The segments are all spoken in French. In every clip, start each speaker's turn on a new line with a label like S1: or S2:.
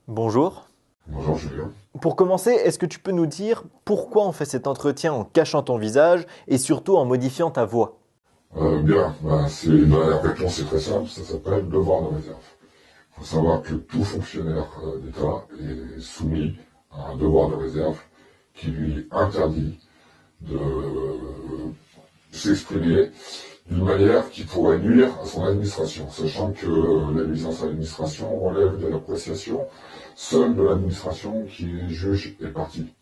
S1: Bonjour.
S2: Bonjour Julien.
S1: Pour commencer, est-ce que tu peux nous dire pourquoi on fait cet entretien en cachant ton visage et surtout en modifiant ta voix?
S2: La réponse est très simple, ça s'appelle devoir de réserve. Il faut savoir que tout fonctionnaire d'État est soumis à un devoir de réserve qui lui interdit de s'exprimer d'une manière qui pourrait nuire à son administration, sachant que la nuisance à l'administration relève de l'appréciation seule de l'administration qui est juge et partie.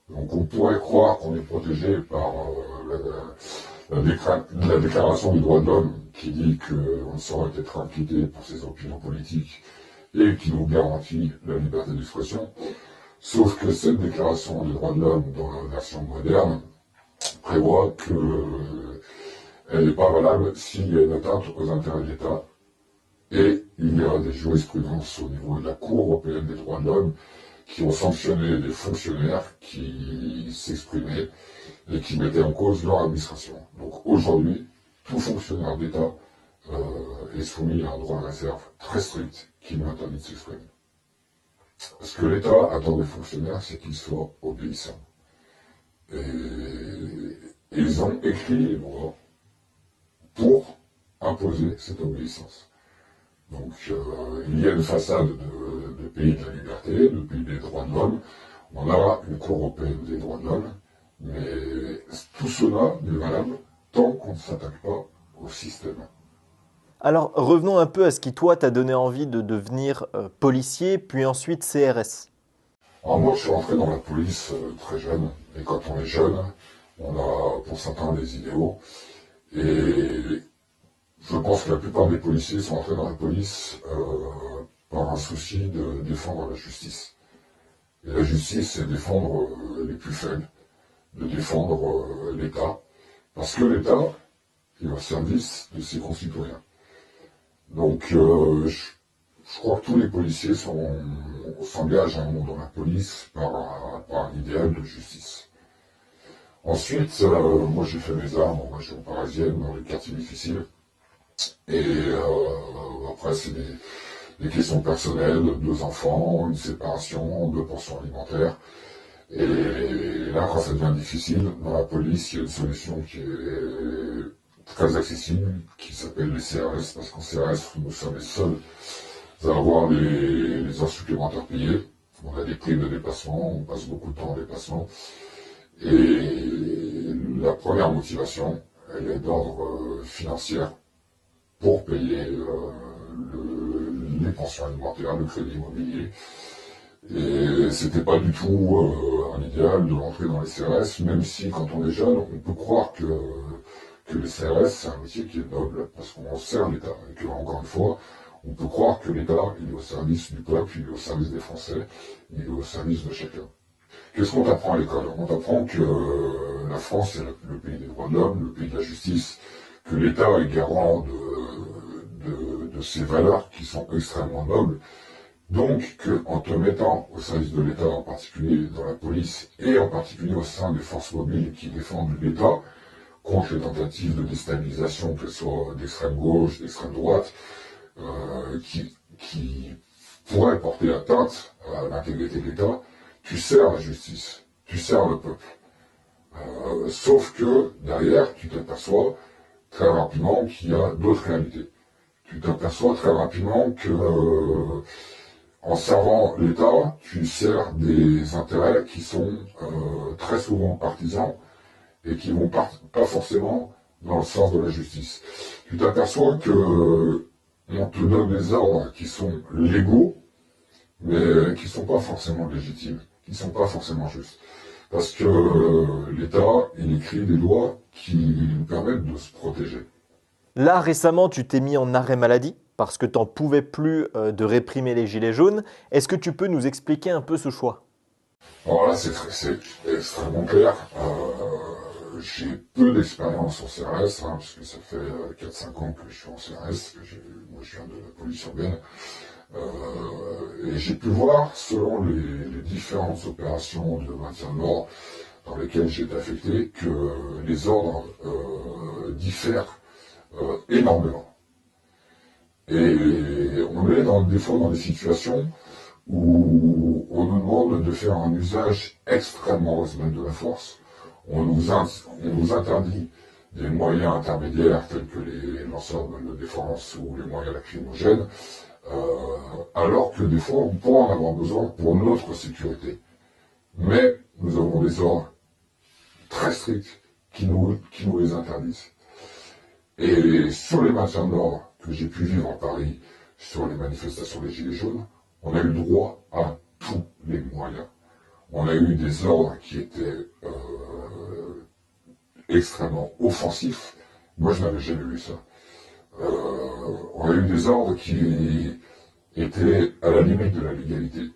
S2: Donc on pourrait croire qu'on est protégé par la déclaration des droits de l'homme qui dit qu'on ne saurait être impliqué pour ses opinions politiques et qui nous garantit la liberté d'expression. Sauf que cette déclaration des droits de l'homme, dans la version moderne, prévoit qu'elle n'est pas valable s'il y a une atteinte aux intérêts de l'État. Et il y a des jurisprudences au niveau de la Cour européenne des droits de l'homme qui ont sanctionné des fonctionnaires qui s'exprimaient et qui mettaient en cause leur administration. Donc aujourd'hui, tout fonctionnaire d'État est soumis à un droit de réserve très strict qui lui interdit de s'exprimer. Ce que l'État attend des fonctionnaires, c'est qu'ils soient obéissants. Et ils ont écrit les lois pour imposer cette obéissance. Donc il y a une façade de pays de la liberté, de pays des droits de l'homme. On a une Cour européenne des droits de l'homme, mais tout cela n'est valable tant qu'on ne s'attaque pas au système.
S1: Alors revenons un peu à ce qui toi t'a donné envie de devenir policier puis ensuite CRS.
S2: Alors moi je suis rentré dans la police très jeune, et quand on est jeune, on a pour certains des idéaux, et je pense que la plupart des policiers sont entrés dans la police par un souci de défendre la justice. Et la justice, c'est défendre les plus faibles, de défendre l'État, parce que l'État est au service de ses concitoyens. Donc je crois que tous les policiers s'engagent un moment dans la police par un idéal de justice. Ensuite, moi j'ai fait mes armes en région parisienne, dans les quartiers difficiles, et après c'est des questions personnelles, 2 enfants, une séparation, 2 pensions alimentaires. Et là, quand ça devient difficile, dans la police, il y a une solution qui est très accessible, qui s'appelle les CRS, parce qu'en CRS, nous sommes les seuls à avoir les heures supplémentaires payées. On a des primes de déplacement, on passe beaucoup de temps en déplacement. Et la première motivation, elle est d'ordre financier pour payer les pensions alimentaires, le crédit immobilier. Et c'était pas du tout un idéal de rentrer dans les CRS, même si quand on est jeune, on peut croire que les CRS, c'est un métier qui est noble, parce qu'on sert l'État. Et que, encore une fois, on peut croire que l'État, il est au service du peuple, il est au service des Français, il est au service de chacun. Qu'est-ce qu'on t'apprend à l'école? On t'apprend que la France est le pays des droits de l'homme, le pays de la justice, que l'État est garant de ces valeurs qui sont extrêmement nobles. Donc, qu'en te mettant au service de l'État, en particulier dans la police, et en particulier au sein des forces mobiles qui défendent l'État, contre les tentatives de déstabilisation, qu'elles soient d'extrême gauche, d'extrême droite, qui pourraient porter atteinte à l'intégrité de l'État, tu sers la justice, tu sers le peuple. Sauf que, derrière, tu t'aperçois très rapidement qu'il y a d'autres réalités. Tu t'aperçois très rapidement que en servant l'État, tu sers des intérêts qui sont très souvent partisans et qui vont pas forcément dans le sens de la justice. Tu t'aperçois que on te donne des ordres qui sont légaux, mais qui sont pas forcément légitimes, qui sont pas forcément justes. Parce que l'État, il écrit des lois qui nous permettent de se protéger.
S1: Là récemment tu t'es mis en arrêt maladie parce que t'en pouvais plus de réprimer les gilets jaunes. Est-ce que tu peux nous expliquer un peu ce choix?
S2: Alors là, c'est extrêmement clair. J'ai peu d'expérience en CRS, puisque ça fait 4-5 ans que je suis en CRS, moi je viens de la police urbaine. Et j'ai pu voir, selon les différentes opérations de maintien de l'ordre dans lesquelles j'ai été affecté, que les ordres diffèrent énormément. Et on est des fois dans des situations où on nous demande de faire un usage extrêmement raisonnable de la force. On nous interdit des moyens intermédiaires tels que les lanceurs de défense ou les moyens lacrymogènes, alors que des fois on pourra en avoir besoin pour notre sécurité. Mais nous avons des ordres très stricts qui nous les interdisent. Et sur les maintiens de l'ordre que j'ai pu vivre en Paris, sur les manifestations des Gilets jaunes, on a eu droit à tous les moyens. On a eu des ordres qui étaient extrêmement offensifs. Moi, je n'avais jamais vu ça. On a eu des ordres qui étaient à la limite de la légalité.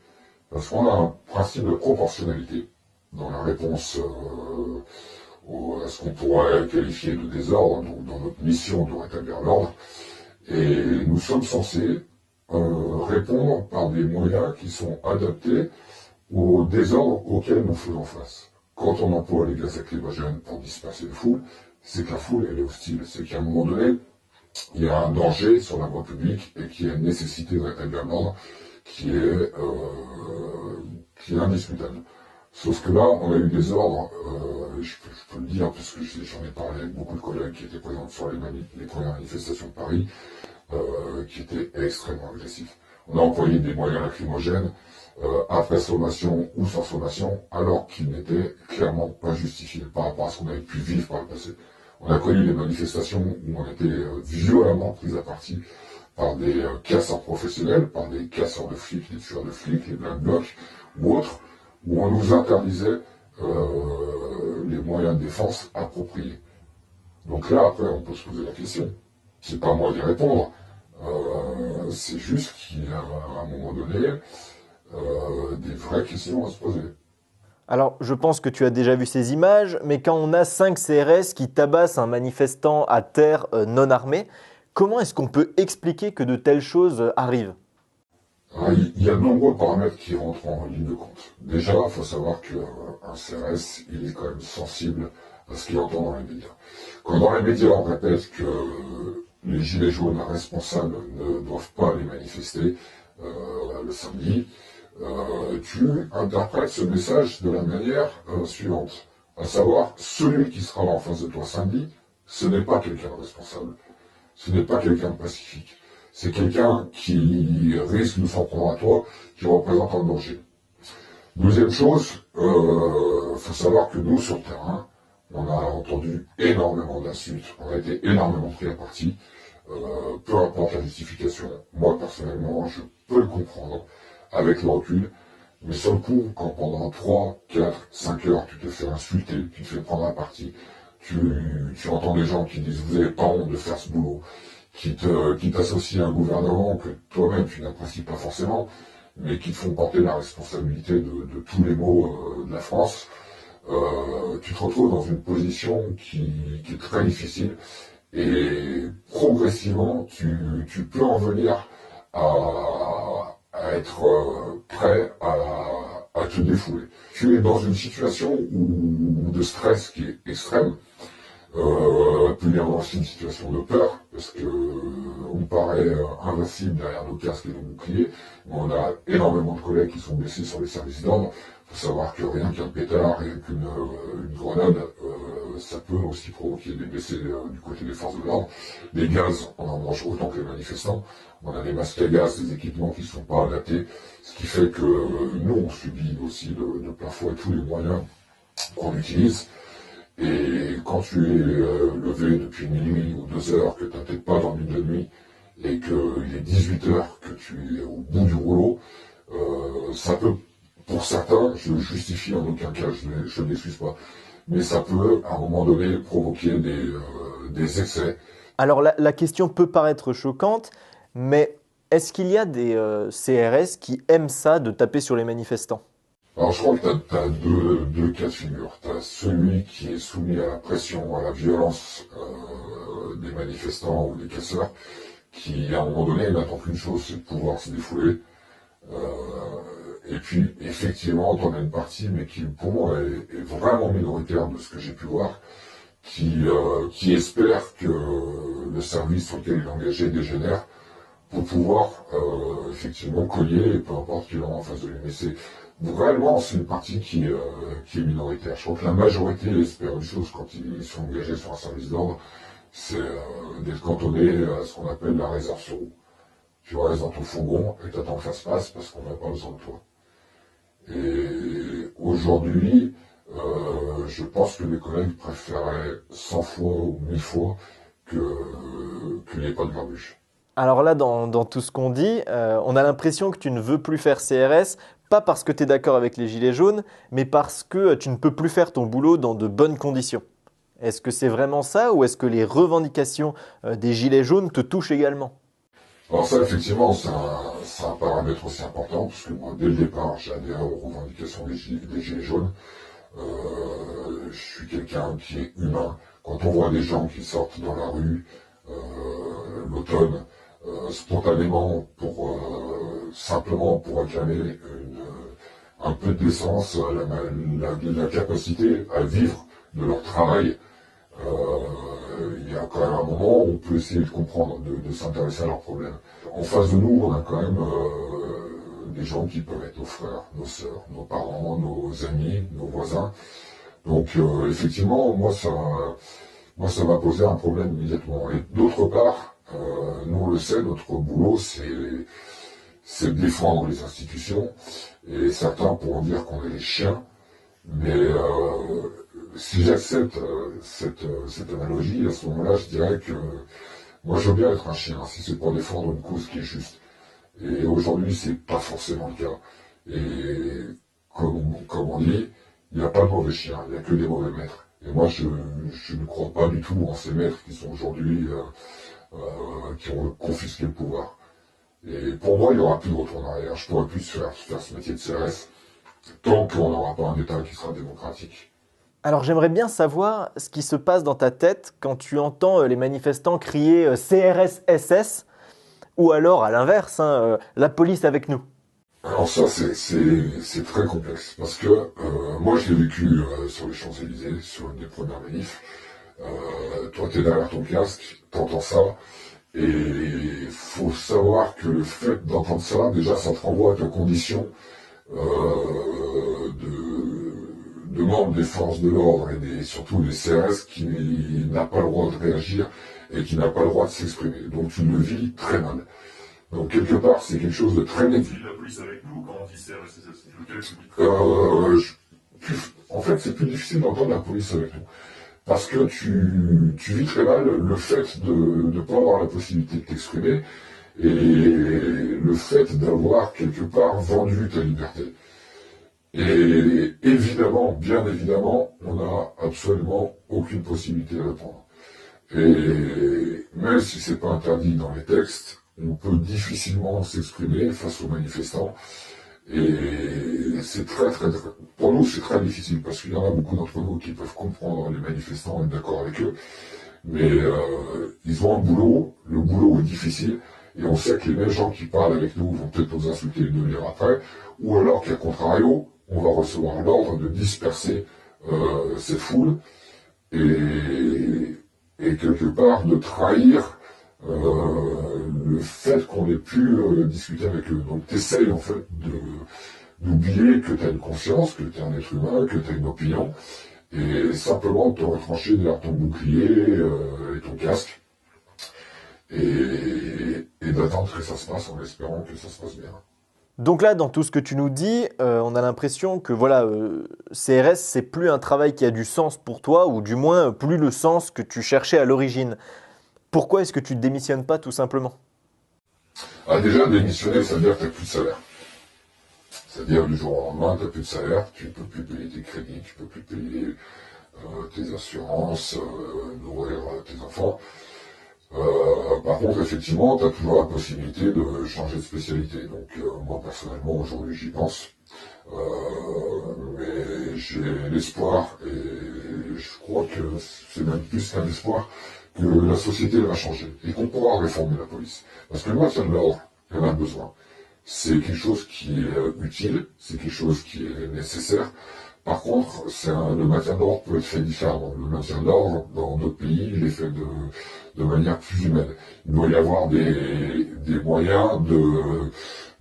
S2: Parce qu'on a un principe de proportionnalité dans la réponse à ce qu'on pourrait qualifier de désordre, donc dans notre mission de rétablir l'ordre. Et nous sommes censés répondre par des moyens qui sont adaptés au désordre auquel nous faisons face. Quand on emploie les gaz lacrymogènes pour disperser les foules, c'est que la foule, elle est hostile. C'est qu'à un moment donné, il y a un danger sur la voie publique et qu'il y a une nécessité de rétablir l'ordre qui est indiscutable. Sauf que là, on a eu des ordres, je peux le dire parce que j'en ai parlé avec beaucoup de collègues qui étaient présents sur les premières manifestations de Paris, qui étaient extrêmement agressifs. On a employé des moyens lacrymogènes après sommation ou sans sommation, alors qu'ils n'étaient clairement pas justifiés par rapport à ce qu'on avait pu vivre par le passé. On a connu des manifestations où on était violemment pris à partie par des casseurs professionnels, par des casseurs de flics, des tueurs de flics, les Black Blocs ou autres, où on nous interdisait les moyens de défense appropriés. Donc là, après, on peut se poser la question. C'est pas à moi d'y répondre. C'est juste qu'il y a à un moment donné des vraies questions à se poser.
S1: Alors, je pense que tu as déjà vu ces images, mais quand on a 5 CRS qui tabassent un manifestant à terre non armé, comment est-ce qu'on peut expliquer que de telles choses arrivent ?
S2: Il y a de nombreux paramètres qui rentrent en ligne de compte. Déjà, il faut savoir qu'un CRS, il est quand même sensible à ce qu'il entend dans les médias. Quand dans les médias, on répète que les gilets jaunes responsables ne doivent pas aller manifester le samedi, tu interprètes ce message de la manière suivante. À savoir, celui qui sera là en face de toi samedi, ce n'est pas quelqu'un de responsable. Ce n'est pas quelqu'un de pacifique. C'est quelqu'un qui risque de s'en prendre à toi, qui représente un danger. Deuxième chose, faut savoir que nous, sur le terrain, on a entendu énormément d'insultes, on a été énormément pris à partie, peu importe la justification. Moi, personnellement, je peux le comprendre, avec le recul, mais sur le coup, quand pendant 3, 4, 5 heures, tu te fais insulter, tu te fais prendre à partie, tu entends des gens qui disent « vous n'avez pas honte de faire ce boulot », qui t'associent à un gouvernement que toi-même tu n'apprécies pas forcément, mais qui te font porter la responsabilité de tous les maux de la France, tu te retrouves dans une position qui est très difficile, et progressivement, tu peux en venir à être prêt à te défouler. Tu es dans une situation de stress qui est extrême, peut y avoir aussi une situation de peur, parce que on paraît invincible derrière nos casques et nos boucliers, mais on a énormément de collègues qui sont blessés sur les services d'ordre. Il faut savoir que rien qu'un pétard, rien qu'une grenade, ça peut aussi provoquer des blessés du côté des forces de l'ordre. Les gaz, on en mange autant que les manifestants. On a des masques à gaz, des équipements qui ne sont pas adaptés, ce qui fait que nous, on subit aussi de plein fouet tous les moyens qu'on utilise. Et quand tu es levé depuis minuit ou 2 heures, que tu n'as peut-être pas dormi de nuit, et qu'il est 18 heures, que tu es au bout du rouleau, ça peut, pour certains, je justifie en aucun cas, je ne l'excuse pas, mais ça peut, à un moment donné, provoquer des excès.
S1: Alors la question peut paraître choquante, mais est-ce qu'il y a des CRS qui aiment ça de taper sur les manifestants ?
S2: Alors je crois que tu as deux cas de figure. Tu as celui qui est soumis à la pression, à la violence des manifestants ou des casseurs, qui à un moment donné n'attend qu'une chose, c'est de pouvoir se défouler. Et puis effectivement, tu en as une partie, mais qui pour moi est vraiment minoritaire de ce que j'ai pu voir, qui espère que le service sur lequel il est engagé dégénère pour pouvoir effectivement cogner, peu importe qui est en face de lui. Mais réellement, c'est une partie qui est minoritaire. Je crois que la majorité espère une chose quand ils sont engagés sur un service d'ordre, c'est d'être cantonné à ce qu'on appelle la réserve sur roue. Tu restes dans ton fourgon et t'attends que ça se passe parce qu'on n'a pas besoin de toi. Et aujourd'hui, je pense que mes collègues préféraient 100 fois ou 1000 fois qu'il n'y ait pas de grabuge.
S1: Alors là, dans tout ce qu'on dit, on a l'impression que tu ne veux plus faire CRS, pas parce que tu es d'accord avec les Gilets jaunes, mais parce que tu ne peux plus faire ton boulot dans de bonnes conditions. Est-ce que c'est vraiment ça ou est-ce que les revendications des Gilets jaunes te touchent également?
S2: Alors ça, effectivement, c'est un paramètre aussi important, parce que moi, dès le départ, j'ai adhéré aux revendications des Gilets jaunes. Je suis quelqu'un qui est humain. Quand on voit des gens qui sortent dans la rue l'automne, spontanément, simplement pour réclamer un peu de décence, la capacité à vivre de leur travail, il y a quand même un moment où on peut essayer de comprendre, de s'intéresser à leurs problèmes. En face de nous, on a quand même des gens qui peuvent être nos frères, nos sœurs, nos parents, nos amis, nos voisins. Donc effectivement, moi ça m'a posé un problème immédiatement. Et d'autre part, nous on le sait, notre boulot c'est de défendre les institutions. Et certains pourront dire qu'on est les chiens, mais si j'accepte cette analogie, à ce moment-là, je dirais que moi je veux bien être un chien, si c'est pour défendre une cause qui est juste. Et aujourd'hui, c'est pas forcément le cas. Et comme on dit, il n'y a pas de mauvais chiens, il n'y a que des mauvais maîtres. Et moi, je ne crois pas du tout en ces maîtres qui sont aujourd'hui, qui ont confisqué le pouvoir. Et pour moi, il n'y aura plus de retour en arrière. Je ne pourrai plus faire ce métier de CRS tant qu'on n'aura pas un État qui sera démocratique.
S1: Alors j'aimerais bien savoir ce qui se passe dans ta tête quand tu entends les manifestants crier CRS-SS ou alors à l'inverse, la police avec nous.
S2: Alors ça, c'est très complexe, parce que moi, je l'ai vécu sur les Champs-Élysées, sur une des premières manifs. Toi, t'es derrière ton casque, t'entends ça, et il faut savoir que le fait d'entendre ça, déjà, ça te renvoie à ta condition de membre des forces de l'ordre et surtout des CRS qui n'a pas le droit de réagir et qui n'a pas le droit de s'exprimer. Donc tu le vis très mal. Donc quelque part, c'est quelque chose de très négatif.
S3: La police avec nous quand on dit CRS,
S2: en fait, c'est plus difficile d'entendre la police avec nous. Parce que tu vis très mal le fait de ne pas avoir la possibilité de t'exprimer et le fait d'avoir quelque part vendu ta liberté. Et évidemment, bien évidemment, on n'a absolument aucune possibilité de répondre. Et même si c'est pas interdit dans les textes, on peut difficilement s'exprimer face aux manifestants. Et c'est pour nous c'est très difficile parce qu'il y en a beaucoup d'entre nous qui peuvent comprendre les manifestants et être d'accord avec eux. Mais ils ont un boulot, le boulot est difficile. Et on sait que les mêmes gens qui parlent avec nous vont peut-être nous insulter une demi-heure après, ou alors qu'à contrario, on va recevoir l'ordre de disperser cette foule et quelque part de trahir le fait qu'on ait pu discuter avec eux. Donc t'essayes en fait d'oublier que tu as une conscience, que tu es un être humain, que tu as une opinion, et simplement te retrancher derrière ton bouclier et ton casque, et d'attendre que ça se passe en espérant que ça se passe bien.
S1: Donc là, dans tout ce que tu nous dis, on a l'impression que voilà, CRS, c'est plus un travail qui a du sens pour toi, ou du moins plus le sens que tu cherchais à l'origine. Pourquoi est-ce que tu ne démissionnes pas tout simplement?
S2: Déjà, démissionner, ça veut dire que tu n'as plus de salaire. C'est-à-dire, du jour au lendemain, tu n'as plus de salaire, tu ne peux plus payer tes crédits, tu ne peux plus payer tes assurances, nourrir tes enfants. Par contre, effectivement, tu as toujours la possibilité de changer de spécialité. Donc, moi, personnellement, aujourd'hui, j'y pense. Mais j'ai l'espoir, et je crois que c'est même plus qu'un espoir, que la société va changer et qu'on pourra réformer la police. Parce que le maintien de l'ordre, il y en a besoin. C'est quelque chose qui est utile, c'est quelque chose qui est nécessaire. Par contre, le maintien de l'ordre peut être fait différemment. Le maintien de l'ordre, dans d'autres pays, il est fait de manière plus humaine. Il doit y avoir des moyens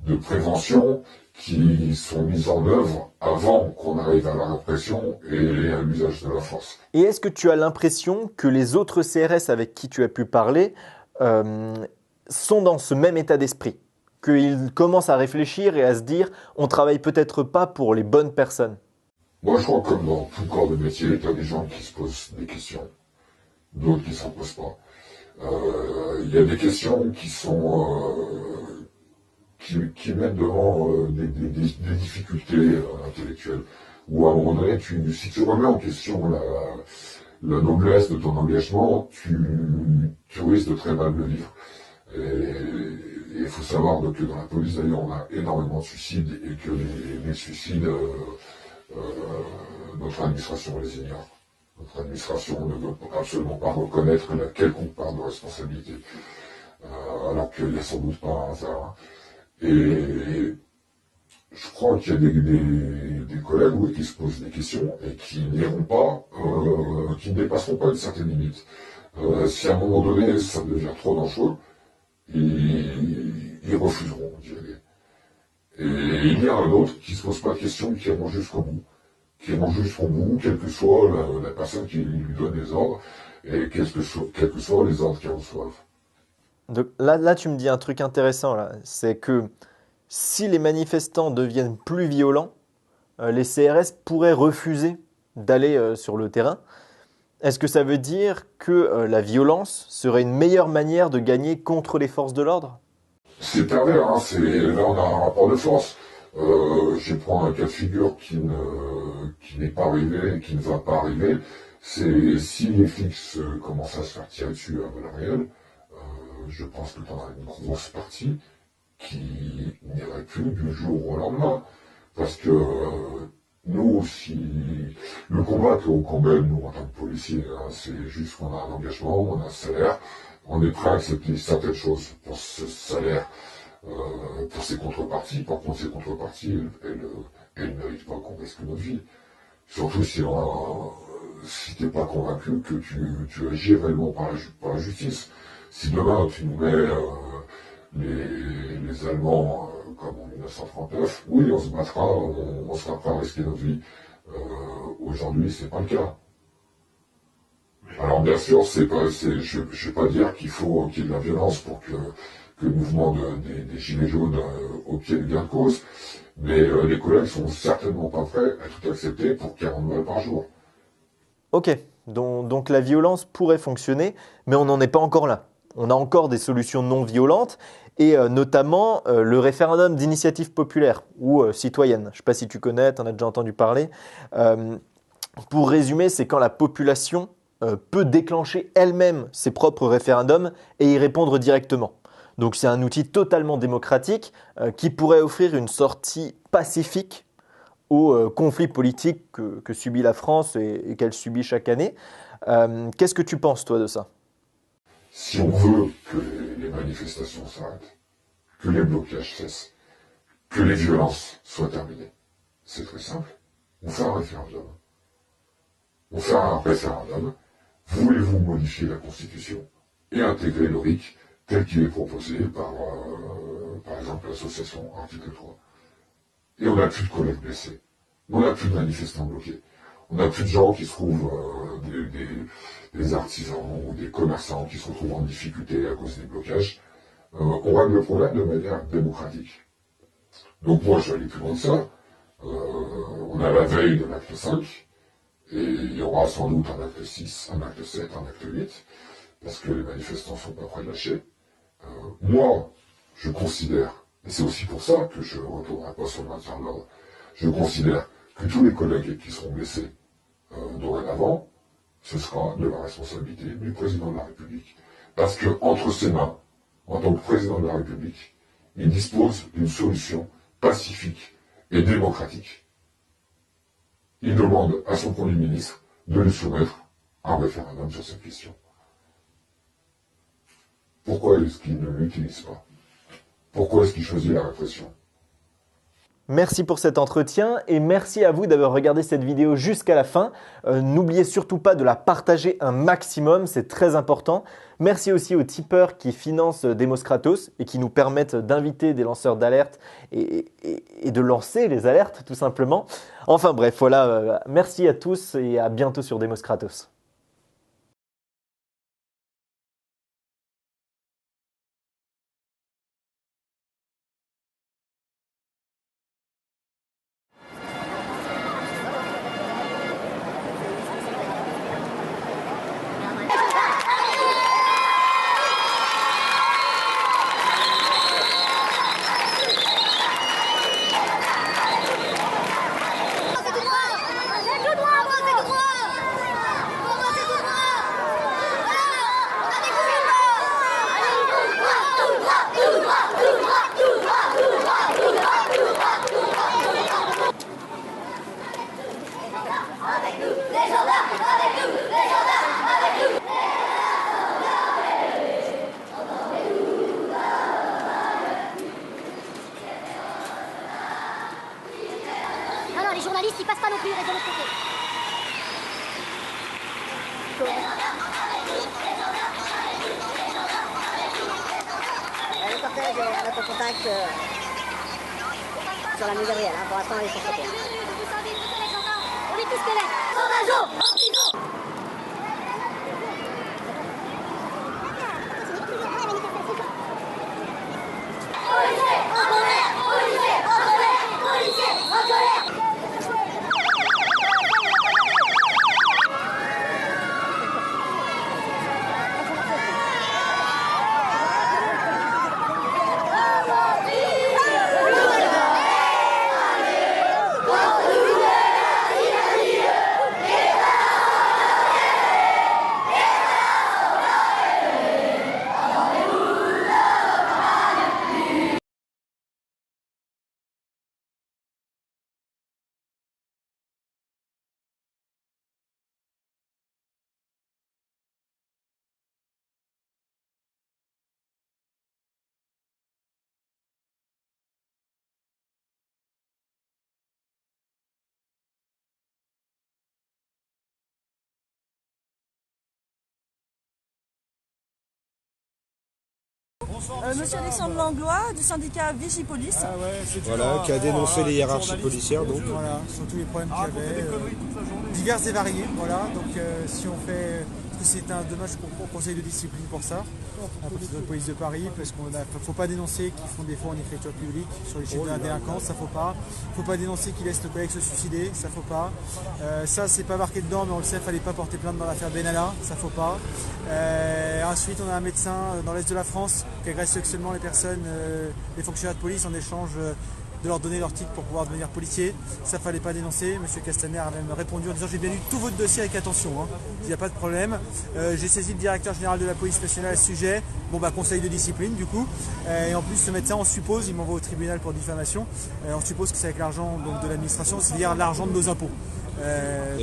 S2: de prévention qui sont mises en œuvre avant qu'on arrive à la répression et à l'usage de la force.
S1: Et est-ce que tu as l'impression que les autres CRS avec qui tu as pu parler sont dans ce même état d'esprit? Qu'ils commencent à réfléchir et à se dire on travaille peut-être pas pour les bonnes personnes?
S2: Moi, je crois que comme dans tout corps de métier, tu as des gens qui se posent des questions, d'autres qui ne s'en posent pas. Il y a des questions qui sont qui mettent devant des difficultés intellectuelles. Ou à un moment donné, si tu remets en question la noblesse de ton engagement, tu risques de très mal le vivre. Et il faut savoir que dans la police, d'ailleurs, on a énormément de suicides et que les suicides, notre administration les ignore. Notre administration ne veut absolument pas reconnaître la quelconque part de responsabilité, alors qu'il n'y a sans doute pas un hasard. Et je crois qu'il y a des collègues oui, qui se posent des questions et qui n'iront pas, qui ne dépasseront pas une certaine limite. Si à un moment donné ça devient trop dangereux, ils refuseront d'y aller. Et il y a un autre qui ne se pose pas de questions, qui iront jusqu'au bout. Qui iront jusqu'au bout, quelle que soit la personne qui lui donne les ordres, et quels que soient les ordres qu'ils reçoivent.
S1: Donc là, tu me dis un truc intéressant, là. C'est que si les manifestants deviennent plus violents, les CRS pourraient refuser d'aller sur le terrain. Est-ce que ça veut dire que la violence serait une meilleure manière de gagner contre les forces de l'ordre?
S2: C'est pervers, hein, là on a un rapport de force. Je prends un cas de figure qui n'est pas arrivé, qui ne va pas arriver. C'est si les flics commencent à se faire tirer dessus à balles réelles, je pense que tu en as une grosse partie qui n'irait plus du jour au lendemain. Parce que nous, si le combat qu'on combat, nous, en tant que policiers, hein, c'est juste qu'on a un engagement, on a un salaire, on est prêt à accepter certaines choses pour ce salaire, pour ces contreparties. Par contre, ces contreparties, elles ne méritent pas qu'on risque notre vie. Surtout si t'es pas convaincu que tu agis réellement par la justice. Si demain tu nous mets les Allemands comme en 1939, oui, on se battra, on sera prêt à risquer notre vie. Aujourd'hui, c'est pas le cas. Alors bien sûr, je vais pas dire qu'il faut qu'il y ait de la violence pour que le mouvement des Gilets jaunes obtienne gain de cause, mais les collègues sont certainement pas prêts à tout accepter pour 40 balles par jour.
S1: Ok, donc la violence pourrait fonctionner, mais on n'en est pas encore là. On a encore des solutions non violentes, et notamment le référendum d'initiative populaire ou citoyenne. Je ne sais pas si tu connais, tu en as déjà entendu parler. Pour résumer, c'est quand la population peut déclencher elle-même ses propres référendums et y répondre directement. Donc c'est un outil totalement démocratique qui pourrait offrir une sortie pacifique au conflit politique que subit la France et qu'elle subit chaque année. Qu'est-ce que tu penses, toi, de ça?
S2: Si on veut que les manifestations s'arrêtent, que les blocages cessent, que les violences soient terminées, c'est très simple. On fait un référendum. On fait un référendum. Voulez-vous modifier la Constitution et intégrer le RIC tel qu'il est proposé par exemple, l'association Article 3. Et on n'a plus de collègues blessés. On n'a plus de manifestants bloqués. On n'a plus de gens qui se trouvent, des artisans ou des commerçants qui se retrouvent en difficulté à cause des blocages. On règle le problème de manière démocratique. Donc moi, je vais aller plus loin que ça. On a la veille de l'acte 5, et il y aura sans doute un acte 6, un acte 7, un acte 8, parce que les manifestants sont pas prêts de lâcher. Moi, je considère, et c'est aussi pour ça que je ne retournerai pas sur le maintien de l'ordre, je considère que tous les collègues qui seront blessés dorénavant, ce sera de la responsabilité du président de la République. Parce que entre ses mains, en tant que président de la République, il dispose d'une solution pacifique et démocratique. Il demande à son Premier ministre de lui soumettre un référendum sur cette question. Pourquoi est-ce qu'il ne l'utilise pas? Pourquoi est-ce qu'il choisit la répression?
S1: Merci pour cet entretien et merci à vous d'avoir regardé cette vidéo jusqu'à la fin. N'oubliez surtout pas de la partager un maximum, c'est très important. Merci aussi aux tipeurs qui financent Demos Kratos et qui nous permettent d'inviter des lanceurs d'alerte et de lancer les alertes tout simplement. Enfin bref, voilà, merci à tous et à bientôt sur Demos Kratos.
S4: Les journalistes, ils passent pas non plus, ils restent de l'autre côté. Le cortège est notre contact sur la Gabrielle, pour l'instant ils sont stoppés. On est tous collègues.
S5: Monsieur Alexandre Langlois du syndicat Vigipolice.
S6: Voilà, qui a dénoncé les hiérarchies policières. Donc.
S7: Voilà, sur tous les problèmes qu'il y avait, divers et variés. Voilà, donc si on fait, parce que c'est un dommage qu'on conseil de discipline pour ça, pour la police de Paris, parce qu'il ne faut pas dénoncer qu'ils font des fautes en écriture publique sur les chiffres de la délinquance, ça faut pas. Faut pas dénoncer qu'ils laissent le collègue se suicider, ça faut pas. Ça c'est pas marqué dedans, mais on le sait, fallait pas porter plainte dans l'affaire Benalla, ça faut pas. Ensuite, on a un médecin dans l'Est de la France qui agresse sexuellement les personnes, les fonctionnaires de police en échange de leur donner leur titre pour pouvoir devenir policier. Ça fallait pas dénoncer. Monsieur Castaner a même répondu en disant j'ai bien lu tout votre dossier avec attention, hein. Il n'y a pas de problème. J'ai saisi le directeur général de la police nationale à ce sujet. Bon bah conseil de discipline du coup. Et en plus ce médecin on suppose, il m'envoie au tribunal pour diffamation. On suppose que c'est avec l'argent de l'administration, c'est-à-dire l'argent de nos impôts.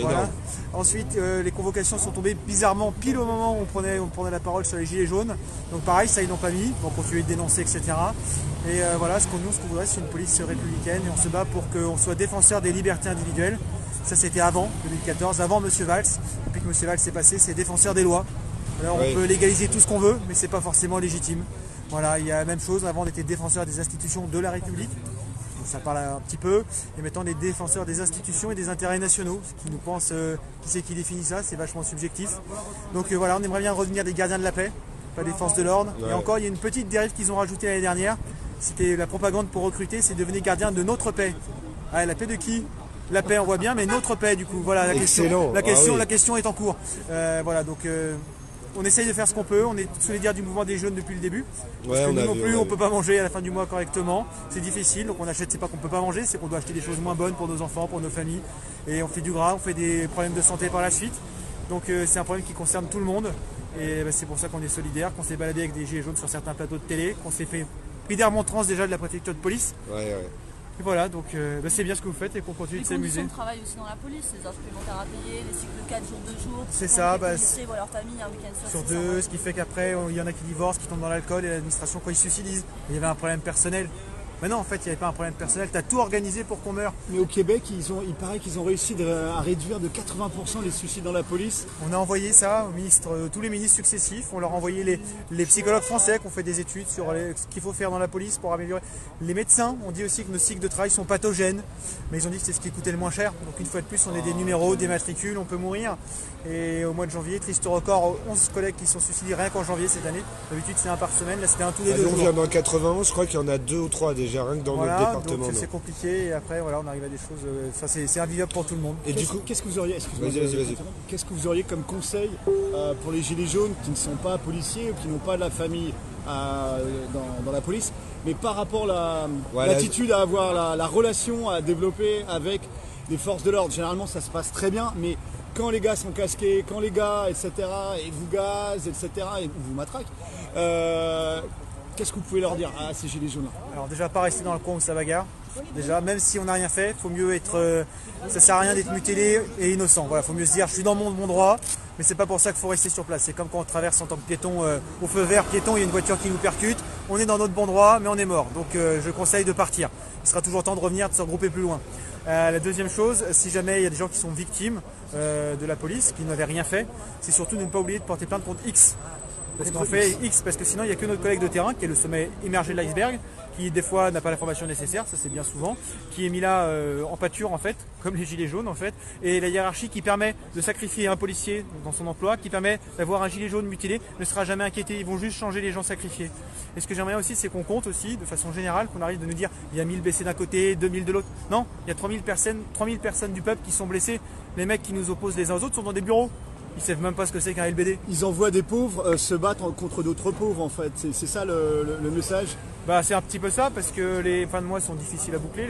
S7: Voilà. Ensuite, les convocations sont tombées bizarrement pile au moment où on prenait la parole sur les gilets jaunes. Donc pareil, ça ils n'ont pas mis, pour continuer de dénoncer, etc. Et voilà, ce qu'on voudrait, c'est une police républicaine et on se bat pour qu'on soit défenseur des libertés individuelles. Ça c'était avant 2014, avant M. Valls. Depuis que M. Valls s'est passé, c'est défenseur des lois. Alors, on peut légaliser tout ce qu'on veut, mais c'est pas forcément légitime. Voilà, il y a la même chose. Avant, on était défenseur des institutions de la République. Ça parle un petit peu, et maintenant les défenseurs des institutions et des intérêts nationaux, qui nous pensent, qui c'est qui définit ça, c'est vachement subjectif. Donc voilà, on aimerait bien redevenir des gardiens de la paix, pas des forces de l'ordre. Et encore, il y a une petite dérive qu'ils ont rajoutée l'année dernière, c'était la propagande pour recruter, c'est devenir gardien de notre paix. Ah, la paix de qui? La paix on voit bien, mais notre paix du coup, voilà, la question est en cours. Voilà, donc on essaye de faire ce qu'on peut, on est solidaire du mouvement des jeunes depuis le début. Parce que nous non plus, on ne peut pas manger à la fin du mois correctement, c'est difficile, donc on achète, c'est pas qu'on ne peut pas manger, c'est qu'on doit acheter des choses moins bonnes pour nos enfants, pour nos familles, et on fait du gras, on fait des problèmes de santé par la suite. Donc c'est un problème qui concerne tout le monde, et c'est pour ça qu'on est solidaire, qu'on s'est baladé avec des gilets jaunes sur certains plateaux de télé, qu'on s'est fait pris des remontrances déjà de la préfecture de police. Et voilà, donc c'est bien ce que vous faites et qu'on continue de s'amuser.
S5: Les conditions de travail aussi dans la police, les heures supplémentaires à payer, les cycles de 4 jours, 2 jours.
S7: C'est ça,
S5: les policiers voient leur famille un week-end
S7: sur 2, ce qui fait qu'après il y en a qui divorcent, qui tombent dans l'alcool et l'administration quand ils se suicident, il y avait un problème personnel. Mais non, en fait, il n'y avait pas un problème personnel. Tu as tout organisé pour qu'on meure.
S8: Mais au Québec, il paraît qu'ils ont réussi à réduire de 80% les suicides dans la police.
S7: On a envoyé ça aux ministres, tous les ministres successifs. On leur a envoyé les psychologues français qui ont fait des études sur ce qu'il faut faire dans la police pour améliorer. Les médecins ont dit aussi que nos cycles de travail sont pathogènes. Mais ils ont dit que c'est ce qui coûtait le moins cher. Donc une fois de plus, on est des numéros, des matricules, on peut mourir. Et au mois de janvier, triste record, 11 collègues qui sont suicidés rien qu'en janvier cette année. D'habitude, c'est un par semaine. Là, c'était un tous les 2
S6: Lyon
S7: jours.
S6: vient dans 91, je crois qu'il y en a 2 ou 3 déjà, rien que dans notre département.
S7: Donc c'est compliqué. Et après, voilà, on arrive à des choses. C'est invivable pour tout le monde.
S8: Et du coup, qu'est-ce que vous auriez,
S6: vas-y.
S8: Qu'est-ce que vous auriez comme conseil pour les gilets jaunes qui ne sont pas policiers ou qui n'ont pas de la famille dans la police, mais par rapport à l'attitude à avoir, la relation à développer avec les forces de l'ordre? Généralement, ça se passe très bien, mais quand les gars sont casqués, quand les gars, etc., et vous gazent, etc., et vous matraquent, qu'est-ce que vous pouvez leur dire à ces gilets jaunes-là?
S7: Alors déjà, pas rester dans le coin où ça bagarre. Déjà, même si on n'a rien fait, faut mieux être. Ça sert à rien d'être mutilé et innocent. Voilà, faut mieux se dire, je suis dans mon droit, mais c'est pas pour ça qu'il faut rester sur place. C'est comme quand on traverse en tant que piéton au feu vert, piéton, il y a une voiture qui nous percute. On est dans notre bon droit, mais on est mort. Donc je conseille de partir. Il sera toujours temps de revenir, de se regrouper plus loin. La deuxième chose, si jamais il y a des gens qui sont victimes de la police, qui n'avaient rien fait, c'est surtout de ne pas oublier de porter plainte contre X. Parce qu'on fait X, parce que sinon il n'y a que notre collègue de terrain qui est le sommet immergé de l'iceberg, qui des fois n'a pas la formation nécessaire, ça c'est bien souvent, qui est mis là en pâture en fait, comme les gilets jaunes en fait, et la hiérarchie qui permet de sacrifier un policier dans son emploi, qui permet d'avoir un gilet jaune mutilé, ne sera jamais inquiété, ils vont juste changer les gens sacrifiés. Et ce que j'aimerais aussi, c'est qu'on compte aussi, de façon générale, qu'on arrive de nous dire, il y a 1000 blessés d'un côté, 2000 de l'autre. Non, il y a 3000 personnes du peuple qui sont blessées. Les mecs qui nous opposent les uns aux autres sont dans des bureaux. Ils savent même pas ce que c'est qu'un LBD.
S8: Ils envoient des pauvres se battre contre d'autres pauvres en fait. C'est ça le message.
S7: Bah, c'est un petit peu ça parce que les fins de mois sont difficiles à boucler.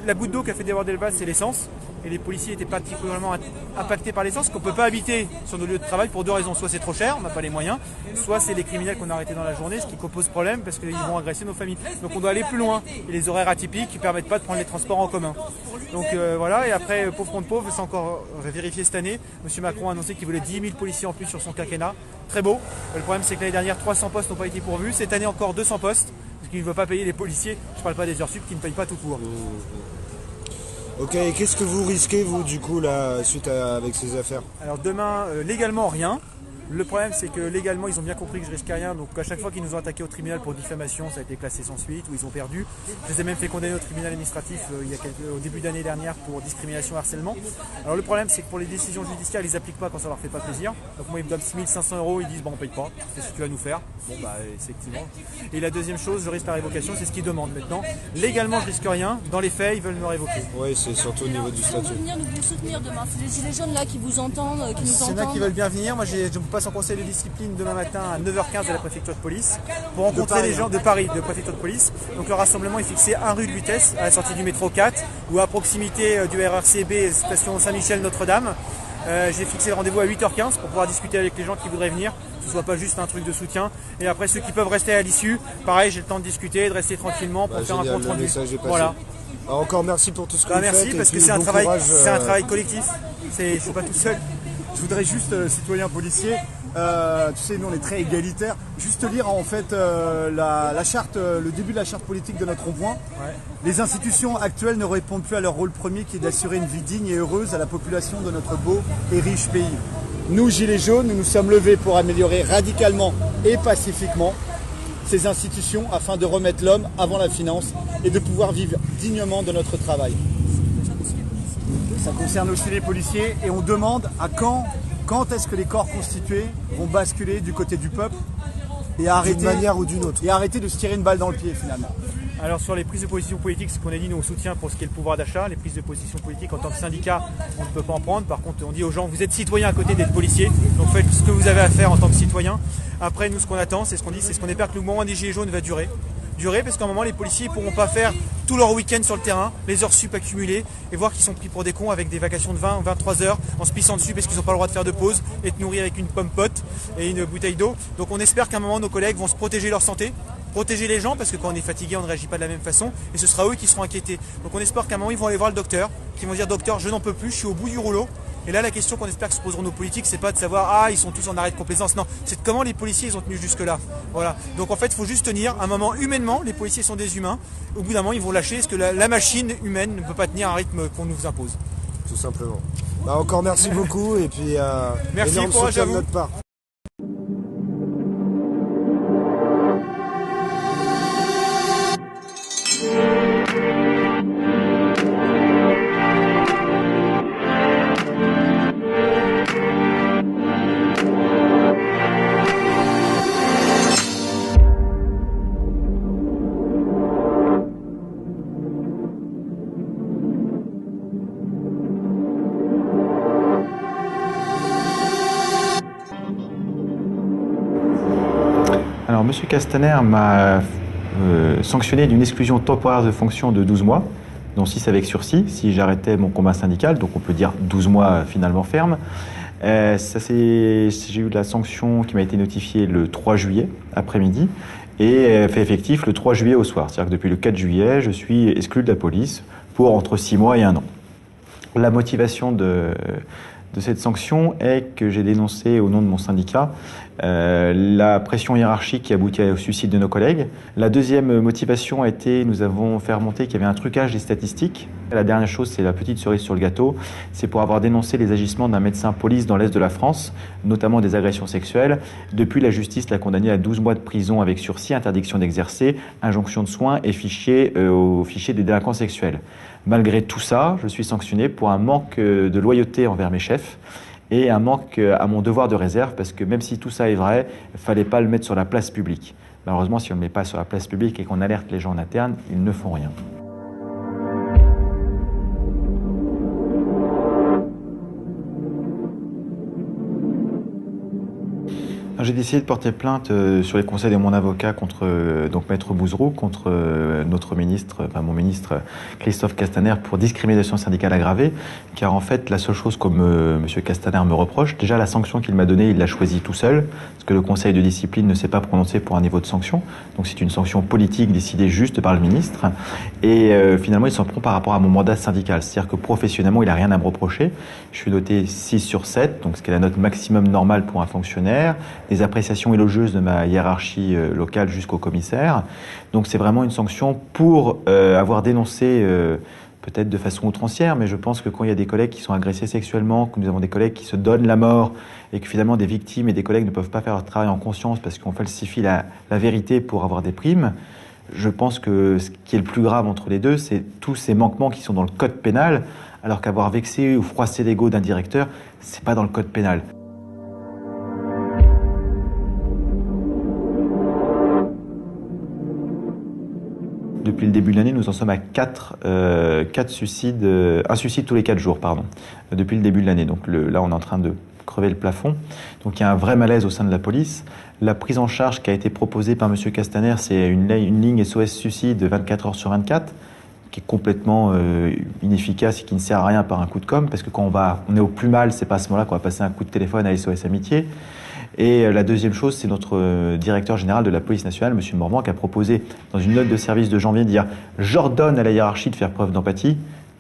S7: La goutte d'eau qui a fait déborder le vase, c'est l'essence. Et les policiers étaient particulièrement impactés par l'essence, qu'on ne peut pas habiter sur nos lieux de travail pour 2 raisons. Soit c'est trop cher, on n'a pas les moyens, soit c'est les criminels qu'on a arrêtés dans la journée, ce qui pose problème parce qu'ils vont agresser nos familles. Donc on doit aller plus loin. Et les horaires atypiques qui ne permettent pas de prendre les transports en commun. Donc voilà, et après, pauvre contre pauvre, c'est encore vérifié cette année. M. Macron a annoncé qu'il voulait 10 000 policiers en plus sur son quinquennat. Très beau. Le problème, c'est que l'année dernière, 300 postes n'ont pas été pourvus. Cette année, encore 200 postes, parce qu'il ne veut pas payer les policiers. Je ne parle pas des heures sup qui ne payent pas tout court.
S6: Ok, et qu'est-ce que vous risquez, vous, du coup, là, avec ces affaires?
S7: Alors demain, légalement, rien. Le problème, c'est que légalement, ils ont bien compris que je risquais rien. Donc à chaque fois qu'ils nous ont attaqué au tribunal pour diffamation, ça a été classé sans suite, ou ils ont perdu. Je les ai même fait condamner au tribunal administratif au début d'année dernière pour discrimination, harcèlement. Alors le problème, c'est que pour les décisions judiciaires, ils les appliquent pas quand ça leur fait pas plaisir. Donc moi, ils me donnent 6 500 €, ils disent on paye pas, c'est ce que tu vas nous faire. Bon bah effectivement. Et la deuxième chose, je risque la révocation, c'est ce qu'ils demandent maintenant. Légalement, je risque rien. Dans les faits, ils veulent me révoquer.
S6: Oui, c'est surtout au niveau du statut.
S5: Venir nous soutenir demain. C'est les gilets jaunes là qui vous entendent, qui nous
S7: Il y en a
S5: entendent.
S7: qui veulent bien venir. Moi, je me passe en conseil de discipline demain matin à 9h15 à la préfecture de police pour rencontrer les gens de Paris, de préfecture de police. Donc le rassemblement est fixé 1 rue de Lutèce, à la sortie du métro 4 ou à proximité du RRCB, station Saint-Michel-Notre-Dame. J'ai fixé le rendez-vous à 8h15 pour pouvoir discuter avec les gens qui voudraient venir, que ce soit pas juste un truc de soutien. Et après, ceux qui peuvent rester à l'issue, pareil, j'ai le temps de discuter, de rester tranquillement pour faire un compte rendu.
S6: Voilà. Alors encore merci pour tout ce que vous faites.
S7: Merci, parce que c'est un travail collectif. Je ne suis pas tout seul.
S8: Je voudrais juste, citoyen policier, tu sais, nous on est très égalitaires, juste lire en fait la charte, le début de la charte politique de notre rond-point.
S7: Ouais.
S8: Les institutions actuelles ne répondent plus à leur rôle premier qui est d'assurer une vie digne et heureuse à la population de notre beau et riche pays. Nous, Gilets jaunes, nous nous sommes levés pour améliorer radicalement et pacifiquement ces institutions afin de remettre l'homme avant la finance et de pouvoir vivre dignement de notre travail. Ça concerne aussi les policiers et on demande à quand est-ce que les corps constitués vont basculer du côté du peuple et arrêter
S6: d'une manière ou d'une autre
S8: et arrêter de se tirer une balle dans le pied finalement.
S7: Alors sur les prises de position politiques, ce qu'on a dit, nous on soutient pour ce qui est le pouvoir d'achat. Les prises de position politiques en tant que syndicat, on ne peut pas en prendre. Par contre, on dit aux gens, vous êtes citoyens à côté d'être policiers, donc faites ce que vous avez à faire en tant que citoyen. Après, nous ce qu'on attend, c'est ce qu'on dit, c'est ce qu'on espère que le mouvement des Gilets jaunes va durer parce qu'à un moment les policiers ne pourront pas faire tout leur week-end sur le terrain, les heures sup accumulées et voir qu'ils sont pris pour des cons avec des vacations de 20 ou 23 heures en se pissant dessus parce qu'ils n'ont pas le droit de faire de pause et de nourrir avec une pomme pote et une bouteille d'eau. Donc on espère qu'à un moment nos collègues vont se protéger leur santé, protéger les gens parce que quand on est fatigué on ne réagit pas de la même façon et ce sera eux qui seront inquiétés. Donc on espère qu'à un moment ils vont aller voir le docteur, qui vont dire docteur je n'en peux plus, je suis au bout du rouleau. Et là, la question qu'on espère que se poseront nos politiques, c'est pas de savoir ils sont tous en arrêt de complaisance. Non, c'est de comment les policiers ils ont tenu jusque-là. Voilà. Donc en fait, il faut juste tenir. Un moment, humainement, les policiers sont des humains. Au bout d'un moment, ils vont lâcher parce que la machine humaine ne peut pas tenir un rythme qu'on nous impose.
S6: Tout simplement. Bah, encore merci beaucoup et puis
S7: merci,
S6: énorme
S7: courage
S6: soutien
S7: à
S6: de
S7: vous.
S6: notre part.
S9: Alors, M. Castaner m'a sanctionné d'une exclusion temporaire de fonction de 12 mois, dont 6 avec sursis, si j'arrêtais mon combat syndical, donc on peut dire 12 mois finalement ferme. J'ai eu la sanction qui m'a été notifiée le 3 juillet après-midi et fait effectif le 3 juillet au soir. C'est-à-dire que depuis le 4 juillet, je suis exclu de la police pour entre 6 mois et 1 an. La motivation de cette sanction est que j'ai dénoncé au nom de mon syndicat la pression hiérarchique qui aboutit au suicide de nos collègues. La deuxième motivation a été, nous avons fait remonter qu'il y avait un trucage des statistiques. La dernière chose, c'est la petite cerise sur le gâteau, c'est pour avoir dénoncé les agissements d'un médecin police dans l'Est de la France, notamment des agressions sexuelles. Depuis, la justice l'a condamné à 12 mois de prison avec sursis, interdiction d'exercer, injonction de soins et au fichier des délinquants sexuels. Malgré tout ça, je suis sanctionné pour un manque de loyauté envers mes chefs et un manque à mon devoir de réserve, parce que même si tout ça est vrai, il ne fallait pas le mettre sur la place publique. Malheureusement, si on ne le met pas sur la place publique et qu'on alerte les gens en interne, ils ne font rien. J'ai décidé de porter plainte sur les conseils de mon avocat contre donc Maître Bouzereau, contre mon ministre Christophe Castaner pour discrimination syndicale aggravée, car en fait la seule chose comme M. Castaner me reproche, déjà la sanction qu'il m'a donnée, il l'a choisie tout seul, parce que le conseil de discipline ne s'est pas prononcé pour un niveau de sanction, donc c'est une sanction politique décidée juste par le ministre, et finalement il s'en prend par rapport à mon mandat syndical, c'est-à-dire que professionnellement il n'a rien à me reprocher, je suis noté 6 sur 7, donc ce qui est la note maximum normale pour un fonctionnaire, des appréciations élogieuses de ma hiérarchie locale jusqu'au commissaire. Donc c'est vraiment une sanction pour avoir dénoncé, peut-être de façon outrancière, mais je pense que quand il y a des collègues qui sont agressés sexuellement, que nous avons des collègues qui se donnent la mort et que finalement des victimes et des collègues ne peuvent pas faire leur travail en conscience parce qu'on falsifie la vérité pour avoir des primes, je pense que ce qui est le plus grave entre les deux, c'est tous ces manquements qui sont dans le code pénal, alors qu'avoir vexé ou froissé l'ego d'un directeur, c'est pas dans le code pénal. Depuis le début de l'année, nous en sommes à 4 suicides, un suicide tous les 4 jours, depuis le début de l'année. Donc là, on est en train de crever le plafond. Donc il y a un vrai malaise au sein de la police. La prise en charge qui a été proposée par M. Castaner, c'est une ligne SOS suicide 24 heures sur 24, qui est complètement inefficace et qui ne sert à rien par un coup de com', parce que quand on est au plus mal, c'est pas à ce moment-là qu'on va passer un coup de téléphone à SOS Amitié. Et la deuxième chose, c'est notre directeur général de la police nationale, M. Morvan, qui a proposé dans une note de service de janvier de dire « J'ordonne à la hiérarchie de faire preuve d'empathie ».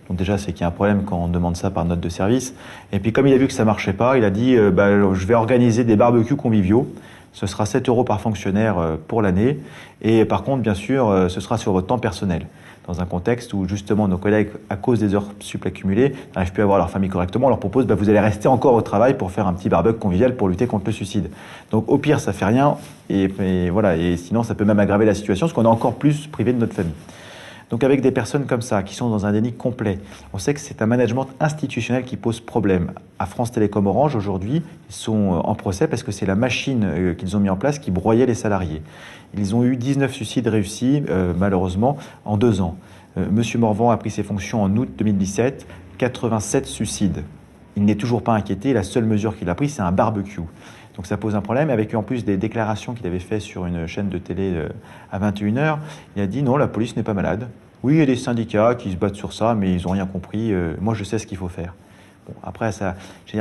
S9: Donc déjà, c'est qu'il y a un problème quand on demande ça par note de service. Et puis comme il a vu que ça marchait pas, il a dit je vais organiser des barbecues conviviaux. Ce sera 7 € par fonctionnaire pour l'année. Et par contre, bien sûr, ce sera sur votre temps personnel. Dans un contexte où justement nos collègues, à cause des heures sup accumulées, n'arrivent plus à voir leur famille correctement, on leur propose vous allez rester encore au travail pour faire un petit barbecue convivial pour lutter contre le suicide. Donc au pire, ça fait rien. Et voilà. Et sinon, ça peut même aggraver la situation parce qu'on est encore plus privé de notre famille. Donc avec des personnes comme ça, qui sont dans un déni complet, on sait que c'est un management institutionnel qui pose problème. À France Télécom Orange, aujourd'hui, ils sont en procès parce que c'est la machine qu'ils ont mis en place qui broyait les salariés. Ils ont eu 19 suicides réussis, malheureusement, en 2 ans. Monsieur Morvan a pris ses fonctions en août 2017, 87 suicides. Il n'est toujours pas inquiété, la seule mesure qu'il a prise, c'est un barbecue. Donc ça pose un problème, avec en plus des déclarations qu'il avait faites sur une chaîne de télé à 21h. Il a dit non, la police n'est pas malade. Oui, il y a des syndicats qui se battent sur ça, mais ils n'ont rien compris. Moi, je sais ce qu'il faut faire. Bon, après,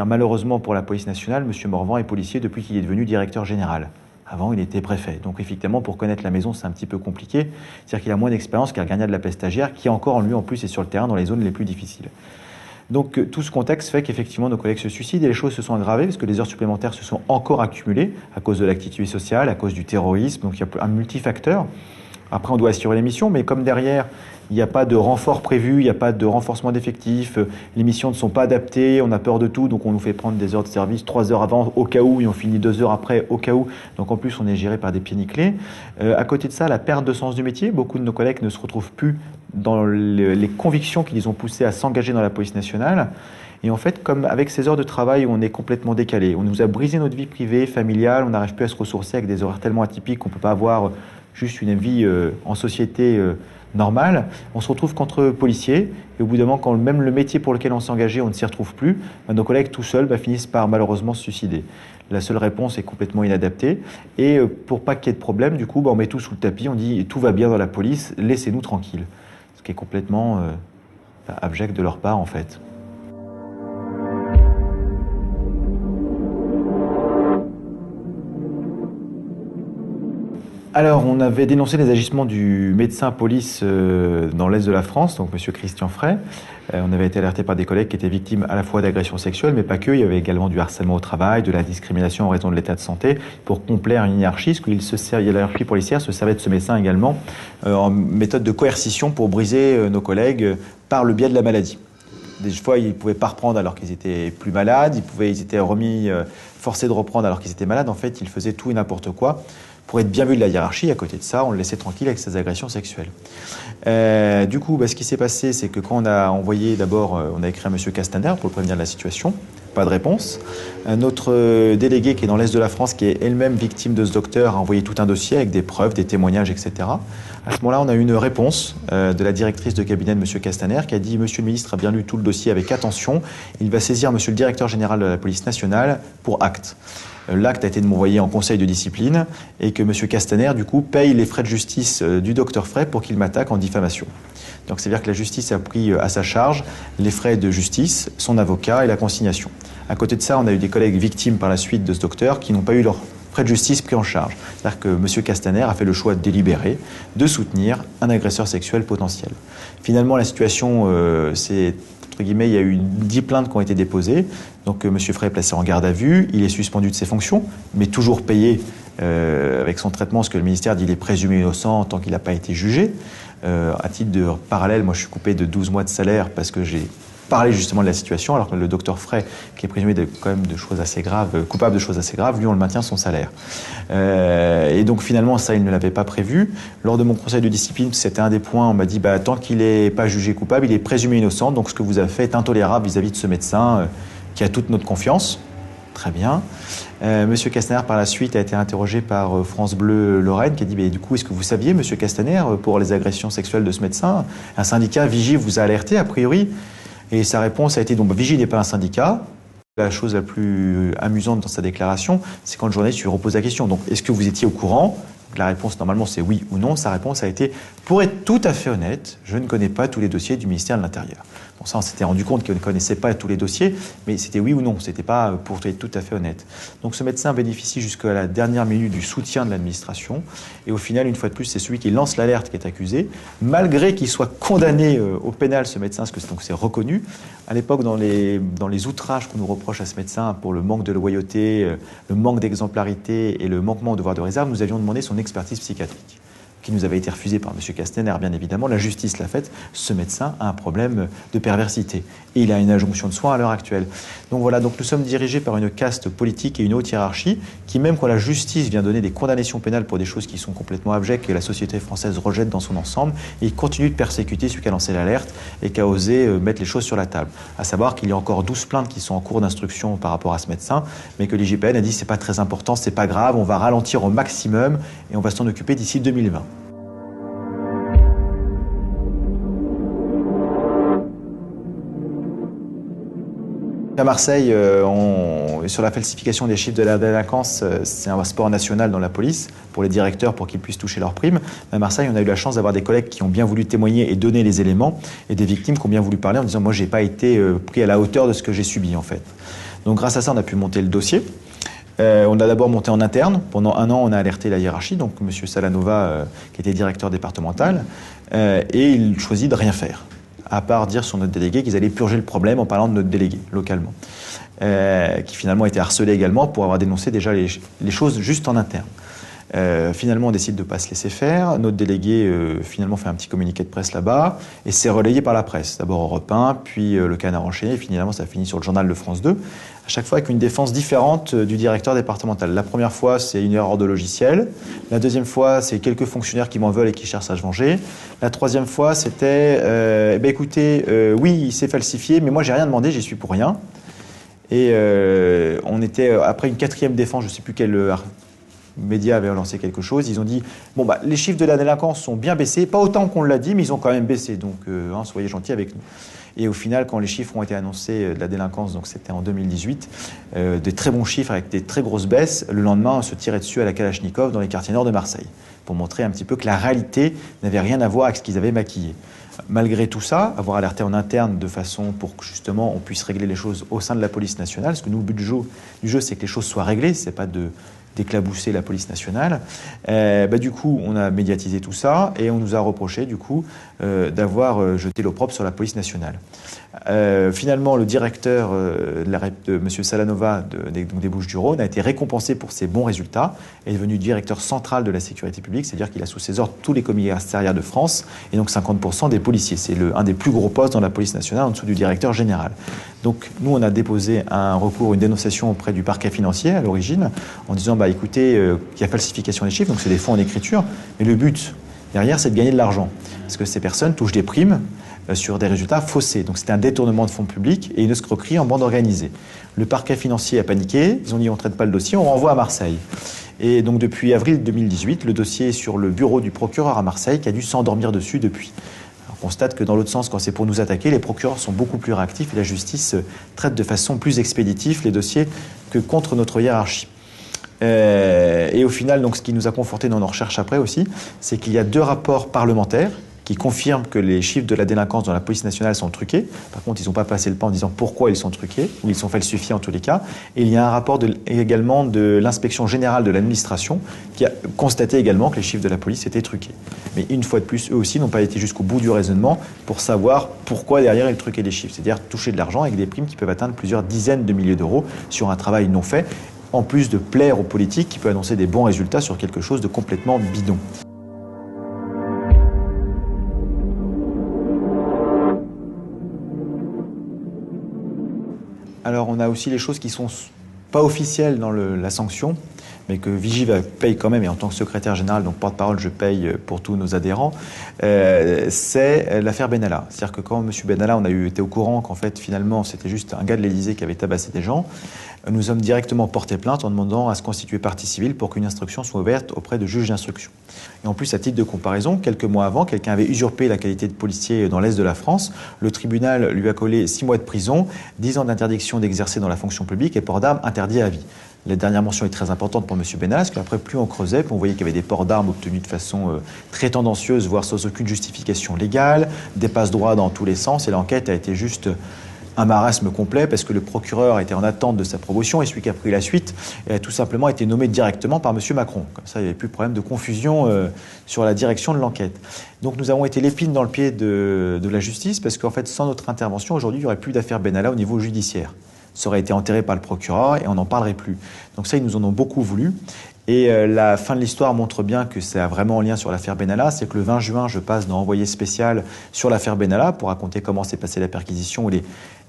S9: malheureusement pour la police nationale, M. Morvan est policier depuis qu'il est devenu directeur général. Avant, il était préfet. Donc effectivement, pour connaître la maison, c'est un petit peu compliqué. C'est-à-dire qu'il a moins d'expérience qu'un gardien de la paix stagiaire qui encore, lui, en plus, est sur le terrain dans les zones les plus difficiles. Donc tout ce contexte fait qu'effectivement nos collègues se suicident et les choses se sont aggravées parce que les heures supplémentaires se sont encore accumulées à cause de l'activité sociale, à cause du terrorisme, donc il y a un multifacteur. Après, on doit assurer les missions, mais comme derrière, il n'y a pas de renfort prévu, il n'y a pas de renforcement d'effectifs, les missions ne sont pas adaptées, on a peur de tout, donc on nous fait prendre des heures de service 3 heures avant au cas où, et on finit 2 heures après au cas où. Donc en plus, on est géré par des pieds nickelés. À côté de ça, la perte de sens du métier. Beaucoup de nos collègues ne se retrouvent plus dans les convictions qui les ont poussés à s'engager dans la police nationale. Et en fait, comme avec ces heures de travail où on est complètement décalé, on nous a brisé notre vie privée, familiale, on n'arrive plus à se ressourcer avec des horaires tellement atypiques qu'on ne peut pas avoir juste une vie en société normale, on se retrouve qu'entre policiers, et au bout d'un moment, quand même le métier pour lequel on s'est engagé, on ne s'y retrouve plus, nos collègues tout seuls finissent par malheureusement se suicider. La seule réponse est complètement inadaptée, et pour pas qu'il y ait de problème, du coup, on met tout sous le tapis, on dit tout va bien dans la police, laissez-nous tranquilles. Ce qui est complètement abject de leur part en fait. Alors, on avait dénoncé les agissements du médecin police dans l'Est de la France, donc M. Christian Frey. On avait été alerté par des collègues qui étaient victimes à la fois d'agressions sexuelles, mais pas que. Il y avait également du harcèlement au travail, de la discrimination en raison de l'état de santé, pour complaire une hiérarchie, parce que la hiérarchie policière se servait de ce médecin également en méthode de coercition pour briser nos collègues par le biais de la maladie. Des fois, ils ne pouvaient pas reprendre alors qu'ils étaient plus malades, ils étaient forcés de reprendre alors qu'ils étaient malades. En fait, ils faisaient tout et n'importe quoi pour être bien vu de la hiérarchie. À côté de ça, on le laissait tranquille avec ses agressions sexuelles. Du coup, ce qui s'est passé, c'est que quand on a envoyé d'abord, on a écrit à M. Castaner pour le prévenir de la situation, pas de réponse. Notre déléguée qui est dans l'Est de la France, qui est elle-même victime de ce docteur, a envoyé tout un dossier avec des preuves, des témoignages, etc. À ce moment-là, on a eu une réponse de la directrice de cabinet de M. Castaner qui a dit « Monsieur le ministre a bien lu tout le dossier avec attention. Il va saisir Monsieur le directeur général de la police nationale pour acte. » L'acte a été de m'envoyer en conseil de discipline et que M. Castaner, du coup, paye les frais de justice du docteur Frey pour qu'il m'attaque en diffamation. Donc, c'est-à-dire que la justice a pris à sa charge les frais de justice, son avocat et la consignation. À côté de ça, on a eu des collègues victimes par la suite de ce docteur qui n'ont pas eu leurs frais de justice pris en charge. C'est-à-dire que M. Castaner a fait le choix délibéré de soutenir un agresseur sexuel potentiel. Finalement, la situation, c'est... Entre guillemets, il y a eu 10 plaintes qui ont été déposées. Donc, M. Frey est placé en garde à vue. Il est suspendu de ses fonctions, mais toujours payé avec son traitement, ce que le ministère dit, il est présumé innocent tant qu'il n'a pas été jugé. À titre de parallèle, moi, je suis coupé de 12 mois de salaire parce que j'ai parlé justement de la situation, alors que le docteur Frey, qui est présumé quand même de choses assez graves, coupable de choses assez graves, lui, on le maintient son salaire. Et donc, finalement, ça, il ne l'avait pas prévu. Lors de mon conseil de discipline, c'était un des points, on m'a dit, tant qu'il n'est pas jugé coupable, il est présumé innocent, donc ce que vous avez fait est intolérable vis-à-vis de ce médecin qui a toute notre confiance. Très bien. Monsieur Castaner, par la suite, a été interrogé par France Bleu Lorraine, qui a dit, du coup, est-ce que vous saviez, Monsieur Castaner, pour les agressions sexuelles de ce médecin, un syndicat, Vigie, vous a alerté, a priori? Et sa réponse a été, Vigie n'est pas un syndicat. La chose la plus amusante dans sa déclaration, c'est quand le journaliste lui repose la question. Donc, est-ce que vous étiez au courant? La réponse, normalement, c'est oui ou non. Sa réponse a été, pour être tout à fait honnête, je ne connais pas tous les dossiers du ministère de l'Intérieur. Bon, ça, on s'était rendu compte qu'on ne connaissait pas tous les dossiers, mais c'était oui ou non. C'était pas pour être tout à fait honnête. Donc, ce médecin bénéficie jusqu'à la dernière minute du soutien de l'administration. Et au final, une fois de plus, c'est celui qui lance l'alerte qui est accusé. Malgré qu'il soit condamné au pénal, ce médecin, parce que c'est reconnu. À l'époque, dans les outrages qu'on nous reproche à ce médecin pour le manque de loyauté, le manque d'exemplarité et le manquement au devoir de réserve, nous avions demandé son expertise psychiatrique, qui nous avait été refusée par M. Castaner, bien évidemment. La justice l'a faite. Ce médecin a un problème de perversité. Et il a une injonction de soins à l'heure actuelle. Donc voilà, donc nous sommes dirigés par une caste politique et une haute hiérarchie qui, même quand la justice vient donner des condamnations pénales pour des choses qui sont complètement abjectes et que la société française rejette dans son ensemble, il continue de persécuter celui qui a lancé l'alerte et qui a osé mettre les choses sur la table. À savoir qu'il y a encore 12 plaintes qui sont en cours d'instruction par rapport à ce médecin, mais que l'IGPN a dit c'est pas très important, c'est pas grave, on va ralentir au maximum et on va s'en occuper d'ici 2020. À Marseille, sur la falsification des chiffres de la délinquance, c'est un sport national dans la police pour les directeurs pour qu'ils puissent toucher leurs primes. À Marseille, on a eu la chance d'avoir des collègues qui ont bien voulu témoigner et donner les éléments et des victimes qui ont bien voulu parler en disant « moi, j'ai pas été pris à la hauteur de ce que j'ai subi en fait ». Donc grâce à ça, on a pu monter le dossier. On a d'abord monté en interne. Pendant 1 an, on a alerté la hiérarchie, donc M. Salanova, qui était directeur départemental, et il choisit de rien faire. à part dire sur notre délégué qu'ils allaient purger le problème en parlant de notre délégué localement, qui finalement a été harcelé également pour avoir dénoncé déjà les choses juste en interne. Finalement, on décide de ne pas se laisser faire. Notre délégué, finalement, fait un petit communiqué de presse là-bas et c'est relayé par la presse. D'abord Europe 1, puis le Canard enchaîné, et finalement, ça finit sur le journal de France 2. À chaque fois avec une défense différente du directeur départemental. La première fois, c'est une erreur de logiciel. La deuxième fois, c'est quelques fonctionnaires qui m'en veulent et qui cherchent à se venger. La troisième fois, c'était écoutez, oui, il s'est falsifié, mais moi, j'ai rien demandé, j'y suis pour rien. Et on était, après une quatrième défense, je ne sais plus quel média avait lancé quelque chose, ils ont dit bon bah les chiffres de la délinquance sont bien baissés, pas autant qu'on l'a dit, mais ils ont quand même baissé, donc soyez gentils avec nous. Et au final, quand les chiffres ont été annoncés de la délinquance, donc c'était en 2018, des très bons chiffres avec des très grosses baisses, le lendemain on se tirait dessus à la Kalachnikov dans les quartiers nord de Marseille, pour montrer un petit peu que la réalité n'avait rien à voir avec ce qu'ils avaient maquillé. Malgré tout ça, avoir alerté en interne de façon pour que justement on puisse régler les choses au sein de la police nationale, parce que nous, le but du jeu c'est que les choses soient réglées, c'est pas d'éclabousser la police nationale. Du coup, on a médiatisé tout ça et on nous a reproché du coup d'avoir jeté l'opprobre sur la police nationale. Finalement, le directeur de M. Salanova des Bouches-du-Rhône a été récompensé pour ses bons résultats et est devenu directeur central de la sécurité publique, c'est-à-dire qu'il a sous ses ordres tous les commissariats de France et donc 50% des policiers. C'est un des plus gros postes dans la police nationale en dessous du directeur général. Donc nous, on a déposé un recours, une dénonciation auprès du parquet financier à l'origine en disant écoutez, il y a falsification des chiffres, donc c'est des fonds en écriture, mais le but derrière, c'est de gagner de l'argent. Parce que ces personnes touchent des primes sur des résultats faussés. Donc c'était un détournement de fonds publics et une escroquerie en bande organisée. Le parquet financier a paniqué, ils ont dit on ne traite pas le dossier, on renvoie à Marseille. Et donc depuis avril 2018, le dossier est sur le bureau du procureur à Marseille qui a dû s'endormir dessus depuis. On constate que dans l'autre sens, quand c'est pour nous attaquer, les procureurs sont beaucoup plus réactifs et la justice traite de façon plus expéditive les dossiers que contre notre hiérarchie. Et au final, donc, ce qui nous a conforté dans nos recherches après aussi, c'est qu'il y a 2 rapports parlementaires qui confirment que les chiffres de la délinquance dans la police nationale sont truqués. Par contre, ils n'ont pas passé le pas en disant pourquoi ils sont truqués, ou ils sont falsifiés en tous les cas. Et il y a un rapport également de l'inspection générale de l'administration qui a constaté également que les chiffres de la police étaient truqués. Mais une fois de plus, eux aussi n'ont pas été jusqu'au bout du raisonnement pour savoir pourquoi derrière ils truquaient les chiffres. C'est-à-dire toucher de l'argent avec des primes qui peuvent atteindre plusieurs dizaines de milliers d'euros sur un travail non fait, en plus de plaire aux politiques qui peuvent annoncer des bons résultats sur quelque chose de complètement bidon. Alors on a aussi les choses qui sont pas officielles dans la sanction, mais que Vigie paye quand même, et en tant que secrétaire général, donc porte-parole, je paye pour tous nos adhérents, c'est l'affaire Benalla. C'est-à-dire que quand M. Benalla, on a été au courant qu'en fait, finalement, c'était juste un gars de l'Élysée qui avait tabassé des gens, nous sommes directement porté plainte en demandant à se constituer partie civile pour qu'une instruction soit ouverte auprès de juges d'instruction. Et en plus, à titre de comparaison, quelques mois avant, quelqu'un avait usurpé la qualité de policier dans l'Est de la France. Le tribunal lui a collé 6 mois de prison, 10 ans d'interdiction d'exercer dans la fonction publique et port d'armes interdit à vie. La dernière mention est très importante pour M. Benalla, parce qu'après, plus on creusait, plus on voyait qu'il y avait des ports d'armes obtenus de façon très tendancieuse, voire sans aucune justification légale, des passe-droits dans tous les sens, et l'enquête a été juste un marasme complet, parce que le procureur était en attente de sa promotion, et celui qui a pris la suite a tout simplement été nommé directement par M. Macron. Comme ça, il n'y avait plus de problème de confusion sur la direction de l'enquête. Donc nous avons été l'épine dans le pied de la justice, parce qu'en fait, sans notre intervention, aujourd'hui, il n'y aurait plus d'affaire Benalla au niveau judiciaire. Ça aurait été enterré par le procureur et on n'en parlerait plus. Donc ça, ils nous en ont beaucoup voulu. Et la fin de l'histoire montre bien que c'est vraiment en lien sur l'affaire Benalla. C'est que le 20 juin, je passe dans Envoyé spécial sur l'affaire Benalla pour raconter comment s'est passée la perquisition ou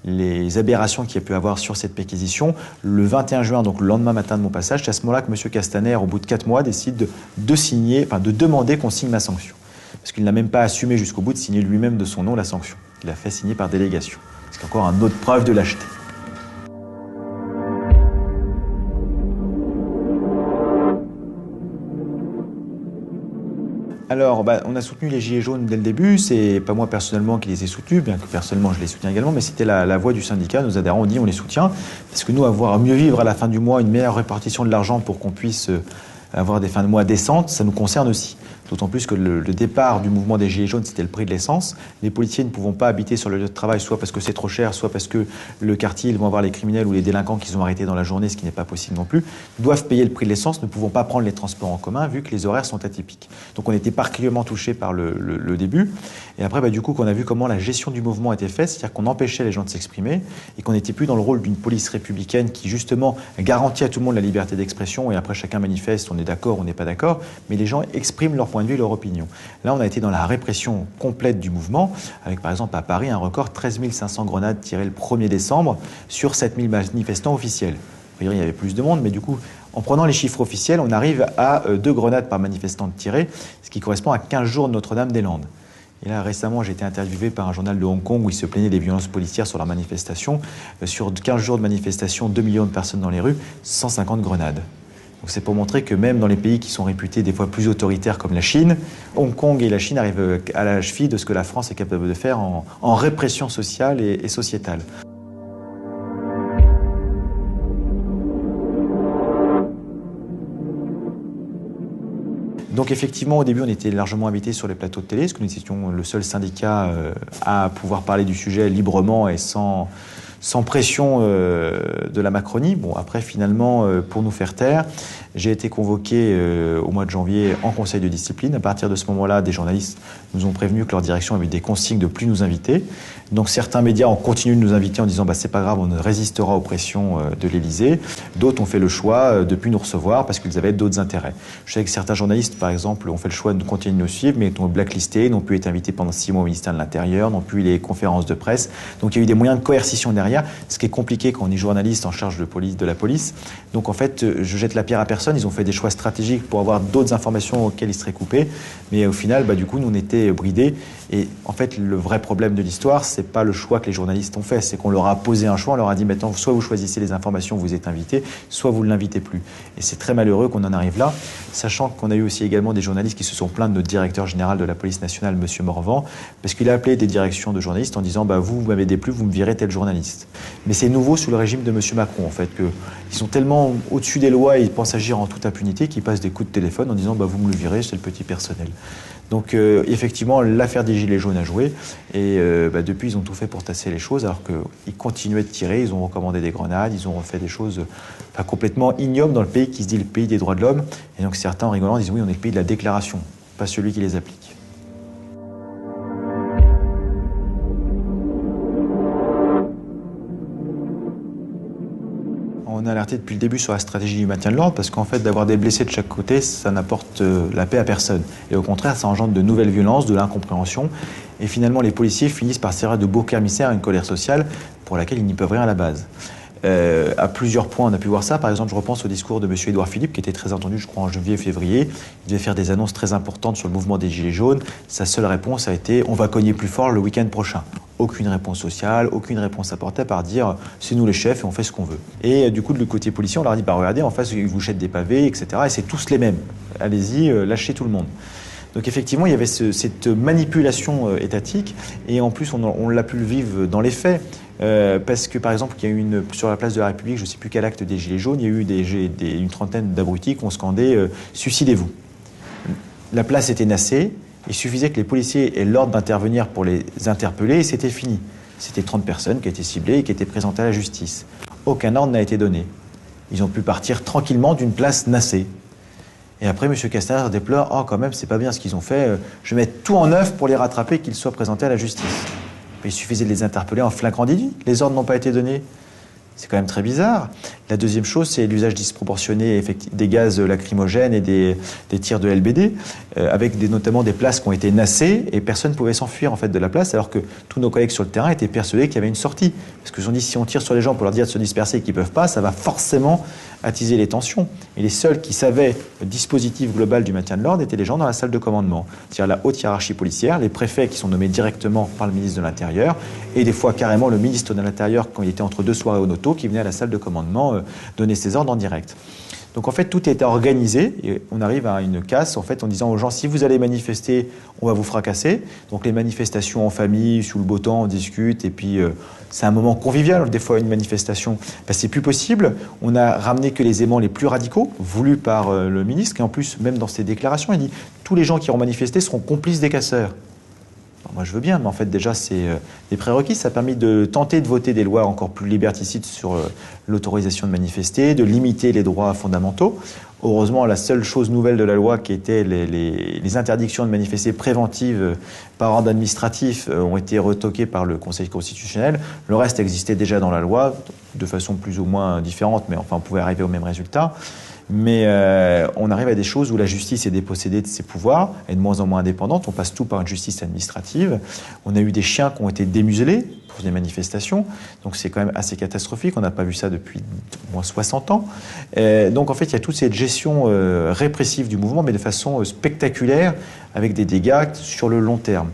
S9: les aberrations qu'il y a pu avoir sur cette perquisition. Le 21 juin, donc le lendemain matin de mon passage, c'est à ce moment-là que M. Castaner, au bout de 4 mois, décide de demander qu'on signe ma sanction. Parce qu'il n'a même pas assumé jusqu'au bout de signer lui-même de son nom la sanction. Il a fait signer par délégation. C'est encore une autre preuve de lâcheté. Alors, on a soutenu les Gilets jaunes dès le début. C'est pas moi personnellement qui les ai soutenus, bien que personnellement je les soutiens également, mais c'était la voix du syndicat. Nos adhérents ont dit on les soutient, parce que nous, avoir mieux vivre à la fin du mois, une meilleure répartition de l'argent pour qu'on puisse avoir des fins de mois décentes, ça nous concerne aussi. D'autant plus que le départ du mouvement des Gilets jaunes, c'était le prix de l'essence. Les policiers ne pouvant pas habiter sur le lieu de travail, soit parce que c'est trop cher, soit parce que le quartier, ils vont avoir les criminels ou les délinquants qu'ils ont arrêtés dans la journée, ce qui n'est pas possible non plus, doivent payer le prix de l'essence, ne pouvant pas prendre les transports en commun, vu que les horaires sont atypiques. Donc on était particulièrement touchés par le début. Et après, du coup, qu'on a vu comment la gestion du mouvement était faite, c'est-à-dire qu'on empêchait les gens de s'exprimer et qu'on n'était plus dans le rôle d'une police républicaine qui, justement, garantit à tout le monde la liberté d'expression et après chacun manifeste, on est d'accord, on n'est pas d'accord, mais les gens expriment leur point de vue, leur opinion. Là, on a été dans la répression complète du mouvement, avec par exemple à Paris un record 13 500 grenades tirées le 1er décembre sur 7 000 manifestants officiels. Il y avait plus de monde, mais du coup, en prenant les chiffres officiels, on arrive à 2 grenades par manifestant tirées, ce qui correspond à 15 jours de Notre-Dame-des-Landes. Et là, récemment, j'ai été interviewé par un journal de Hong Kong où ils se plaignaient des violences policières sur leurs manifestations. Sur 15 jours de manifestation, 2 millions de personnes dans les rues, 150 grenades. Donc c'est pour montrer que même dans les pays qui sont réputés des fois plus autoritaires comme la Chine, Hong Kong et la Chine arrivent à la cheville de ce que la France est capable de faire en répression sociale et sociétale. Donc effectivement, au début, on était largement invités sur les plateaux de télé, parce que nous étions le seul syndicat à pouvoir parler du sujet librement et sans pression de la Macronie. Bon, après, finalement, pour nous faire taire, j'ai été convoqué au mois de janvier en conseil de discipline. À partir de ce moment-là, des journalistes nous ont prévenu que leur direction avait eu des consignes de plus nous inviter. Donc certains médias ont continué de nous inviter en disant c'est pas grave, on résistera aux pressions de l'Élysée. D'autres ont fait le choix de ne plus nous recevoir parce qu'ils avaient d'autres intérêts. Je sais que certains journalistes, par exemple, ont fait le choix de continuer de nous suivre, mais ont blacklisté, n'ont pu être invités pendant 6 mois au ministère de l'Intérieur, n'ont plus les conférences de presse. Donc il y a eu des moyens de coercition derrière, ce qui est compliqué quand on est journaliste en charge de la police. Donc en fait, je jette la pierre à personne. Ils ont fait des choix stratégiques pour avoir d'autres informations auxquelles ils seraient coupés. Mais au final, du coup, nous, on était bridés. Et en fait, le vrai problème de l'histoire, c'est pas le choix que les journalistes ont fait. C'est qu'on leur a posé un choix. On leur a dit maintenant, soit vous choisissez les informations, vous êtes invités, soit vous ne l'invitez plus. Et c'est très malheureux qu'on en arrive là, sachant qu'on a eu aussi également des journalistes qui se sont plaints de notre directeur général de la police nationale, M. Morvan, parce qu'il a appelé des directions de journalistes en disant vous m'avez déplu, vous me virez tel journaliste. Mais c'est nouveau sous le régime de M. Macron, en fait, qu'ils sont tellement au-dessus des lois et ils pensent agir en toute impunité qu'ils passent des coups de téléphone en disant vous me le virez, c'est le petit personnel. Donc effectivement, l'affaire des Gilets jaunes a joué et depuis, ils ont tout fait pour tasser les choses alors qu'ils continuaient de tirer, ils ont recommandé des grenades, ils ont refait des choses complètement ignobles dans le pays qui se dit le pays des droits de l'homme. Et donc certains, en rigolant, disent oui, on est le pays de la déclaration, pas celui qui les applique. On a alerté depuis le début sur la stratégie du maintien de l'ordre parce qu'en fait, d'avoir des blessés de chaque côté, ça n'apporte la paix à personne. Et au contraire, ça engendre de nouvelles violences, de l'incompréhension. Et finalement, les policiers finissent par servir de bouc émissaire à une colère sociale pour laquelle ils n'y peuvent rien à la base. À plusieurs points, on a pu voir ça. Par exemple, je repense au discours de M. Édouard Philippe, qui était très entendu, je crois, en janvier et février. Il devait faire des annonces très importantes sur le mouvement des Gilets jaunes. Sa seule réponse a été « on va cogner plus fort le week-end prochain ». Aucune réponse sociale, aucune réponse apportée par dire « c'est nous les chefs et on fait ce qu'on veut ». Et du coup, de l'autre côté policier, on leur a dit « regardez, en face, ils vous jettent des pavés, etc. Et c'est tous les mêmes. Allez-y, lâchez tout le monde ». Donc effectivement, il y avait cette manipulation étatique et en plus, on l'a pu le vivre dans les faits. Parce que par exemple, il y a eu sur la place de la République, je ne sais plus quel acte des Gilets jaunes, il y a eu une trentaine d'abrutis qui ont scandé suicidez-vous. La place était nassée, il suffisait que les policiers aient l'ordre d'intervenir pour les interpeller et c'était fini. C'était 30 personnes qui étaient ciblées et qui étatais présentées à la justice. Aucun ordre n'a été donné. Ils ont pu partir tranquillement d'une place nassée. Et après, M. Castaner déplore « oh, quand même, c'est pas bien ce qu'ils ont fait, je vais mettre tout en œuvre pour les rattraper et qu'ils soient présentés à la justice ». Il suffisait de les interpeller en flagrant délit. Les ordres n'ont pas été donnés. C'est quand même très bizarre. La deuxième chose, c'est l'usage disproportionné des gaz lacrymogènes et des tirs de LBD, avec notamment des places qui ont été nassées et personne ne pouvait s'enfuir en fait de la place, alors que tous nos collègues sur le terrain étaient persuadés qu'il y avait une sortie. Parce qu'ils ont dit si on tire sur les gens pour leur dire de se disperser et qu'ils ne peuvent pas, ça va forcément attiser les tensions. Et les seuls qui savaient le dispositif global du maintien de l'ordre étaient les gens dans la salle de commandement. C'est-à-dire la haute hiérarchie policière, les préfets qui sont nommés directement par le ministre de l'Intérieur, et des fois carrément le ministre de l'Intérieur quand il était entre deux soirées au Noto, qui venait à la salle de commandement donner ses ordres en direct. Donc en fait, tout était organisé et on arrive à une casse en fait en disant aux gens si vous allez manifester, on va vous fracasser. Donc les manifestations en famille, sous le beau temps, on discute et puis c'est un moment convivial. Des fois, une manifestation, c'est plus possible. On a ramené que les éléments les plus radicaux voulus par le ministre et en plus, même dans ses déclarations, il dit tous les gens qui ont manifesté seront complices des casseurs. Moi, je veux bien, mais en fait, déjà, c'est des prérequis. Ça a permis de tenter de voter des lois encore plus liberticides sur l'autorisation de manifester, de limiter les droits fondamentaux. Heureusement, la seule chose nouvelle de la loi, qui était les interdictions de manifester préventives par ordre administratif, ont été retoquées par le Conseil constitutionnel. Le reste existait déjà dans la loi, de façon plus ou moins différente, mais enfin, on pouvait arriver au même résultat. Mais on arrive à des choses où la justice est dépossédée de ses pouvoirs, est de moins en moins indépendante. On passe tout par une justice administrative. On a eu des chiens qui ont été démuselés pour des manifestations. Donc c'est quand même assez catastrophique. On n'a pas vu ça depuis au moins 60 ans. Donc en fait, il y a toute cette gestion répressive du mouvement, mais de façon spectaculaire, avec des dégâts sur le long terme.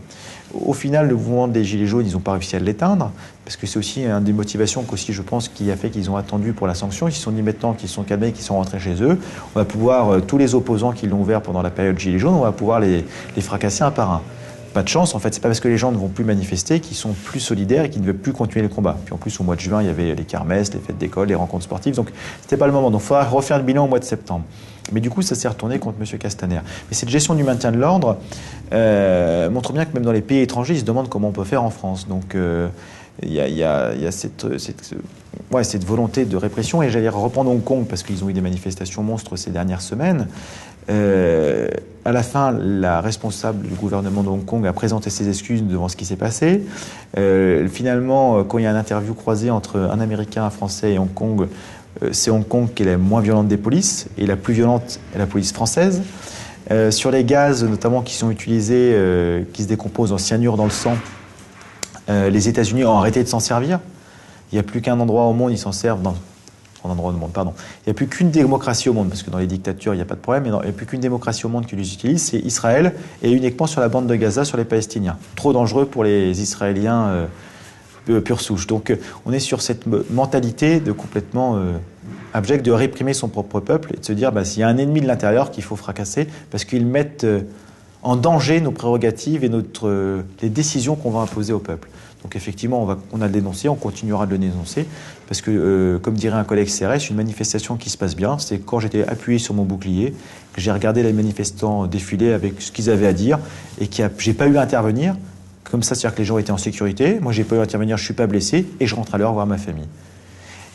S9: Au final, le mouvement des Gilets jaunes, ils n'ont pas réussi à l'éteindre, parce que c'est aussi une des motivations qu'aussi, je pense, qui a fait qu'ils ont attendu pour la sanction. Ils se sont dit maintenant qu'ils sont calmés, qu'ils sont rentrés chez eux, on va pouvoir, tous les opposants qui l'ont ouvert pendant la période Gilets jaunes, on va pouvoir les fracasser un par un. Pas de chance, en fait, c'est pas parce que les gens ne vont plus manifester qu'ils sont plus solidaires et qu'ils ne veulent plus continuer le combat. Puis en plus, au mois de juin, il y avait les kermesses, les fêtes d'école, les rencontres sportives, donc c'était pas le moment. Donc il faudra refaire le bilan au mois de septembre. Mais du coup, ça s'est retourné contre M. Castaner. Mais cette gestion du maintien de l'ordre montre bien que même dans les pays étrangers, ils se demandent comment on peut faire en France. Donc il y a cette volonté de répression. Et j'allais reprendre Hong Kong, parce qu'ils ont eu des manifestations monstres ces dernières semaines. À la fin, la responsable du gouvernement de Hong Kong a présenté ses excuses devant ce qui s'est passé. Finalement, quand il y a une interview croisée entre un Américain, un Français et Hong Kong, c'est Hong Kong qui est la moins violente des polices, et la plus violente est la police française. Sur les gaz, notamment, qui sont utilisés, qui se décomposent en cyanure dans le sang, les États-Unis ont arrêté de s'en servir. Il n'y a plus qu'un endroit au monde, ils s'en servent dans... Il n'y a plus qu'une démocratie au monde, parce que dans les dictatures, il n'y a pas de problème, mais il n'y a plus qu'une démocratie au monde qui les utilise, c'est Israël, et uniquement sur la bande de Gaza, sur les Palestiniens. Trop dangereux pour les Israéliens pure souche. Donc on est sur cette mentalité de complètement abject de réprimer son propre peuple et de se dire s'il y a un ennemi de l'intérieur qu'il faut fracasser, parce qu'ils mettent en danger nos prérogatives et les décisions qu'on va imposer au peuple. Donc effectivement, on a le dénoncé, on continuera de le dénoncer, parce que, comme dirait un collègue CRS, une manifestation qui se passe bien, c'est quand j'étais appuyé sur mon bouclier, que j'ai regardé les manifestants défiler avec ce qu'ils avaient à dire, et que j'ai pas eu à intervenir. Comme ça, c'est-à-dire que les gens étaient en sécurité, moi j'ai pas eu à intervenir, je suis pas blessé, et je rentre à l'heure voir ma famille.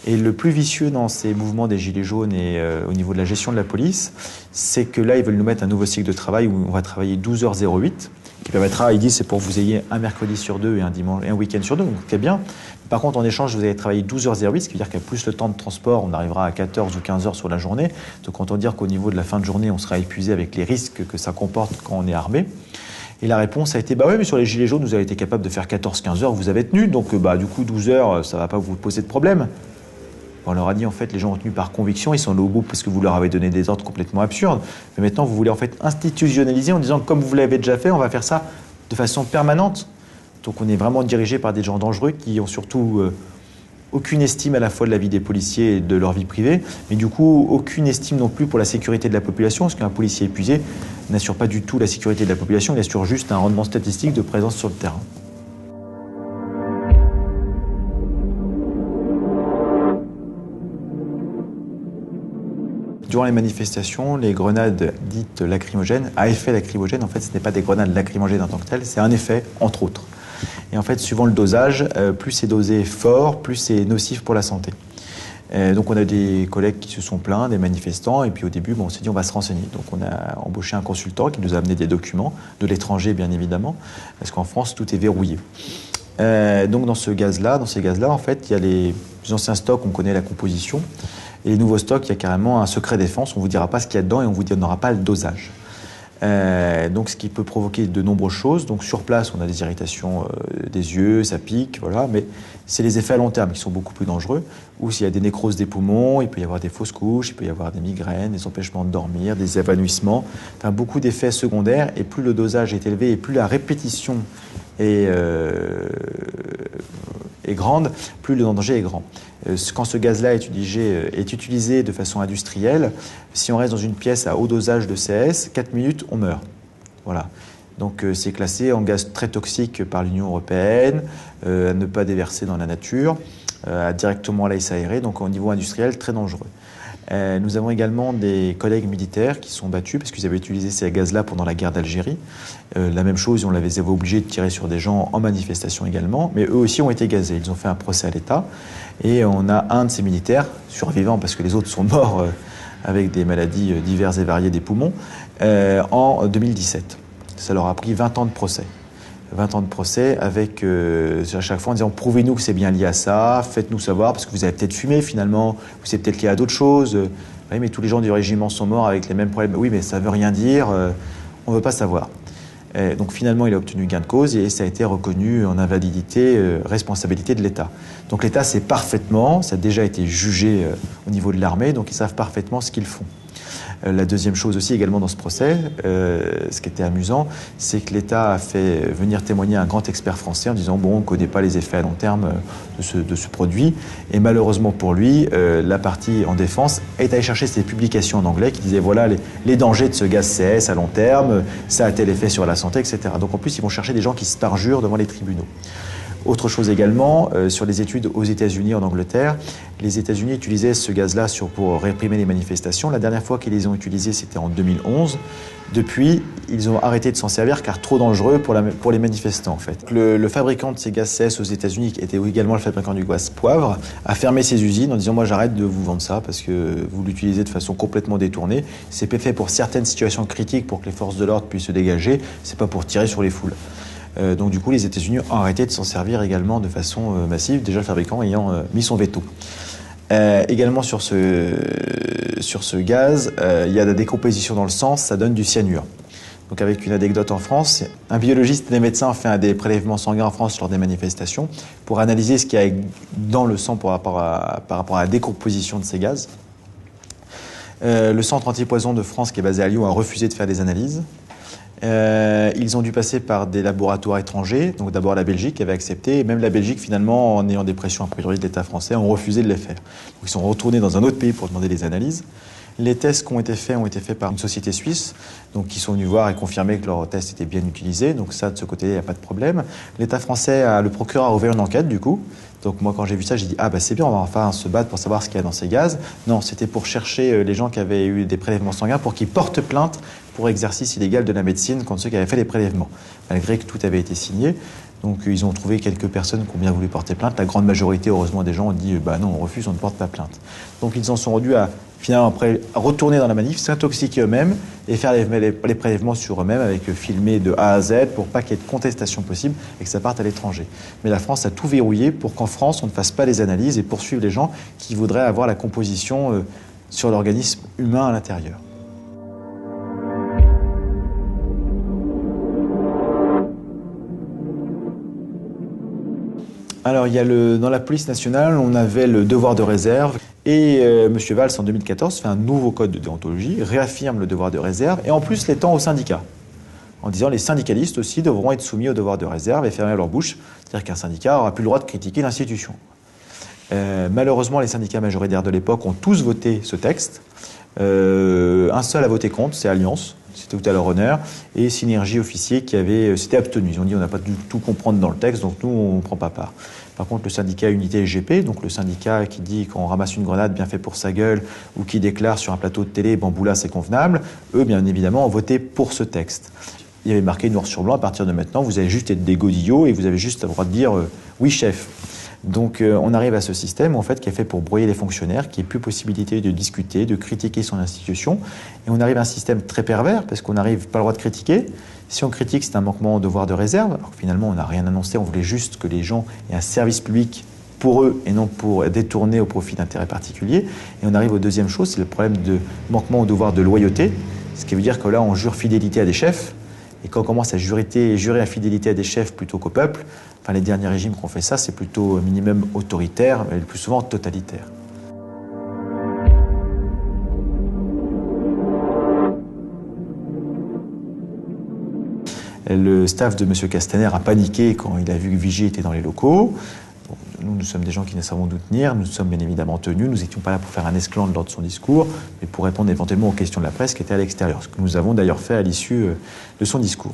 S9: Et le plus vicieux dans ces mouvements des Gilets jaunes et au niveau de la gestion de la police, c'est que là, ils veulent nous mettre un nouveau cycle de travail où on va travailler 12h08, qui permettra, ils disent, c'est pour que vous ayez un mercredi sur deux et un dimanche et un week-end sur deux, donc c'est bien. Par contre, en échange, vous allez travailler 12h08, ce qui veut dire qu'à plus le temps de transport, on arrivera à 14 ou 15 heures sur la journée. Donc autant dire qu'au niveau de la fin de journée, on sera épuisé avec les risques que ça comporte quand on est armé. Et la réponse a été, oui, mais sur les Gilets jaunes, vous avez été capable de faire 14-15 heures, vous avez tenu, donc du coup 12 heures, ça ne va pas vous poser de problème. On leur a dit, en fait, les gens ont tenu par conviction, ils sont allés au bout parce que vous leur avez donné des ordres complètement absurdes. Mais maintenant, vous voulez en fait institutionnaliser en disant, comme vous l'avez déjà fait, on va faire ça de façon permanente. Donc on est vraiment dirigé par des gens dangereux qui ont surtout aucune estime à la fois de la vie des policiers et de leur vie privée, mais du coup aucune estime non plus pour la sécurité de la population, parce qu'un policier épuisé n'assure pas du tout la sécurité de la population, il assure juste un rendement statistique de présence sur le terrain. Durant les manifestations, les grenades dites lacrymogènes, à effet lacrymogène, en fait, ce n'est pas des grenades lacrymogènes en tant que telles, c'est un effet, entre autres. Et en fait, suivant le dosage, plus c'est dosé fort, plus c'est nocif pour la santé. Donc on a des collègues qui se sont plaints, des manifestants, et puis au début, on s'est dit on va se renseigner. Donc on a embauché un consultant qui nous a amené des documents, de l'étranger bien évidemment, parce qu'en France, tout est verrouillé. Donc dans ces gaz-là, en fait, il y a les anciens stocks, on connaît la composition, et les nouveaux stocks, il y a carrément un secret défense, on ne vous dira pas ce qu'il y a dedans et on ne vous donnera pas le dosage. Donc ce qui peut provoquer de nombreuses choses. Donc sur place, on a des irritations des yeux, ça pique, voilà, mais c'est les effets à long terme qui sont beaucoup plus dangereux, ou s'il y a des nécroses des poumons, il peut y avoir des fausses couches, il peut y avoir des migraines, des empêchements de dormir, des évanouissements, enfin beaucoup d'effets secondaires, et plus le dosage est élevé, et plus la répétition est grande, plus le danger est grand. Quand ce gaz-là est utilisé de façon industrielle, si on reste dans une pièce à haut dosage de CS, 4 minutes, on meurt. Voilà. Donc c'est classé en gaz très toxique par l'Union européenne, à ne pas déverser dans la nature, directement à l'air aéré, donc au niveau industriel, très dangereux. Nous avons également des collègues militaires qui sont battus parce qu'ils avaient utilisé ces gaz-là pendant la guerre d'Algérie. La même chose, on les avait obligés de tirer sur des gens en manifestation également, mais eux aussi ont été gazés. Ils ont fait un procès à l'État et on a un de ces militaires, survivant parce que les autres sont morts avec des maladies diverses et variées des poumons, en 2017. Ça leur a pris 20 ans de procès. 20 ans de procès avec, à chaque fois en disant prouvez-nous que c'est bien lié à ça, faites-nous savoir, parce que vous avez peut-être fumé finalement, ou c'est peut-être lié à d'autres choses. Oui, mais tous les gens du régiment sont morts avec les mêmes problèmes. Oui, mais ça ne veut rien dire, on ne veut pas savoir. Donc finalement, il a obtenu gain de cause et ça a été reconnu en invalidité, responsabilité de l'État. Donc l'État sait parfaitement, ça a déjà été jugé au niveau de l'armée, donc ils savent parfaitement ce qu'ils font. La deuxième chose aussi également dans ce procès, ce qui était amusant, c'est que l'État a fait venir témoigner un grand expert français en disant bon, on ne connaît pas les effets à long terme de ce produit. Et malheureusement pour lui, la partie en défense est allée chercher ses publications en anglais qui disaient voilà les dangers de ce gaz CS à long terme, ça a tel effet sur la santé, etc. Donc en plus, ils vont chercher des gens qui se parjurent devant les tribunaux. Autre chose également, sur les études aux États-Unis, en Angleterre, les États-Unis utilisaient ce gaz-là pour réprimer les manifestations. La dernière fois qu'ils les ont utilisés, c'était en 2011. Depuis, ils ont arrêté de s'en servir car trop dangereux pour les manifestants en fait. Le fabricant de ces gaz CS aux États-Unis, qui était également le fabricant du gaz poivre, a fermé ses usines en disant moi j'arrête de vous vendre ça parce que vous l'utilisez de façon complètement détournée. C'est fait pour certaines situations critiques pour que les forces de l'ordre puissent se dégager, c'est pas pour tirer sur les foules. Donc du coup, les États-Unis ont arrêté de s'en servir également de façon massive, déjà le fabricant ayant mis son veto. Également sur ce gaz, il y a de la décomposition dans le sang, ça donne du cyanure. Donc avec une anecdote en France, un biologiste et des médecins ont fait des prélèvements sanguins en France lors des manifestations pour analyser ce qu'il y a dans le sang par rapport à la décomposition de ces gaz. Le centre antipoison de France, qui est basé à Lyon, a refusé de faire des analyses. Ils ont dû passer par des laboratoires étrangers, donc d'abord la Belgique qui avait accepté, et même la Belgique finalement, en ayant des pressions a priori de l'État français, ont refusé de les faire. Donc ils sont retournés dans un autre pays pour demander des analyses. Les tests qui ont été faits par une société suisse, donc qui sont venus voir et confirmer que leurs tests étaient bien utilisés, donc ça de ce côté il n'y a pas de problème. L'État français, le procureur a ouvert une enquête du coup. Donc moi quand j'ai vu ça, j'ai dit ah bah c'est bien, on va enfin se battre pour savoir ce qu'il y a dans ces gaz. Non, c'était pour chercher les gens qui avaient eu des prélèvements sanguins pour qu'ils portent plainte pour exercice illégal de la médecine contre ceux qui avaient fait les prélèvements, malgré que tout avait été signé. Donc ils ont trouvé quelques personnes qui ont bien voulu porter plainte. La grande majorité, heureusement, des gens ont dit bah non, on refuse, on ne porte pas plainte. Donc ils en sont rendus à finalement après retourner dans la manif, s'intoxiquer eux-mêmes et faire les prélèvements sur eux-mêmes avec filmer de A à Z pour pas qu'il y ait de contestation possible et que ça parte à l'étranger. Mais la France a tout verrouillé pour qu'en France on ne fasse pas les analyses et poursuivre les gens qui voudraient avoir la composition sur l'organisme humain à l'intérieur. Alors, il y a dans la police nationale, on avait le devoir de réserve et M. Valls, en 2014, fait un nouveau code de déontologie, réaffirme le devoir de réserve et en plus l'étend aux syndicats, en disant les syndicalistes aussi devront être soumis au devoir de réserve et fermer leur bouche, c'est-à-dire qu'un syndicat n'aura plus le droit de critiquer l'institution. Malheureusement, les syndicats majoritaires de l'époque ont tous voté ce texte. Un seul a voté contre, c'est Alliance. C'était tout à leur honneur, et Synergie Officier qui s'était abstenu. Ils ont dit on n'a pas du tout comprendre dans le texte, donc nous on ne prend pas part. Par contre le syndicat Unité SGP, donc le syndicat qui dit qu'on ramasse une grenade bien fait pour sa gueule, ou qui déclare sur un plateau de télé Bamboula c'est convenable, eux bien évidemment ont voté pour ce texte. Il y avait marqué noir sur blanc, à partir de maintenant vous allez juste être des godillots et vous avez juste le droit de dire oui chef. Donc on arrive à ce système en fait, qui est fait pour broyer les fonctionnaires, qui n'est plus possibilité de discuter, de critiquer son institution. Et on arrive à un système très pervers, parce qu'on n'arrive pas le droit de critiquer. Si on critique, c'est un manquement au devoir de réserve. Alors que finalement, on n'a rien annoncé, on voulait juste que les gens aient un service public pour eux et non pour détourner au profit d'intérêts particuliers. Et on arrive aux deuxième chose, c'est le problème de manquement au devoir de loyauté. Ce qui veut dire que là, on jure fidélité à des chefs. Et quand on commence à jurer la fidélité à des chefs plutôt qu'au peuple, enfin les derniers régimes qui ont fait ça, c'est plutôt minimum autoritaire, mais le plus souvent totalitaire. Le staff de M. Castaner a paniqué quand il a vu que Vigie était dans les locaux. Bon, nous sommes des gens qui ne savons nous tenir, nous sommes bien évidemment tenus, nous n'étions pas là pour faire un esclandre lors de son discours, mais pour répondre éventuellement aux questions de la presse qui étaient à l'extérieur, ce que nous avons d'ailleurs fait à l'issue de son discours.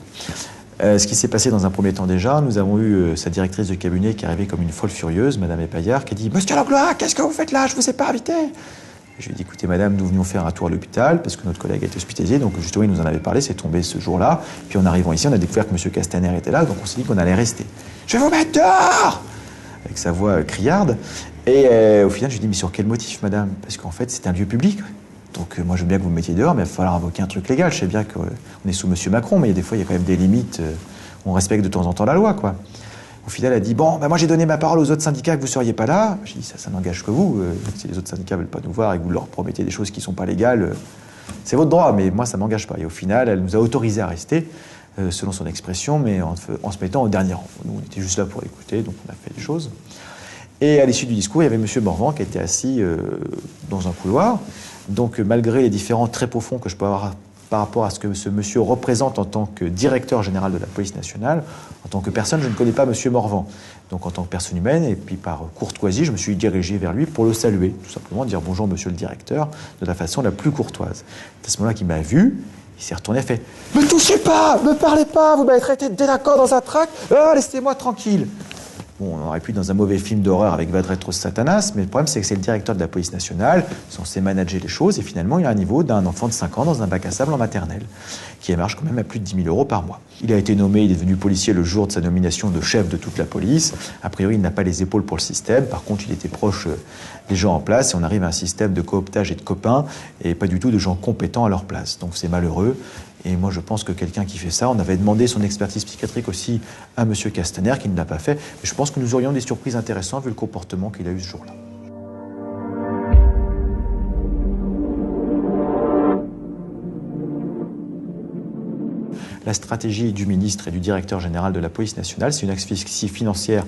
S9: Ce qui s'est passé dans un premier temps déjà, nous avons eu sa directrice de cabinet qui arrivait comme une folle furieuse, Madame Epaillard, qui a dit « Monsieur Langlois, qu'est-ce que vous faites là? Je ne vous ai pas invité !» Je lui ai dit, écoutez madame, nous venions faire un tour à l'hôpital parce que notre collègue a été hospitalisé, donc justement il nous en avait parlé, c'est tombé ce jour-là. Puis en arrivant ici, on a découvert que M. Castaner était là, donc on s'est dit qu'on allait rester. Je vais vous mettre dehors! Avec sa voix criarde. Et au final, je lui ai dit, mais sur quel motif madame? Parce qu'en fait, c'est un lieu public. Donc moi, je veux bien que vous me mettiez dehors, mais il va falloir invoquer un truc légal. Je sais bien qu'on est sous M. Macron, mais il y a des fois, il y a quand même des limites. On respecte de temps en temps la loi, quoi. Au final, elle a dit, bon, moi j'ai donné ma parole aux autres syndicats que vous ne seriez pas là. J'ai dit, ça n'engage que vous. Si les autres syndicats ne veulent pas nous voir et que vous leur promettez des choses qui ne sont pas légales, c'est votre droit, mais moi ça ne m'engage pas. Et au final, elle nous a autorisés à rester, selon son expression, mais en se mettant au dernier rang. Nous, on était juste là pour écouter, donc on a fait des choses. Et à l'issue du discours, il y avait M. Morvan qui était assis dans un couloir. Donc malgré les différents traits profonds que je peux avoir par rapport à ce que ce monsieur représente en tant que directeur général de la police nationale, en tant que personne, je ne connais pas M. Morvan. Donc en tant que personne humaine, et puis par courtoisie, je me suis dirigé vers lui pour le saluer, tout simplement dire bonjour monsieur le directeur, de la façon la plus courtoise. C'est à ce moment-là qu'il m'a vu, il s'est retourné et fait « Me touchez pas, me parlez pas, vous m'avez traité de délinquant dans un tract, laissez-moi tranquille !» Bon, on aurait pu dans un mauvais film d'horreur avec Vadretros Satanas, mais le problème c'est que c'est le directeur de la police nationale, censé manager les choses, et finalement il a un niveau d'un enfant de 5 ans dans un bac à sable en maternelle, qui émarge quand même à plus de 10 000 € par mois. Il a été nommé, il est devenu policier le jour de sa nomination de chef de toute la police. A priori, il n'a pas les épaules pour le système, par contre il était proche des gens en place, et on arrive à un système de cooptage et de copains, et pas du tout de gens compétents à leur place. Donc c'est malheureux. Et moi, je pense que quelqu'un qui fait ça, on avait demandé son expertise psychiatrique aussi à M. Castaner, qui ne l'a pas fait. Mais je pense que nous aurions des surprises intéressantes vu le comportement qu'il a eu ce jour-là. La stratégie du ministre et du directeur général de la police nationale, c'est une asphyxie financière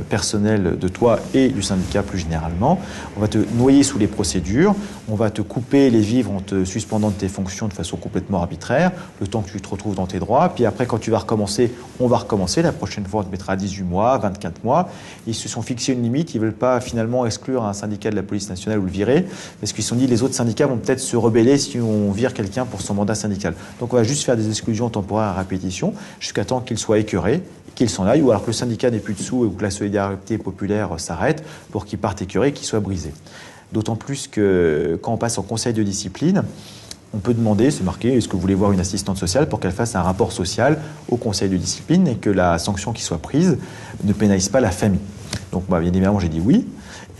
S9: personnelle de toi et du syndicat plus généralement. On va te noyer sous les procédures, on va te couper les vivres en te suspendant de tes fonctions de façon complètement arbitraire, le temps que tu te retrouves dans tes droits, puis après quand tu vas recommencer, on va recommencer, la prochaine fois on te mettra à 18 mois, 24 mois. Ils se sont fixés une limite, ils ne veulent pas finalement exclure un syndicat de la police nationale ou le virer, parce qu'ils se sont dit les autres syndicats vont peut-être se rebeller si on vire quelqu'un pour son mandat syndical. Donc on va juste faire des exclusions temporaires à répétition, jusqu'à temps qu'il soit écœuré, qu'il s'en aille, ou alors que le syndicat n'ait plus de sous et que la solidarité populaire s'arrête pour qu'il parte écœuré et qu'il soit brisé. D'autant plus que quand on passe en conseil de discipline, on peut demander, c'est marqué, est-ce que vous voulez voir une assistante sociale pour qu'elle fasse un rapport social au conseil de discipline et que la sanction qui soit prise ne pénalise pas la famille. Donc bien évidemment j'ai dit oui.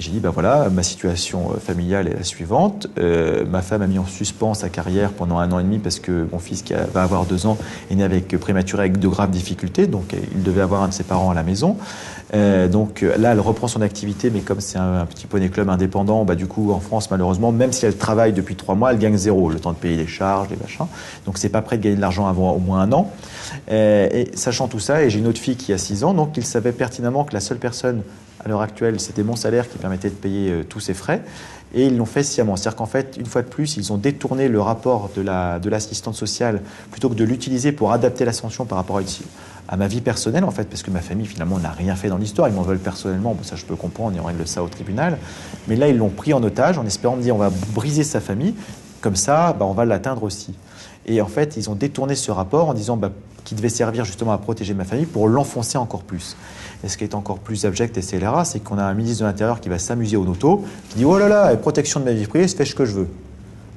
S9: J'ai dit, ben voilà, ma situation familiale est la suivante. Ma femme a mis en suspens sa carrière pendant 1 an et demi parce que mon fils, qui va avoir 2 ans, est né prématuré avec de graves difficultés. Donc, il devait avoir un de ses parents à la maison. Donc là, elle reprend son activité, mais comme c'est un petit poney club indépendant, bah, du coup, en France, malheureusement, même si elle travaille depuis 3 mois, elle gagne 0, le temps de payer les charges, les machins. Donc, c'est pas prêt de gagner de l'argent avant au moins 1 an. Et sachant tout ça, et j'ai une autre fille qui a 6 ans, donc il savait pertinemment que la seule personne à l'heure actuelle, c'était mon salaire qui permettait de payer tous ses frais. Et ils l'ont fait sciemment. C'est-à-dire qu'en fait, une fois de plus, ils ont détourné le rapport de l'assistante sociale plutôt que de l'utiliser pour adapter la sanction par rapport à ma vie personnelle, en fait, parce que ma famille, finalement, n'a rien fait dans l'histoire. Ils m'en veulent personnellement. Bon, ça, je peux comprendre, et on règle ça au tribunal. Mais là, ils l'ont pris en otage en espérant me dire on va briser sa famille. Comme ça, bah, on va l'atteindre aussi. Et en fait, ils ont détourné ce rapport en disant qu'il devait servir justement à protéger ma famille pour l'enfoncer encore plus. Et ce qui est encore plus abject et scélérat, c'est qu'on a un ministre de l'Intérieur qui va s'amuser au loto, qui dit « Oh là là, protection de ma vie privée, je fais ce que je veux ».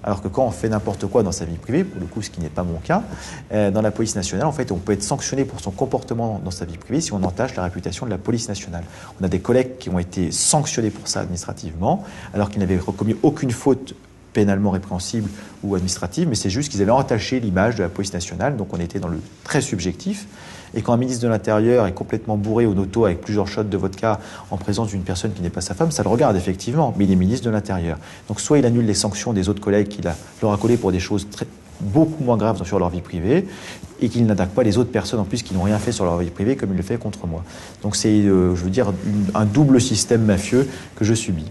S9: Alors que quand on fait n'importe quoi dans sa vie privée, pour le coup, ce qui n'est pas mon cas, dans la police nationale, en fait, on peut être sanctionné pour son comportement dans sa vie privée si on entache la réputation de la police nationale. On a des collègues qui ont été sanctionnés pour ça administrativement, alors qu'ils n'avaient commis aucune faute pénalement répréhensible ou administrative, mais c'est juste qu'ils avaient entaché l'image de la police nationale, donc on était dans le très subjectif. Et quand un ministre de l'Intérieur est complètement bourré au auto avec plusieurs shots de vodka en présence d'une personne qui n'est pas sa femme, ça le regarde effectivement, mais il est ministre de l'Intérieur. Donc soit il annule les sanctions des autres collègues qu'il leur a collées pour des choses beaucoup moins graves sur leur vie privée, et qu'il n'attaque pas les autres personnes en plus qui n'ont rien fait sur leur vie privée comme il le fait contre moi. Donc c'est, je veux dire, un double système mafieux que je subis.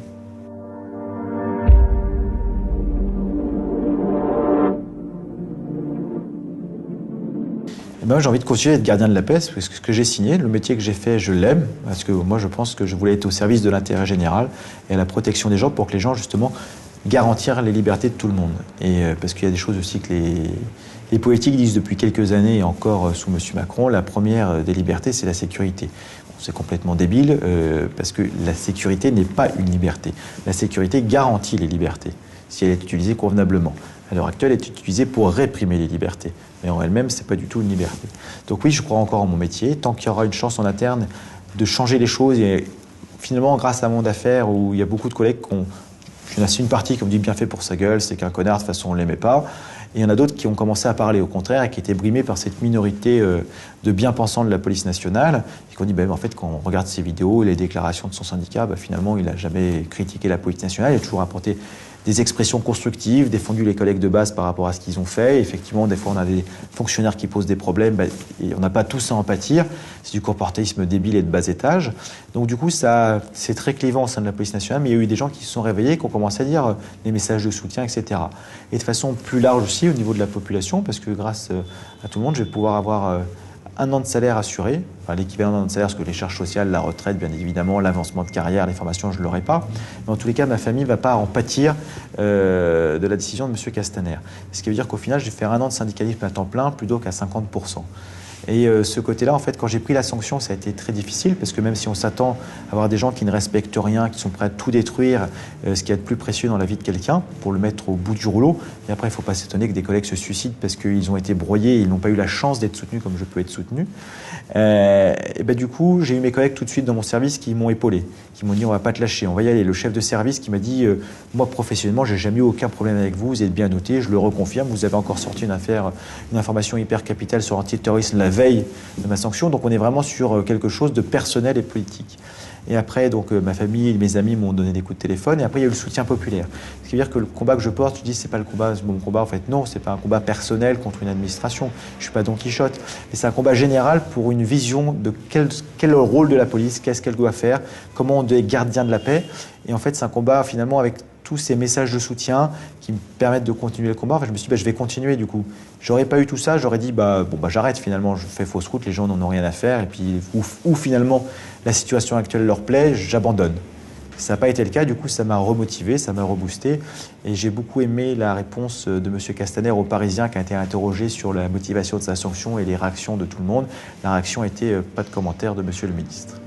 S9: Ben, j'ai envie de continuer d'être gardien de la paix, parce que ce que j'ai signé, le métier que j'ai fait, je l'aime, parce que moi je pense que je voulais être au service de l'intérêt général et à la protection des gens pour que les gens justement garantir les libertés de tout le monde. Et parce qu'il y a des choses aussi que les politiques disent depuis quelques années, et encore sous M. Macron, la première des libertés, c'est la sécurité. Bon, c'est complètement débile, parce que la sécurité n'est pas une liberté. La sécurité garantit les libertés. si elle est utilisée convenablement. À l'heure actuelle, elle est utilisée pour réprimer les libertés. Mais en elle-même, ce n'est pas du tout une liberté. Donc oui, je crois encore en mon métier. Tant qu'il y aura une chance en interne de changer les choses, et finalement, grâce à Monde Affaires, où il y a beaucoup de collègues qui ont... Il y en a une partie qui ont dit bien fait pour sa gueule, c'est qu'un connard, de toute façon on ne l'aimait pas. Et il y en a d'autres qui ont commencé à parler au contraire et qui étaient brimés par cette minorité de bien-pensants de la police nationale. Et qui ont dit, en fait, quand on regarde ses vidéos, les déclarations de son syndicat, finalement, il n'a jamais critiqué la police nationale, il a toujours apporté des expressions constructives, défendu les collègues de base par rapport à ce qu'ils ont fait. Et effectivement, des fois, on a des fonctionnaires qui posent des problèmes, et on n'a pas tous à en pâtir. C'est du corporatisme débile et de bas étage. Donc du coup, c'est très clivant au sein de la police nationale, mais il y a eu des gens qui se sont réveillés, qui ont commencé à dire des messages de soutien, etc. Et de façon plus large aussi au niveau de la population, parce que grâce à tout le monde, je vais pouvoir avoir un an de salaire assuré, l'équivalent d'un an de salaire, parce que les charges sociales, la retraite, bien évidemment, l'avancement de carrière, les formations, je ne l'aurai pas. Mais en tous les cas, ma famille ne va pas en pâtir de la décision de M. Castaner. Ce qui veut dire qu'au final, je vais faire un an de syndicalisme à temps plein plutôt qu'à 50%. Et ce côté-là, en fait, quand j'ai pris la sanction, ça a été très difficile, parce que même si on s'attend à avoir des gens qui ne respectent rien, qui sont prêts à tout détruire, ce qui est le plus précieux dans la vie de quelqu'un, pour le mettre au bout du rouleau, et après, il ne faut pas s'étonner que des collègues se suicident parce qu'ils ont été broyés et ils n'ont pas eu la chance d'être soutenus comme je peux être soutenu. Du coup, j'ai eu mes collègues tout de suite dans mon service qui m'ont épaulé, qui m'ont dit on ne va pas te lâcher, on va y aller. Le chef de service qui m'a dit moi, professionnellement, j'ai jamais eu aucun problème avec vous, vous êtes bien noté, je le reconfirme, vous avez encore sorti une information hyper capitale sur l'antiterrorisme la veille de ma sanction, donc on est vraiment sur quelque chose de personnel et politique. Et après, donc, ma famille et mes amis m'ont donné des coups de téléphone, et après il y a eu le soutien populaire. Ce qui veut dire que le combat que je porte, je dis c'est pas le combat, mon combat, en fait non, c'est pas un combat personnel contre une administration, je suis pas Don Quichotte, mais c'est un combat général pour une vision de quel est le rôle de la police, qu'est-ce qu'elle doit faire, comment on est gardien de la paix, et en fait c'est un combat finalement avec tous ces messages de soutien qui me permettent de continuer le combat. Enfin, je me suis dit, je vais continuer du coup. J'aurais pas eu tout ça, j'aurais dit, j'arrête finalement, je fais fausse route, les gens n'en ont rien à faire, et puis, ou finalement, la situation actuelle leur plaît, j'abandonne. Ça n'a pas été le cas, du coup, ça m'a remotivé, ça m'a reboosté, et j'ai beaucoup aimé la réponse de M. Castaner aux Parisiens qui a été interrogé sur la motivation de sa sanction et les réactions de tout le monde. La réaction était pas de commentaire de M. le ministre.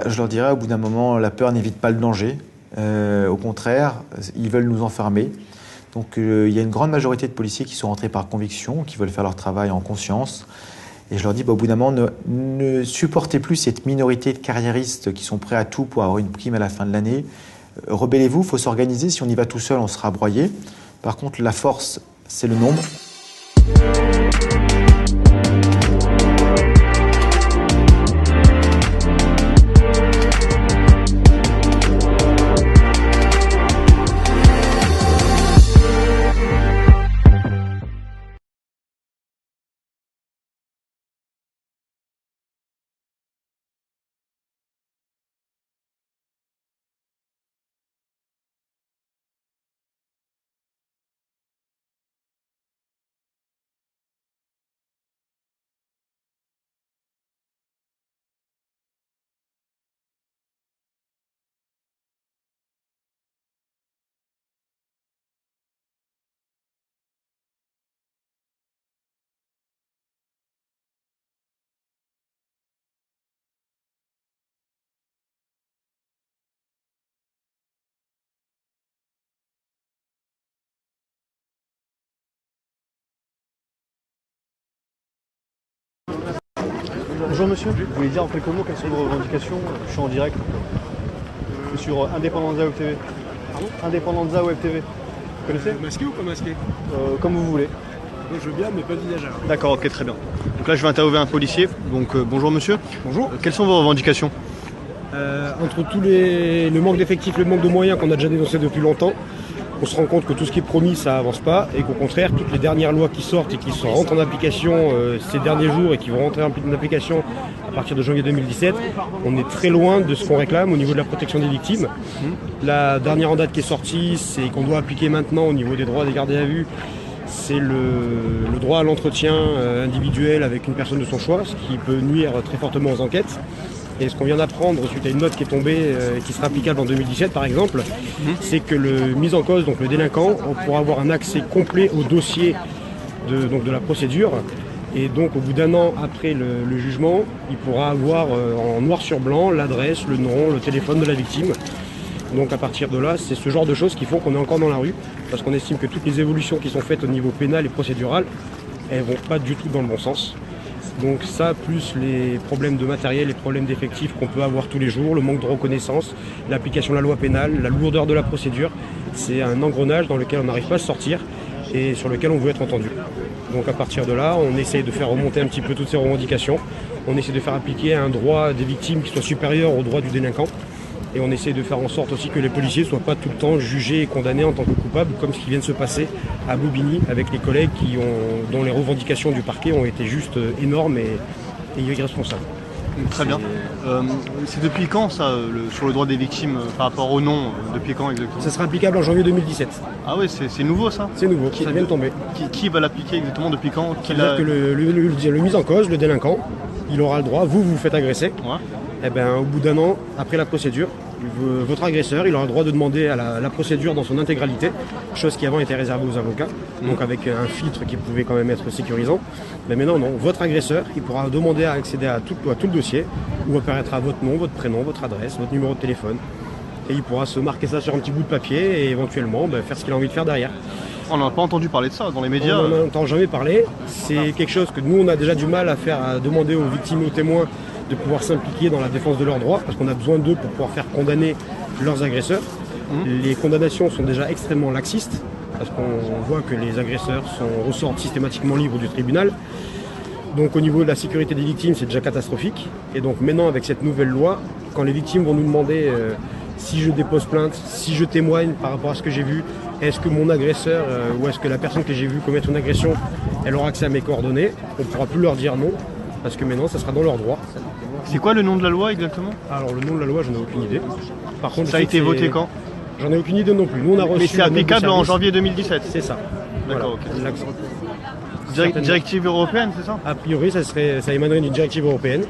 S9: Je leur dirais, au bout d'un moment, la peur n'évite pas le danger. Au contraire, ils veulent nous enfermer. Donc il y a une grande majorité de policiers qui sont rentrés par conviction, qui veulent faire leur travail en conscience. Et je leur dis, au bout d'un moment, ne supportez plus cette minorité de carriéristes qui sont prêts à tout pour avoir une prime à la fin de l'année. Rebellez-vous, il faut s'organiser. Si on y va tout seul, on sera broyé. Par contre, la force, c'est le nombre.
S10: Bonjour monsieur, vous voulez dire en quelques mots quelles sont vos revendications? Je suis en direct sur Indépendanza Web TV. Pardon? Indépendanza Web TV. Vous connaissez?
S11: Masqué ou pas masqué?
S10: Comme vous voulez.
S11: Moi je veux bien, mais pas visageur.
S10: D'accord, ok, très bien. Donc là je vais interviewer un policier. Donc bonjour monsieur.
S11: Bonjour.
S10: Quelles sont vos revendications?
S11: Entre le manque d'effectifs, le manque de moyens qu'on a déjà dénoncé depuis longtemps, on se rend compte que tout ce qui est promis, ça avance pas, et qu'au contraire, toutes les dernières lois qui sortent et qui rentrent en application ces derniers jours et qui vont rentrer en application à partir de janvier 2017, on est très loin de ce qu'on réclame au niveau de la protection des victimes. La dernière en date qui est sortie, c'est qu'on doit appliquer maintenant au niveau des droits des gardés à vue, c'est le droit à l'entretien individuel avec une personne de son choix, ce qui peut nuire très fortement aux enquêtes. Et ce qu'on vient d'apprendre suite à une note qui est tombée, qui sera applicable en 2017 par exemple, c'est que le mis en cause, donc le délinquant, pourra avoir un accès complet au dossier de la procédure Et donc au bout d'un an après le jugement, il pourra avoir en noir sur blanc l'adresse, le nom, le téléphone de la victime. Donc à partir de là, c'est ce genre de choses qui font qu'on est encore dans la rue, parce qu'on estime que toutes les évolutions qui sont faites au niveau pénal et procédural, elles vont pas du tout dans le bon sens. Donc ça, plus les problèmes de matériel, les problèmes d'effectifs qu'on peut avoir tous les jours, le manque de reconnaissance, l'application de la loi pénale, la lourdeur de la procédure, c'est un engrenage dans lequel on n'arrive pas à se sortir et sur lequel on veut être entendu. Donc à partir de là, on essaye de faire remonter un petit peu toutes ces revendications, on essaie de faire appliquer un droit des victimes qui soit supérieur au droit du délinquant. Et on essaie de faire en sorte aussi que les policiers ne soient pas tout le temps jugés et condamnés en tant que coupables, comme ce qui vient de se passer à Bobigny avec les collègues dont les revendications du parquet ont été juste énormes et irresponsables.
S10: Très bien. C'est depuis quand ça, sur le droit des victimes par rapport au nom, depuis quand exactement?
S11: Ça sera applicable en janvier 2017.
S10: Ah oui, c'est nouveau ça?
S11: C'est nouveau, ça vient de tomber.
S10: Qui va l'appliquer exactement depuis quand?
S11: C'est-à-dire que le mis en cause, le délinquant, il aura le droit, vous faites agresser.
S10: Ouais.
S11: Eh ben, au bout d'un an, après la procédure, votre agresseur, il aura le droit de demander à la procédure dans son intégralité, chose qui avant était réservée aux avocats, donc avec un filtre qui pouvait quand même être sécurisant. Mais maintenant, non, votre agresseur, il pourra demander à accéder à tout le dossier, où apparaîtra votre nom, votre prénom, votre adresse, votre numéro de téléphone, et il pourra se marquer ça sur un petit bout de papier et éventuellement faire ce qu'il a envie de faire derrière.
S10: On n'a pas entendu parler de ça dans les médias.
S11: On n'en entend jamais parler. C'est quelque chose que nous, on a déjà du mal à faire, à demander aux victimes et aux témoins de pouvoir s'impliquer dans la défense de leurs droits, parce qu'on a besoin d'eux pour pouvoir faire condamner leurs agresseurs. Les condamnations sont déjà extrêmement laxistes, parce qu'on voit que les agresseurs ressortent systématiquement libres du tribunal. Donc au niveau de la sécurité des victimes, c'est déjà catastrophique. Et donc maintenant, avec cette nouvelle loi, quand les victimes vont nous demander si je dépose plainte, si je témoigne par rapport à ce que j'ai vu, est-ce que mon agresseur ou est-ce que la personne que j'ai vue commettre une agression, elle aura accès à mes coordonnées, on ne pourra plus leur dire non, parce que maintenant, ça sera dans leurs droits.
S10: C'est quoi le nom de la loi exactement?
S11: Alors le nom de la loi, j'en ai aucune idée. Par contre,
S10: ça a été voté quand?
S11: J'en ai aucune idée non plus. Nous, on a reçu.
S10: Mais c'est applicable en janvier 2017?
S11: C'est ça.
S10: D'accord,
S11: voilà.
S10: Ok. Directive européenne, c'est ça?
S11: A priori, ça émanerait d'une directive européenne.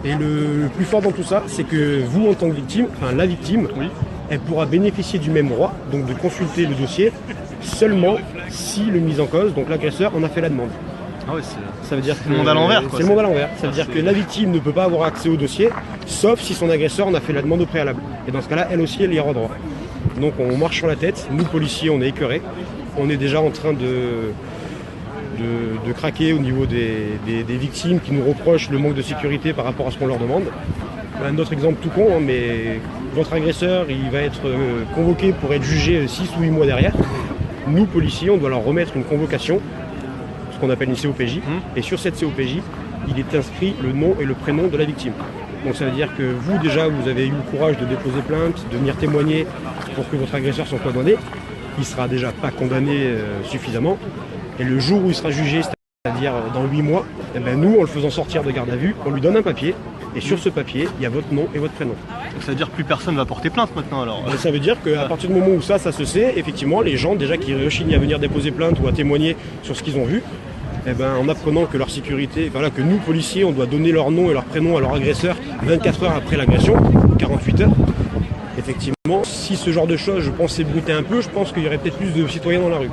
S11: Et le plus fort dans tout ça, c'est que vous, en tant que victime, enfin la victime, oui, elle pourra bénéficier du même droit, donc de consulter le dossier, seulement si le mis en cause, donc l'agresseur, en a fait la demande.
S10: Ah ouais,
S11: ça veut dire que
S10: c'est le monde à l'envers.
S11: C'est le monde à l'envers. Ça veut dire que la victime ne peut pas avoir accès au dossier, sauf si son agresseur en a fait la demande au préalable. Et dans ce cas-là, elle aussi, elle y aura droit. Donc on marche sur la tête. Nous, policiers, on est écœurés. On est déjà en train de craquer au niveau des victimes qui nous reprochent le manque de sécurité par rapport à ce qu'on leur demande. Un autre exemple tout con, mais votre agresseur, il va être convoqué pour être jugé 6 ou 8 mois derrière. Nous, policiers, on doit leur remettre une convocation, ce qu'on appelle une COPJ, et sur cette COPJ, il est inscrit le nom et le prénom de la victime. Donc ça veut dire que vous, déjà, vous avez eu le courage de déposer plainte, de venir témoigner pour que votre agresseur soit condamné. Il ne sera déjà pas condamné suffisamment. Et le jour où il sera jugé, c'est-à-dire dans 8 mois, eh ben nous, en le faisant sortir de garde à vue, on lui donne un papier. Et sur ce papier, il y a votre nom et votre prénom.
S10: Donc ça veut dire que plus personne ne va porter plainte maintenant alors?
S11: Et ça veut dire qu'à partir du moment où ça se sait, effectivement, les gens déjà qui rechignent à venir déposer plainte ou à témoigner sur ce qu'ils ont vu, eh ben, en apprenant que leur sécurité, voilà, que nous, policiers, on doit donner leur nom et leur prénom à leur agresseur 24 heures après l'agression, 48 heures, effectivement, si ce genre de choses, je pense, s'ébruitait un peu, je pense qu'il y aurait peut-être plus de citoyens dans la rue.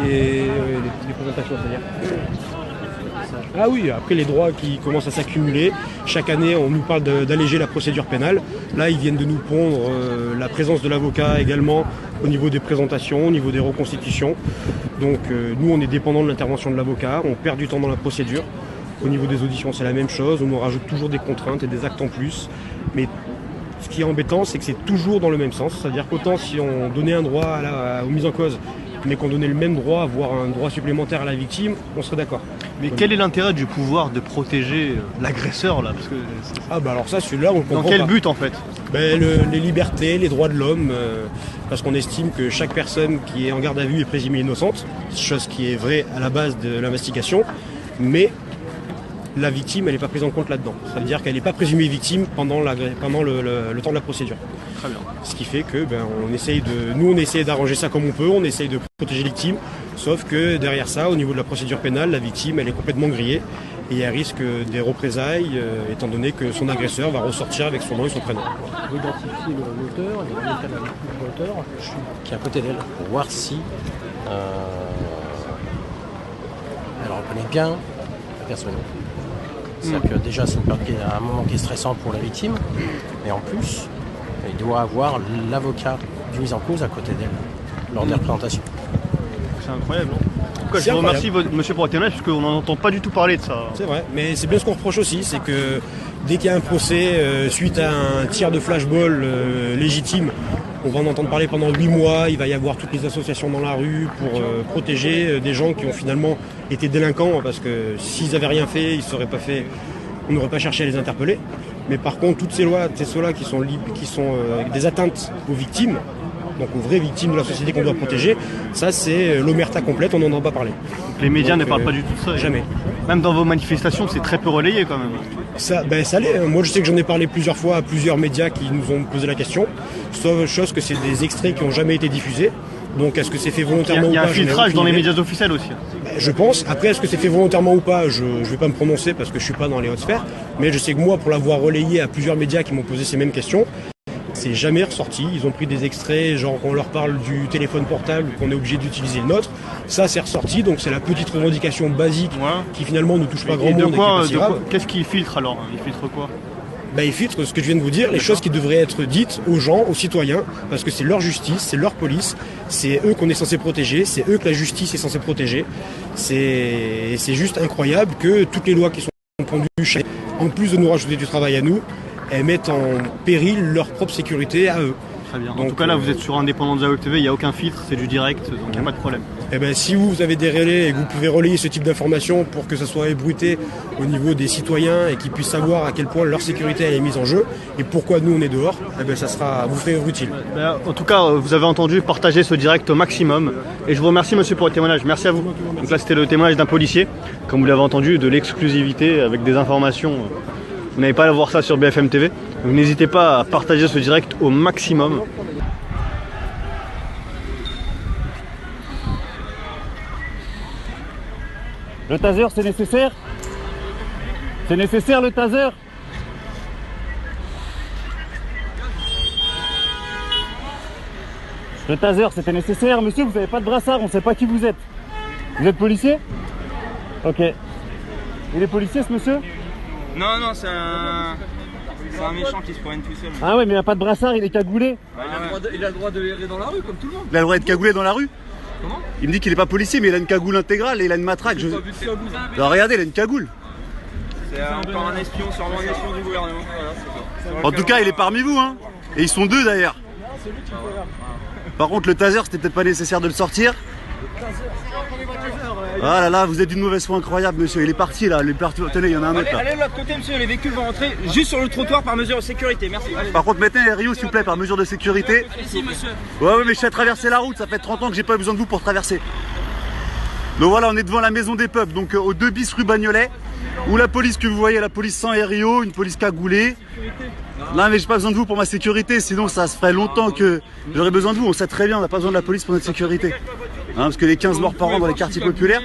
S11: Mais les présentations, c'est-à-dire. Ah oui, après les droits qui commencent à s'accumuler. Chaque année, on nous parle d'alléger la procédure pénale. Là, ils viennent de nous pondre la présence de l'avocat également au niveau des présentations, au niveau des reconstitutions. Donc nous, on est dépendant de l'intervention de l'avocat. On perd du temps dans la procédure. Au niveau des auditions, c'est la même chose. On nous rajoute toujours des contraintes et des actes en plus. Mais ce qui est embêtant, c'est que c'est toujours dans le même sens. C'est-à-dire qu'autant si on donnait un droit aux mises en cause, mais qu'on donnait le même droit, voire un droit supplémentaire à la victime, on serait d'accord.
S10: Mais quel est l'intérêt du pouvoir de protéger l'agresseur là? Parce que
S11: alors ça, celui-là, on comprend
S10: dans quel
S11: pas.
S10: but en fait?
S11: Les libertés, les droits de l'homme, parce qu'on estime que chaque personne qui est en garde à vue est présumée innocente, chose qui est vraie à la base de l'investigation, mais la victime, elle n'est pas prise en compte là-dedans. Ça veut dire qu'elle n'est pas présumée victime pendant le temps de la procédure.
S10: Très bien. Ce
S11: qui fait que on essaye d'arranger ça comme on peut, on essaye de protéger les victimes, sauf que derrière ça, au niveau de la procédure pénale, la victime, elle est complètement grillée et elle risque des représailles, étant donné que son agresseur va ressortir avec son nom et son prénom.
S12: On va identifier l'auteur, il y a l'auteur qui est à côté d'elle, pour voir si reconnaît bien la personne. C'est-à-dire que déjà, c'est un moment qui est stressant pour la victime, mais en plus, il doit avoir l'avocat du mis en cause à côté d'elle lors des représentations.
S10: C'est incroyable. En tout cas, je vous remercie, monsieur, pour votre témoignage, parce qu'on n'en entend pas du tout parler de ça.
S11: C'est vrai, mais c'est bien ce qu'on reproche aussi, c'est que dès qu'il y a un procès, suite à un tir de flashball légitime, on va en entendre parler pendant 8 mois, il va y avoir toutes les associations dans la rue pour protéger des gens qui ont finalement été délinquants, parce que s'ils n'avaient rien fait, ils seraient pas fait, on n'aurait pas cherché à les interpeller. Mais par contre, toutes ces lois qui sont des atteintes aux victimes, donc aux vraies victimes de la société qu'on doit protéger, ça c'est l'omerta complète, on n'en entend pas parler.
S10: Donc les médias ne parlent pas du tout de ça.
S11: Jamais.
S10: Même dans vos manifestations, c'est très peu relayé quand même.
S11: Ça l'est. Moi je sais que j'en ai parlé plusieurs fois à plusieurs médias qui nous ont posé la question. Sauf chose que c'est des extraits qui n'ont jamais été diffusés. Donc est-ce que c'est fait volontairement ou pas?
S10: Il y a un filtrage dans les médias officiels aussi.
S11: Je pense. Après, est-ce que c'est fait volontairement ou pas? Je ne vais pas me prononcer parce que je ne suis pas dans les hautes sphères. Mais je sais que moi, pour l'avoir relayé à plusieurs médias qui m'ont posé ces mêmes questions, c'est jamais ressorti. Ils ont pris des extraits, genre qu'on leur parle du téléphone portable ou qu'on est obligé d'utiliser le nôtre. Ça, c'est ressorti. Donc c'est la petite revendication basique qui finalement ne touche pas grand monde.
S10: Qu'est-ce qu'ils filtrent alors? Ils filtrent quoi?
S11: Ils filtrent ce que je viens de vous dire, les choses qui devraient être dites aux gens, aux citoyens, parce que c'est leur justice, c'est leur police, c'est eux qu'on est censé protéger, c'est eux que la justice est censée protéger. C'est juste incroyable que toutes les lois qui sont pendues, en plus de nous rajouter du travail à nous, elles mettent en péril leur propre sécurité à eux.
S10: Très bien. En tout cas, là, vous êtes sur Indépendance AOF TV, il n'y a aucun filtre, c'est du direct, donc il n'y a pas de problème.
S11: Si vous avez des relais et que vous pouvez relayer ce type d'informations pour que ça soit ébruité au niveau des citoyens et qu'ils puissent savoir à quel point leur sécurité elle est mise en jeu et pourquoi nous on est dehors, ça sera vous fait utile.
S10: En tout cas, vous avez entendu, partager ce direct au maximum. Et je vous remercie, monsieur, pour le témoignage. Merci à vous. Donc là, c'était le témoignage d'un policier, comme vous l'avez entendu, de l'exclusivité avec des informations. Vous n'avez pas à voir ça sur BFM TV. Donc n'hésitez pas à partager ce direct au maximum.
S13: Le taser, c'est nécessaire? C'est nécessaire le taser? Le taser, c'était nécessaire? Monsieur, vous n'avez pas de brassard, on ne sait pas qui vous êtes. Vous êtes policier? Ok. Il est policier ce monsieur?
S14: Non, non, c'est un méchant qui se promène tout seul.
S13: Ah ouais, mais il n'a pas de brassard, il est cagoulé.
S14: Il a le droit de errer dans la rue comme tout le monde.
S15: Il a le droit d'être cagoulé dans la rue?
S14: Comment?
S15: Il me dit qu'il n'est pas policier, mais il a une cagoule intégrale et il a une matraque. Alors, regardez, il a une cagoule.
S14: C'est encore un espion, sûrement un espion du gouvernement. Voilà,
S15: en tout cas, il est parmi vous, hein. Et ils sont deux d'ailleurs. Par contre, le taser, c'était peut-être pas nécessaire de le sortir. Ah là là, vous êtes d'une mauvaise foi incroyable, monsieur. Il est parti là. Tenez, il y en a un autre là.
S14: Allez de l'autre côté, monsieur. Les véhicules vont rentrer juste sur le trottoir par mesure de sécurité. Merci. Allez.
S15: Par contre, mettez un Rio, s'il vous plaît, par mesure de sécurité.
S14: Ici, monsieur.
S15: Ouais, mais je sais traverser la route. Ça fait 30 ans que j'ai pas besoin de vous pour traverser. Donc voilà, on est devant la maison des peuples, donc au 2 bis rue Bagnolet, où la police que vous voyez, la police sans Rio, une police cagoulée. Non mais j'ai pas besoin de vous pour ma sécurité, sinon ça se ferait longtemps que j'aurais besoin de vous. On sait très bien, on n'a pas besoin de la police pour notre sécurité. Hein, parce que les 15 morts par an dans les quartiers populaires,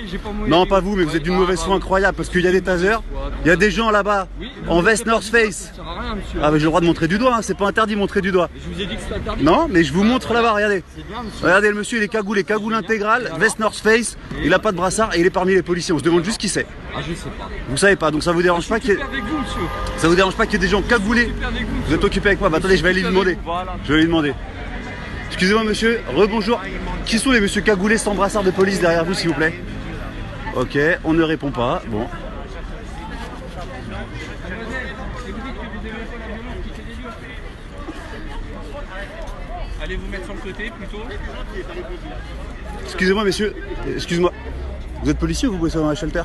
S15: non pas vous, mais vous êtes d'une mauvaise foi incroyable, parce qu'il y a des tasers, il y a des gens là-bas en veste North Face. Ah mais j'ai le droit de montrer du doigt, hein, c'est pas interdit de montrer du doigt.
S14: Je vous ai dit que c'était interdit.
S15: Non mais je vous montre là-bas, regardez. Regardez le monsieur, il est cagoulé, cagoule intégrale, veste North Face, il a pas de brassard et il est parmi les policiers. On se demande juste qui c'est.
S14: Ah je sais pas.
S15: Vous savez pas, donc ça vous dérange pas qu'il y ait... Ça vous dérange pas qu'il y ait des gens cagoulés? Vous êtes occupé avec moi? Bah attendez, je vais aller lui demander. Je vais lui demander. Excusez-moi monsieur, rebonjour. Qui sont les monsieur cagoulés sans brassard de police derrière vous s'il vous plaît? Ok, on ne répond pas. Bon.
S14: Allez vous mettre sur le côté plutôt.
S15: Excusez-moi messieurs, excuse-moi. Vous êtes policier ou vous bossez dans un shelter?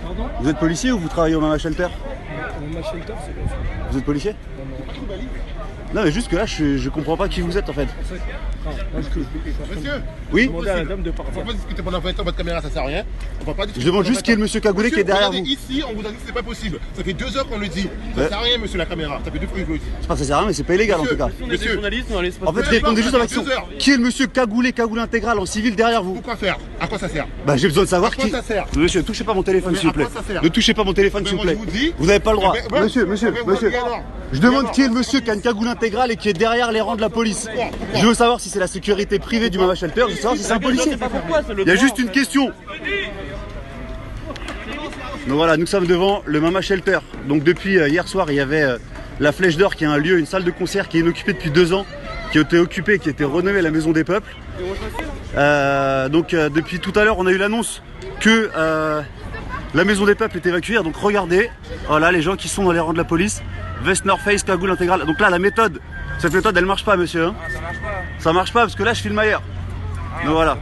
S7: Pardon?
S15: Vous êtes policier ou vous travaillez dans un shelter?
S7: Dans un shelter, c'est quoi ça?
S15: Vous êtes policier? Non mais juste que là je comprends pas qui vous êtes en fait.
S16: Monsieur,
S15: oui.
S16: On va pas discuter pendant 20 ans, votre caméra ça sert à rien. On va pas discuter.
S15: Je demande juste qui est le monsieur cagoulé qui est derrière vous.
S16: Ici, on vous a dit que c'est pas possible. Ça fait 2 heures qu'on le dit. Ça sert à rien monsieur la caméra. Ça fait 2 fois que je le dis.
S15: C'est pas ça sert à rien mais c'est pas illégal en tout cas.
S16: Monsieur,
S15: en fait répondez juste à la question. Qui est le monsieur cagoulé, cagoule intégrale en civil derrière vous?
S16: Pourquoi faire? À quoi ça sert?
S15: Bah j'ai besoin de savoir
S16: qui. À quoi ça sert?
S15: Monsieur, touchez pas mon téléphone s'il vous plaît. Ne touchez pas mon téléphone s'il vous plaît. Vous n'avez pas le droit. Monsieur. Je demande qui est le monsieur qui a une cagoule intégrale et qui est derrière les rangs de la police. Je veux savoir si c'est la sécurité privée du Mama Shelter, je veux savoir si c'est un policier. Il y a juste une question. Donc voilà, nous sommes devant le Mama Shelter. Donc depuis hier soir, il y avait la Flèche d'Or qui est un lieu, une salle de concert qui est inoccupée depuis 2 ans, qui a été occupée, qui a été renommée la Maison des Peuples. Depuis tout à l'heure, on a eu l'annonce que la Maison des Peuples est évacuée. Donc regardez, voilà les gens qui sont dans les rangs de la police, veste North Face, cagoule intégrale. Donc là, la méthode, cette méthode, elle marche pas, monsieur. Hein.
S14: Ça marche pas.
S15: Ça marche pas parce que là, je filme ailleurs. Donc voilà.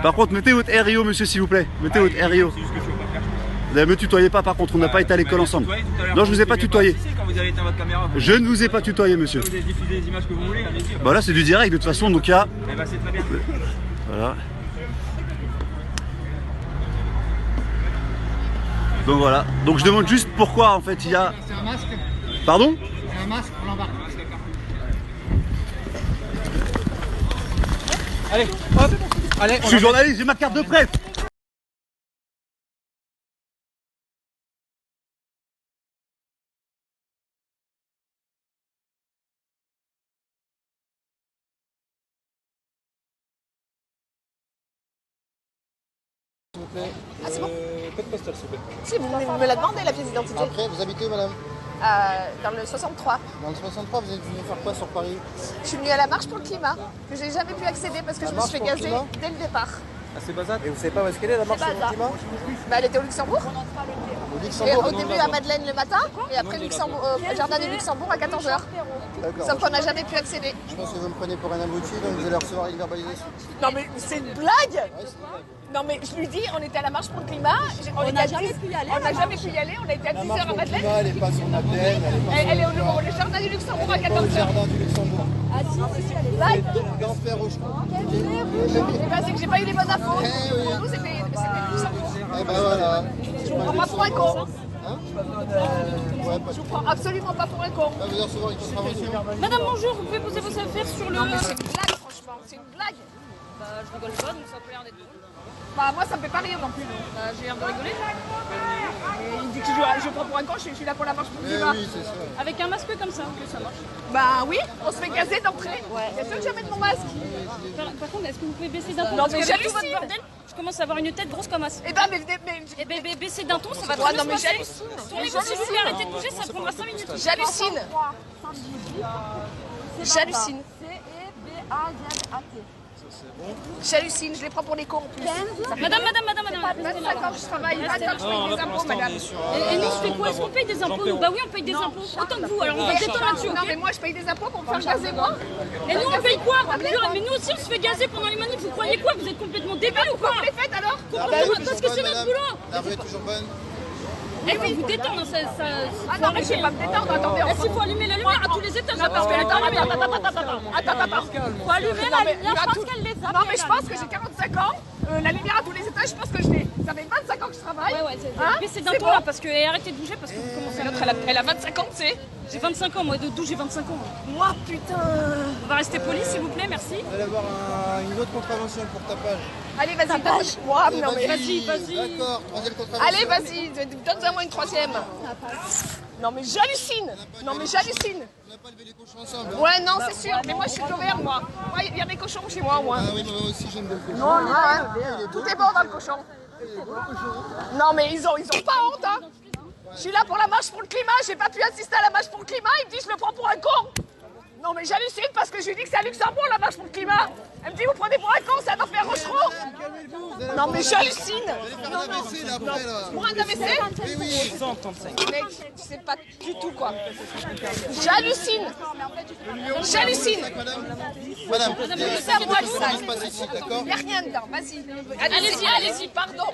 S15: Par contre, mettez votre RIO, monsieur, s'il vous plaît. Mettez votre RIO. Ne me tutoyez pas, par contre, on n'a pas été à l'école ensemble. Non, je vous ai pas tutoyé. Je ne vous ai pas tutoyé, monsieur.
S14: Vous avez diffusé les images que vous voulez, allez-y.
S15: Bah là, c'est du direct, de toute façon, donc il y a...
S14: Eh ben, c'est très bien.
S15: Voilà. Donc voilà. Donc je demande juste pourquoi, en fait, il y a...
S17: C'est un masque.
S15: Pardon?
S17: C'est un masque, on l'embarque.
S14: Allez, hop. Allez,
S15: je suis journaliste, j'ai ma carte de presse.
S17: Ah, c'est bon
S14: Code postal, s'il vous plaît.
S17: Si, vous me la demandez, la pièce d'identité.
S16: Après, vous habitez où, madame?
S17: Dans le 63.
S16: Dans le 63, vous êtes venu faire quoi sur Paris?
S17: Je suis venue à la marche pour le climat, que j'ai jamais pu accéder parce que
S16: La
S17: je me suis fait
S16: marche pour le
S17: gazer
S16: climat
S17: dès le départ.
S14: Ah, c'est Bazat.
S16: Et vous savez pas où est-ce qu'elle est, la marche pour le climat?
S17: Bah, elle était au Luxembourg.
S16: Au
S17: Et
S16: Luxembourg,
S17: au
S16: non,
S17: début
S16: là-bas.
S17: à Madeleine le matin, et après Luxembourg, Jardin du Luxembourg à 14h.
S16: D'accord.
S17: Sauf qu'on n'a jamais pu accéder.
S16: Je pense que vous me prenez pour un abruti, donc vous allez recevoir une verbalisation.
S17: Non mais c'est une blague. Non mais je lui dis, on était à la marche pour le climat, on n'a jamais pu y aller. On n'a jamais pu y aller, on a été à 10h à Madeleine.
S16: Elle est pas sur Madeleine,
S17: Elle est au Jardin du Luxembourg à
S16: pas au
S17: 14h.
S16: Jardin du Luxembour.
S17: Ah si, c'est une blague.
S16: D'enfer au chemin.
S17: Eh ben c'est que j'ai pas eu les bonnes infos. Pour nous c'était le Luxembourg.
S16: Eh ben voilà.
S17: Je vous prends pas pour un con.
S16: Hein?
S17: Je vous prends absolument pas pour un con.
S16: Là, vous allez recevoir une contravention.
S5: Madame, bonjour, vous pouvez poser vos affaires sur le...
S17: Non mais c'est une blague franchement, c'est une blague.
S5: Bah, je rigole pas, donc ça peut l'air d'être drôle.
S17: Bah moi ça me fait pas rire non plus.
S5: Bah, j'ai l'air de rigoler.
S17: Et il dit que je prends pour un con, je suis là pour la marche pour le climat.
S16: Oui, c'est ça.
S5: Avec un masque comme ça, que ça marche.
S17: Bah oui, on se fait gazer d'entrée. Bien sûr que je vais mettre mon masque.
S5: Par contre, est-ce que vous pouvez baisser d'un ton?
S17: Non
S5: Parce
S17: mais
S5: qu'avec tout votre
S17: j'hallucine.
S5: bordel, je commence à avoir une tête grosse comme as.
S17: Eh ben mais
S5: Eh ben, baissez d'un ton, ça va
S17: Ouais,
S5: très bien
S17: non,
S5: se
S17: mais
S5: passer.
S17: j'hallucine.
S5: Tournez-vous s'il vous plaît, arrêtez de bouger, ça prendra 5 minutes.
S17: J'hallucine. J'hallucine.
S5: C-E-B-A-Z-A-T.
S17: J'hallucine, je les prends pour les cons en plus.
S5: Madame.
S17: 25 ans que je travaille, 20 ans que je paye des impôts, madame.
S5: Et nous, je fais quoi? Est-ce qu'on paye des impôts nous? Bah oui, on paye des impôts. Autant que vous, alors on va se détendre là-dessus,
S17: Non
S5: ok?
S17: mais moi je paye des impôts pour me faire gazer moi.
S5: Et nous, on paye quoi? Mais nous aussi, on se fait gazer pendant les manifs. Vous croyez quoi? Vous êtes complètement débile ou quoi?
S17: Vous les faites alors?
S5: Parce que c'est notre boulot.
S16: La rue est toujours bonne.
S5: Eh oui, vous détendre, ça.
S17: Ah non mais je vais pas me détendre, attendez.
S5: Est-ce qu'il faut allumer la lumière à tous les étages?
S17: Attends.
S5: Faut allumer la lumière. Je pense qu'elle les a.
S17: Non mais je pense que j'ai 45 ans. La lumière à tous les étages, je pense que je l'ai. Ça fait 25 ans que je travaille.
S5: Ouais,
S17: Hein?
S5: baissez d'un
S17: C'est
S5: ton
S17: bon.
S5: là, parce que. Et arrêtez de bouger, parce que vous commencez à.
S17: L'autre elle a 25 ans, tu sais.
S5: J'ai 25 ans, moi, d'où j'ai 25 ans.
S17: Moi putain.
S5: On va rester poli, s'il vous plaît, merci.
S16: Vous allez avoir une autre contravention pour tapage.
S17: Allez vas-y, moi non mais
S5: Vas-y.
S16: D'accord, troisième contravention.
S17: allez vas-y, donne-moi une troisième. Non mais j'hallucine. Non mais j'hallucine.
S16: On n'a pas levé les cochons ensemble. Hein?
S17: Ouais non c'est sûr, mais moi je suis d'Auvergne moi. Moi il y a des cochons chez moi au moins.
S16: Ah oui, moi aussi j'aime beaucoup.
S17: Non, tout est bon dans le cochon. Non mais ils ont pas honte hein. Je suis là pour la marche pour le climat, j'ai pas pu assister à la marche pour le climat, il me dit je le prends pour un con. Non mais j'hallucine parce que je lui dis que c'est à Luxembourg la marche pour le climat. Elle me dit vous prenez pour un con, c'est un enfer Rochereau. Non mais j'hallucine.
S16: Non, non, là, après, là.
S17: Pour un AVC
S16: Oui, oui.
S17: Mec, tu sais pas du tout quoi. J'hallucine. J'hallucine.
S16: Madame,
S17: C'est à moi le sac.
S16: se passe ici, d'accord?
S17: Il n'y a rien dedans, vas-y.
S5: Allez-y.
S17: Pardon.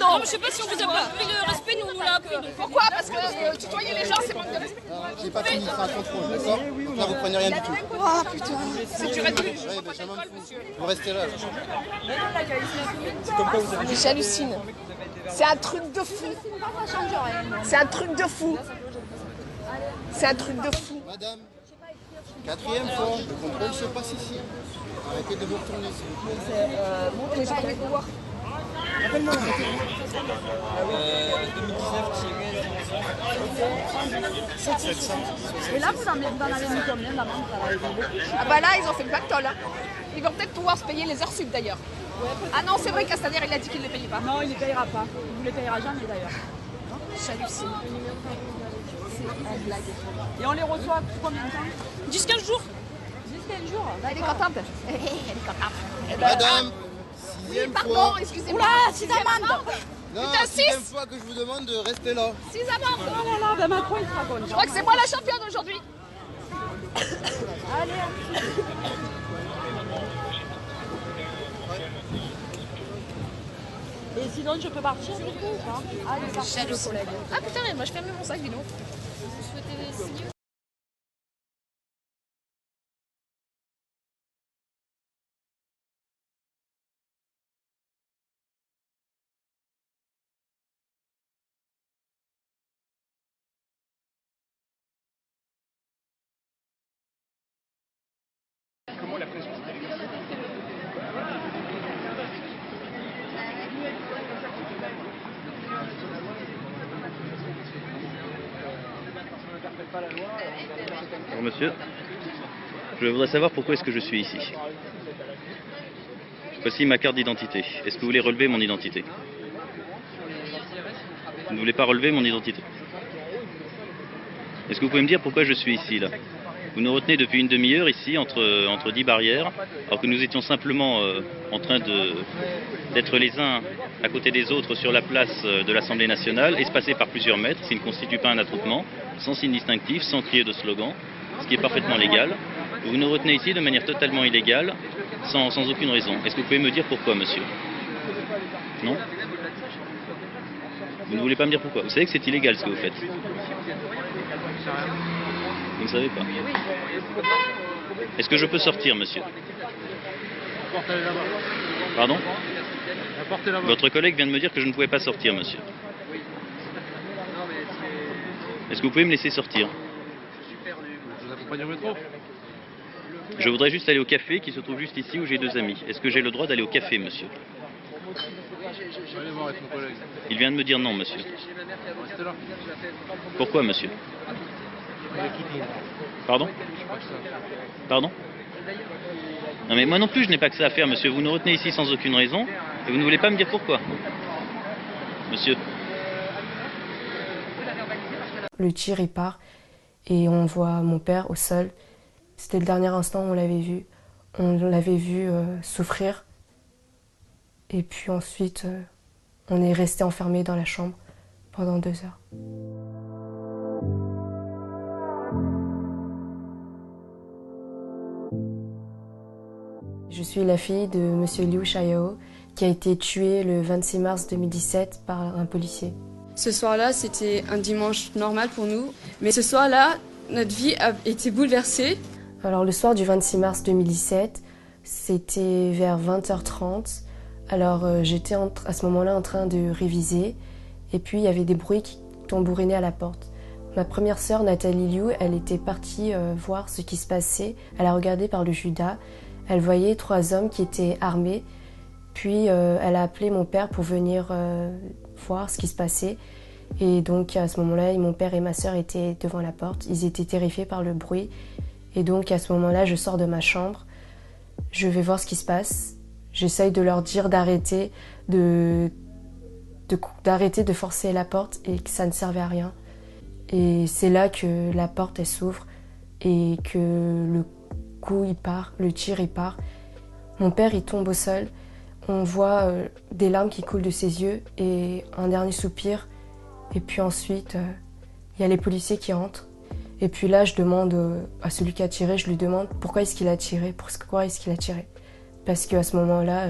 S5: Non, mais je sais pas si on vous a pas pris le respect, nous, on nous l'a appris. donc.
S17: Pourquoi? Parce que tutoyer les gens, c'est manque de respect.
S16: J'ai pas fini, c'est un contrôle, d'accord? Donc là, vous prenez rien du tout.
S17: Oh putain. Si tu restes,
S16: Oui, ben, je m'en fous. Vous restez là.
S17: mais j'hallucine. C'est un truc de fou. C'est un truc de fou. C'est un truc de fou.
S16: Madame, quatrième fois, le contrôle se passe ici. Arrêtez de vous retourner, s'il vous plaît.
S17: Mais j'ai envie de voir.
S5: Et là, vous en avez mis combien d'amende?
S17: Ah bah là, ils ont fait le pactole. Hein. Ils vont peut-être pouvoir se payer les heures sup d'ailleurs. Ah non, c'est vrai, Castaner, il a dit qu'il ne les payait pas.
S5: Non, il ne les payera pas. Il ne les payera jamais d'ailleurs.
S17: J'hallucine. C'est une blague.
S5: Et on les reçoit combien de temps? 10-15 jours. 10-15 jours.
S17: Elle est contente. Elle est contente.
S16: Madame,
S17: Oui,
S16: sixième
S17: pardon,
S16: fois.
S17: excusez-moi.
S5: Oula,
S17: Sixième amende.
S16: Non,
S17: Putain,
S16: sixième
S17: 6.
S16: fois que je vous demande de rester là.
S17: 6 amendes.
S5: Oh là là, ben Macron il sera content.
S17: Je crois que c'est moi la championne aujourd'hui.
S5: Allez, et sinon, je peux partir du coup ou pas? Allez, partir le collègue.
S17: Ah putain, moi je ferme mon sac, dis donc. Vous souhaitez signer?
S18: Bonjour monsieur, je voudrais savoir pourquoi est-ce que je suis ici. Voici ma carte d'identité. Est-ce que vous voulez relever mon identité? Vous ne voulez pas relever mon identité? Est-ce que vous pouvez me dire pourquoi je suis ici là? Vous nous retenez depuis une demi-heure ici entre 10 barrières, alors que nous étions simplement en train d'être les uns à côté des autres sur la place de l'Assemblée nationale, espacés par plusieurs mètres, ce qui ne constitue pas un attroupement, sans signe distinctif, sans crier de slogan, ce qui est parfaitement légal. Vous nous retenez ici de manière totalement illégale, sans aucune raison. Est-ce que vous pouvez me dire pourquoi, monsieur? Non? Vous ne voulez pas me dire pourquoi? Vous savez que c'est illégal ce que vous faites? Vous ne savez pas? Est-ce que je peux sortir, monsieur? Pardon? Votre collègue vient de me dire que je ne pouvais pas sortir, monsieur. Est-ce que vous pouvez me laisser sortir? Je voudrais juste aller au café qui se trouve juste ici où j'ai 2 amis. Est-ce que j'ai le droit d'aller au café, monsieur? Il vient de me dire non, monsieur. Pourquoi, monsieur? Pardon? Pardon? Non mais moi non plus je n'ai pas que ça à faire, monsieur. Vous nous retenez ici sans aucune raison et vous ne voulez pas me dire pourquoi. Monsieur.
S19: Le tir il part et on voit mon père au sol. C'était le dernier instant où on l'avait vu. On l'avait vu souffrir. Et puis ensuite, on est resté enfermé dans la chambre pendant 2 heures. Je suis la fille de M. Liu Xiaoyao qui a été tué le 26 mars 2017 par un policier.
S20: Ce soir-là, c'était un dimanche normal pour nous, mais ce soir-là, notre vie a été bouleversée.
S19: Alors le soir du 26 mars 2017, c'était vers 20h30. Alors j'étais à ce moment-là en train de réviser et puis il y avait des bruits qui tambourinaient à la porte. Ma première sœur, Nathalie Liu, elle était partie voir ce qui se passait. Elle a regardé par le Judas. Elle voyait 3 hommes qui étaient armés. Puis elle a appelé mon père pour venir voir ce qui se passait. Et donc à ce moment-là, mon père et ma sœur étaient devant la porte. Ils étaient terrifiés par le bruit. Et donc à ce moment-là, je sors de ma chambre. Je vais voir ce qui se passe. J'essaye de leur dire d'arrêter d'arrêter de forcer la porte et que ça ne servait à rien. Et c'est là que la porte elle s'ouvre et que le coup il part, le tir il part. Mon père il tombe au sol. On voit des larmes qui coulent de ses yeux et un dernier soupir. Et puis ensuite, il y a les policiers qui entrent. Et puis là, je demande à celui qui a tiré, je lui demande pourquoi est-ce qu'il a tiré, pourquoi est-ce qu'il a tiré. Parce qu'à ce moment-là,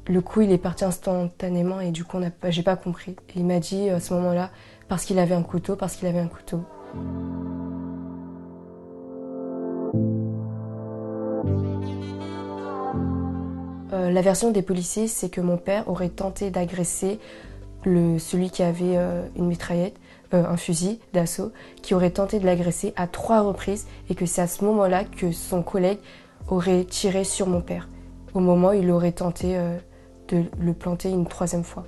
S19: le coup il est parti instantanément et du coup j'ai pas compris. Et il m'a dit à ce moment-là, parce qu'il avait un couteau, parce qu'il avait un couteau. La version des policiers, c'est que mon père aurait tenté d'agresser celui qui avait une mitraillette, un fusil d'assaut, qui aurait tenté de l'agresser à 3 reprises et que c'est à ce moment-là que son collègue aurait tiré sur mon père, au moment où il aurait tenté de le planter une 3e fois.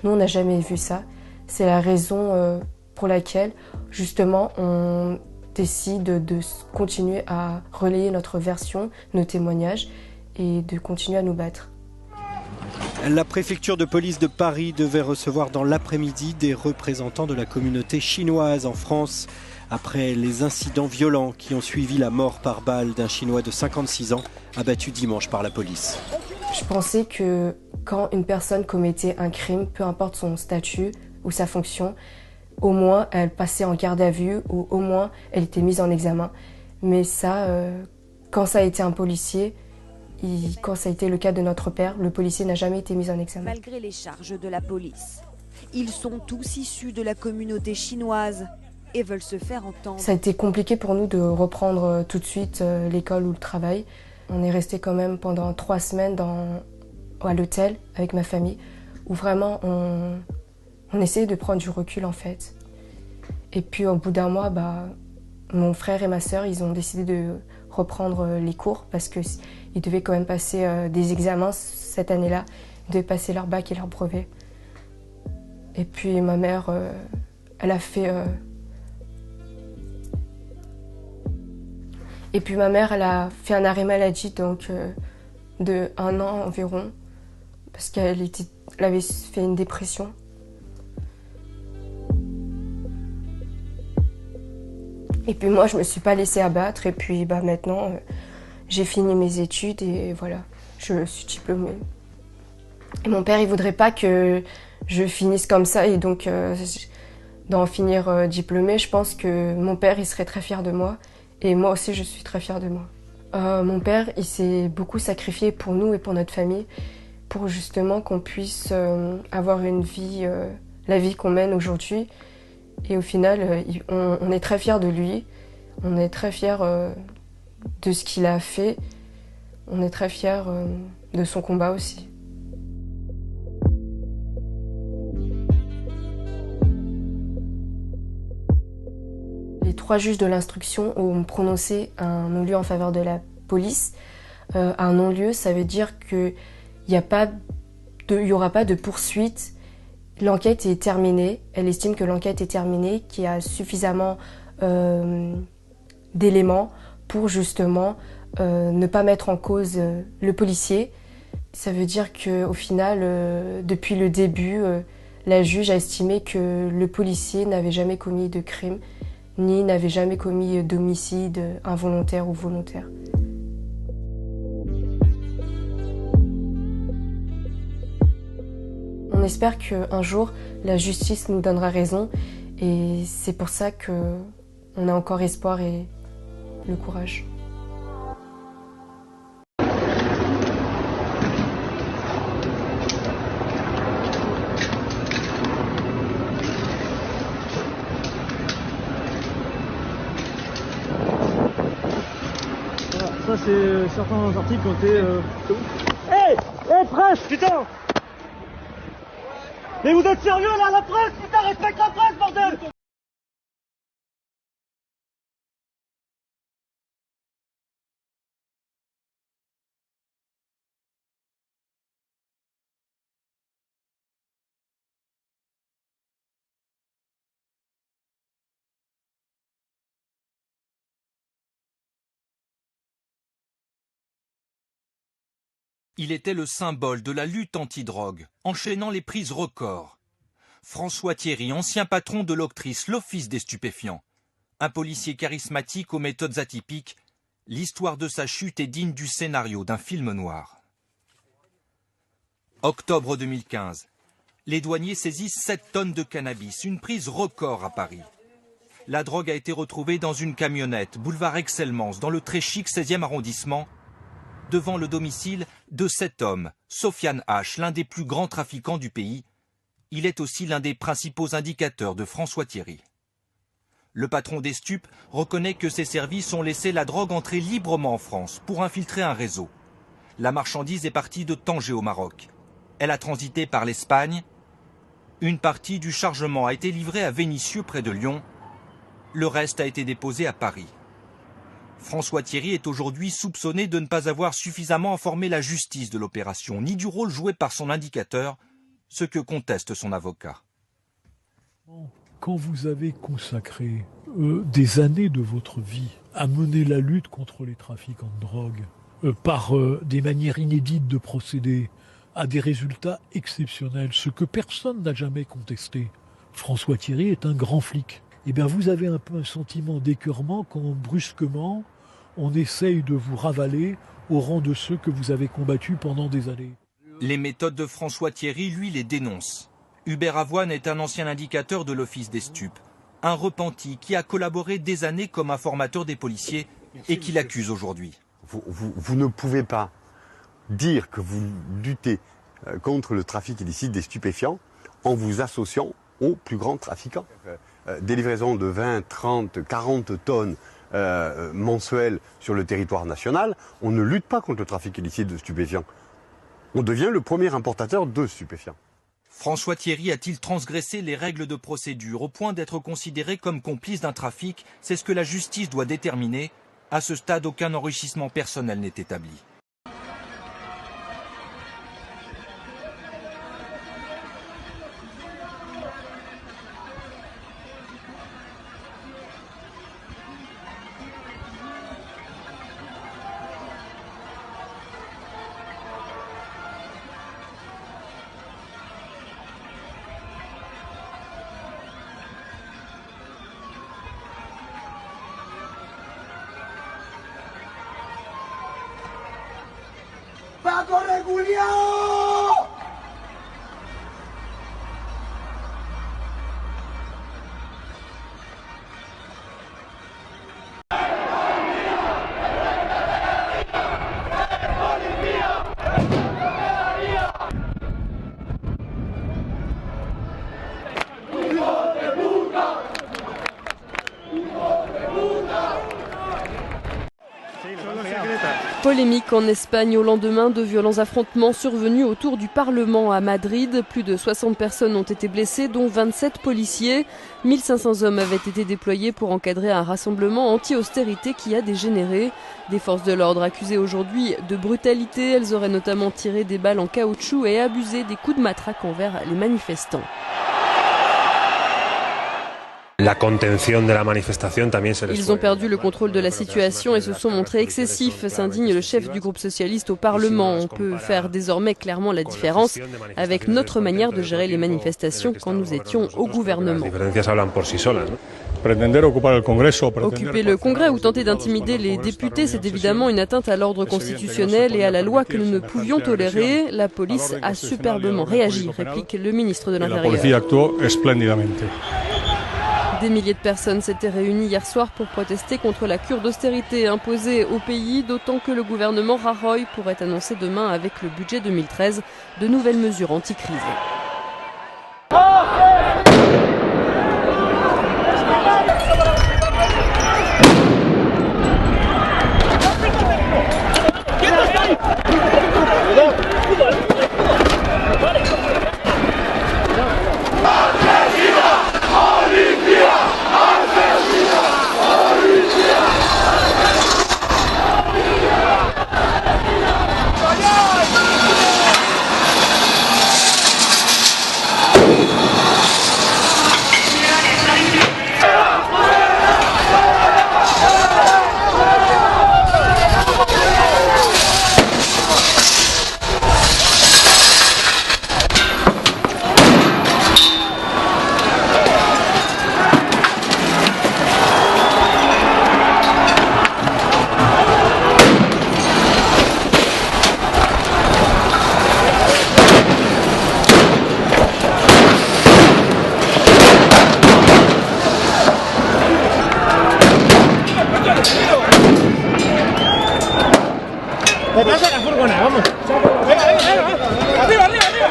S19: Nous, on n'a jamais vu ça. C'est la raison pour laquelle, justement, on décide de continuer à relayer notre version, nos témoignages, et de continuer à nous battre.
S21: La préfecture de police de Paris devait recevoir dans l'après-midi des représentants de la communauté chinoise en France après les incidents violents qui ont suivi la mort par balle d'un Chinois de 56 ans abattu dimanche par la police.
S19: Je pensais que quand une personne commettait un crime, peu importe son statut ou sa fonction, au moins elle passait en garde à vue ou au moins elle était mise en examen. Mais ça, quand ça a été un policier, quand ça a été le cas de notre père, le policier n'a jamais été mis en examen.
S22: Malgré les charges de la police, ils sont tous issus de la communauté chinoise et veulent se faire entendre.
S19: Ça a été compliqué pour nous de reprendre tout de suite l'école ou le travail. On est resté quand même pendant 3 semaines à l'hôtel avec ma famille, où vraiment on essayait de prendre du recul en fait. Et puis au bout d'un mois, mon frère et ma sœur, ils ont décidé de reprendre les cours parce qu'ils devaient quand même passer des examens cette année-là. Ils devaient passer leur bac et leur brevet. Et puis ma mère, elle a fait... Et puis ma mère, elle a fait un arrêt maladie donc de 1 an environ parce qu'elle avait fait une dépression. Et puis moi, je me suis pas laissée abattre et puis maintenant, j'ai fini mes études et voilà, je suis diplômée. Et mon père, il voudrait pas que je finisse comme ça et donc d'en finir diplômée, je pense que mon père, il serait très fier de moi et moi aussi, je suis très fière de moi. Mon père, il s'est beaucoup sacrifié pour nous et pour notre famille pour justement qu'on puisse avoir une vie, la vie qu'on mène aujourd'hui. Et au final, on est très fiers de lui, on est très fiers de ce qu'il a fait, on est très fiers de son combat aussi. Les 3 juges de l'instruction ont prononcé un non-lieu en faveur de la police. Un non-lieu, ça veut dire qu'il n'y aura pas de poursuite. L'enquête est terminée, elle estime que l'enquête est terminée, qu'il y a suffisamment d'éléments pour justement ne pas mettre en cause le policier. Ça veut dire qu'au final, depuis le début, la juge a estimé que le policier n'avait jamais commis de crime, ni n'avait jamais commis d'homicide involontaire ou volontaire. On espère qu'un jour, la justice nous donnera raison et c'est pour ça qu'on a encore espoir et le courage.
S13: Ça c'est certains articles qui ont été... Hé presse, putain! Mais vous êtes sérieux là, la presse? Putain, respecte la presse, bordel!
S23: Il était le symbole de la lutte anti-drogue, enchaînant les prises records. François Thierry, ancien patron de l'Octrice, l'Office des stupéfiants. Un policier charismatique aux méthodes atypiques, l'histoire de sa chute est digne du scénario d'un film noir. Octobre 2015. Les douaniers saisissent 7 tonnes de cannabis, une prise record à Paris. La drogue a été retrouvée dans une camionnette, boulevard Excellence, dans le très chic 16e arrondissement, devant le domicile de cet homme, Sofiane H., l'un des plus grands trafiquants du pays. Il est aussi l'un des principaux indicateurs de François Thierry. Le patron des stupes reconnaît que ses services ont laissé la drogue entrer librement en France pour infiltrer un réseau. La marchandise est partie de Tanger au Maroc. Elle a transité par l'Espagne. Une partie du chargement a été livrée à Vénissieux près de Lyon. Le reste a été déposé à Paris. François Thierry est aujourd'hui soupçonné de ne pas avoir suffisamment informé la justice de l'opération, ni du rôle joué par son indicateur, ce que conteste son avocat.
S24: Quand vous avez consacré des années de votre vie à mener la lutte contre les trafiquants de drogue, par des manières inédites de procéder, à des résultats exceptionnels, ce que personne n'a jamais contesté. François Thierry est un grand flic. Eh bien, vous avez un peu un sentiment d'écœurement quand brusquement on essaye de vous ravaler au rang de ceux que vous avez combattus pendant des années.
S23: Les méthodes de François Thierry, lui, les dénoncent. Hubert Avoine est un ancien indicateur de l'Office des stupes, un repenti qui a collaboré des années comme informateur des policiers et qui l'accuse aujourd'hui.
S1: Vous ne pouvez pas dire que vous luttez contre le trafic illicite des stupéfiants en vous associant aux plus grands trafiquants. Des livraisons de 20, 30, 40 tonnes mensuelles sur le territoire national, on ne lutte pas contre le trafic illicite de stupéfiants. On devient le premier importateur de stupéfiants.
S23: François Thierry a-t-il transgressé les règles de procédure au point d'être considéré comme complice d'un trafic? C'est ce que la justice doit déterminer. À ce stade, aucun enrichissement personnel n'est établi.
S2: ¡Paco Regulio!
S3: Polémique en Espagne au lendemain de violents affrontements survenus autour du Parlement à Madrid. Plus de 60 personnes ont été blessées, dont 27 policiers. 1500 hommes avaient été déployés pour encadrer un rassemblement anti-austérité qui a dégénéré. Des forces de l'ordre accusées aujourd'hui de brutalité. Elles auraient notamment tiré des balles en caoutchouc et abusé des coups de matraque envers les manifestants. Ils ont perdu le contrôle de la situation et se sont montrés excessifs, s'indigne le chef du groupe socialiste au Parlement. On peut faire désormais clairement la différence avec notre manière de gérer les manifestations quand nous étions au gouvernement. Occuper le Congrès ou tenter d'intimider les députés, c'est évidemment une atteinte à l'ordre constitutionnel et à la loi que nous ne pouvions tolérer. La police a superbement réagi, réplique le ministre de l'Intérieur. Des milliers de personnes s'étaient réunies hier soir pour protester contre la cure d'austérité imposée au pays, d'autant que le gouvernement Rajoy pourrait annoncer demain, avec le budget 2013, de nouvelles mesures anti-crise.
S2: ¡Detrás de la furgona, vamos! ¡Venga, venga, venga! ¡Arriba, arriba, arriba!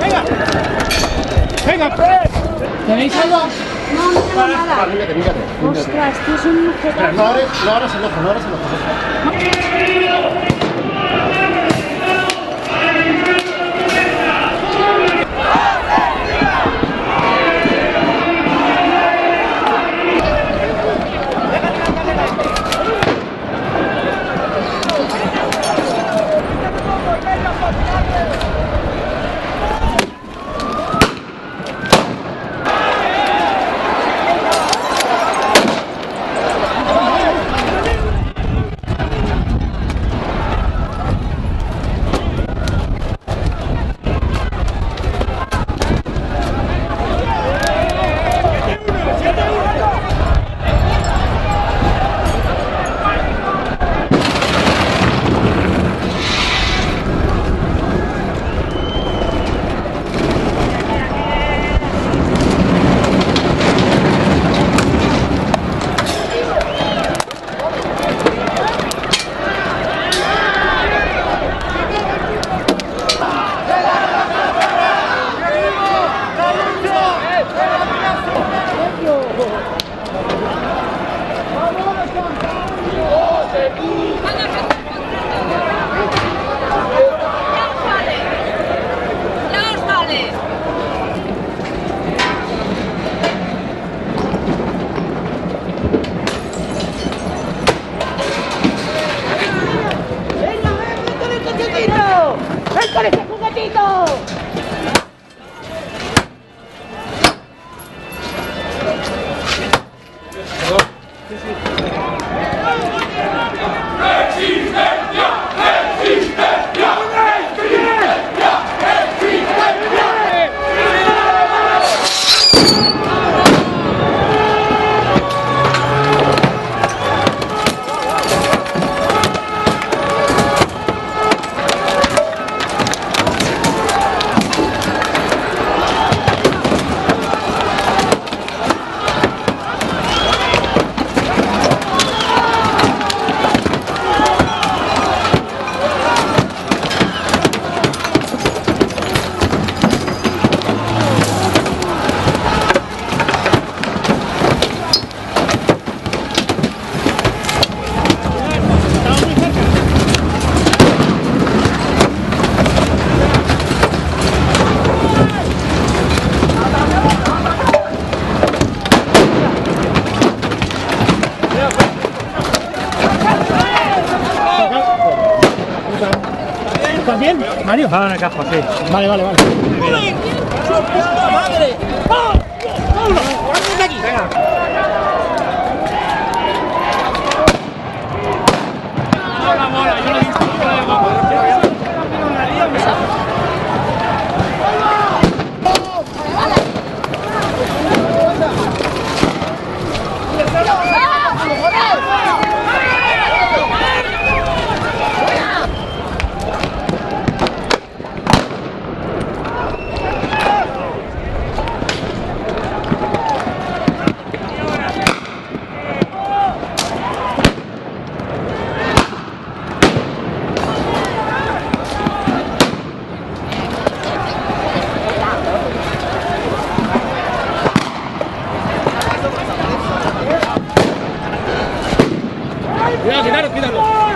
S2: ¡Venga! ¡Venga, pues! ¿Tenéis algo?
S4: No, no tengo nada.
S2: Vale, mírate.
S4: Ostras, tú es un...
S2: No abres el ojo, no abres el ojo. ¿Estás bien, Mario? Va a una caja, sí. Vale, vale, vale. ¡Madre! ¡Paulo! ¡Vamos aquí! Venga. La bola, yo lo he visto. Cuidado, cuidado.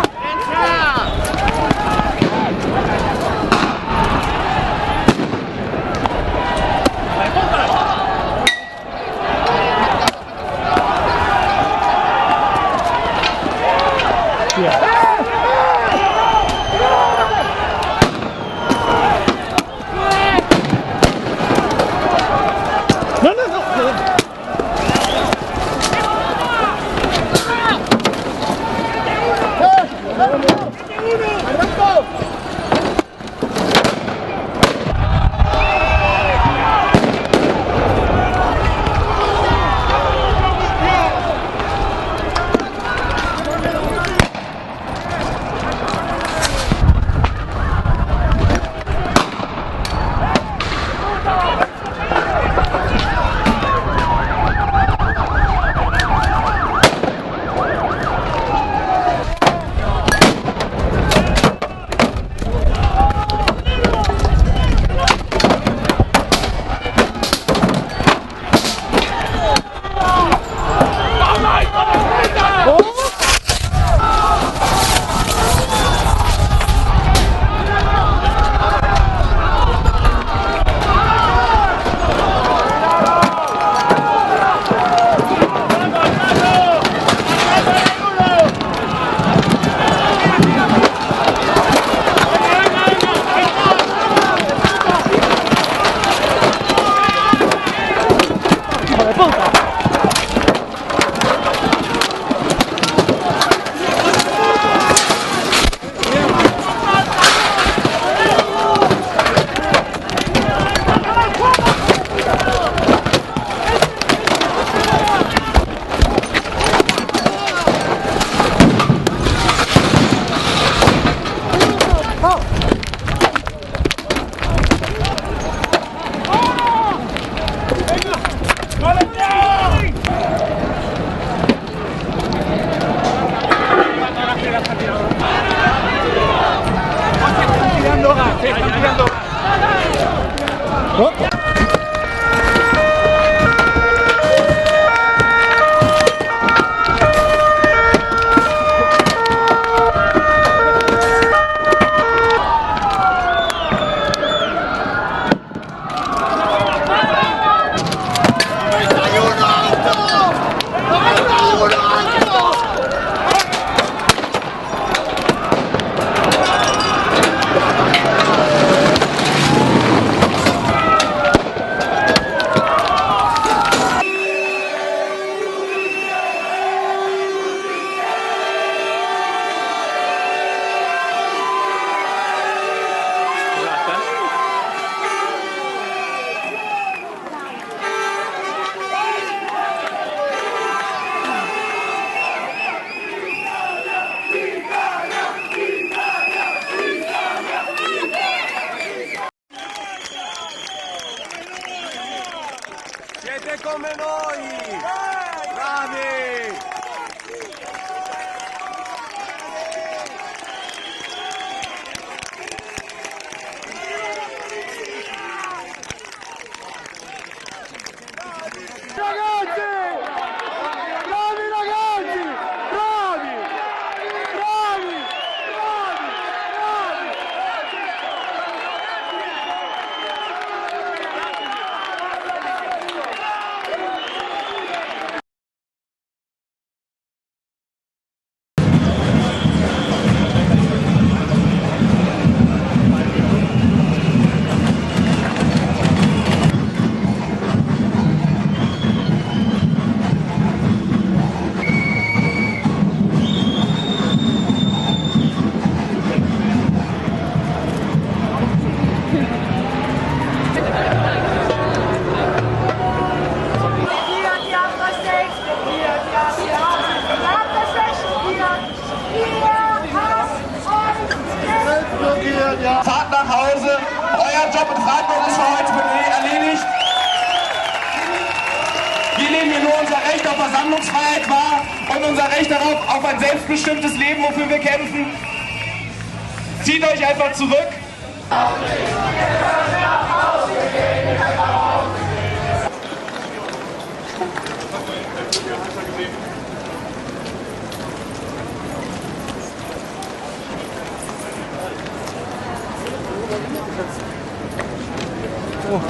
S6: Siete come noi! Bravi!
S8: Fahrt nach Hause, euer Job in Freiburg ist für heute erledigt. Wir nehmen hier nur unser Recht auf Versammlungsfreiheit wahr und unser Recht darauf auf ein selbstbestimmtes Leben, wofür wir kämpfen. Zieht euch einfach zurück.
S6: Oh.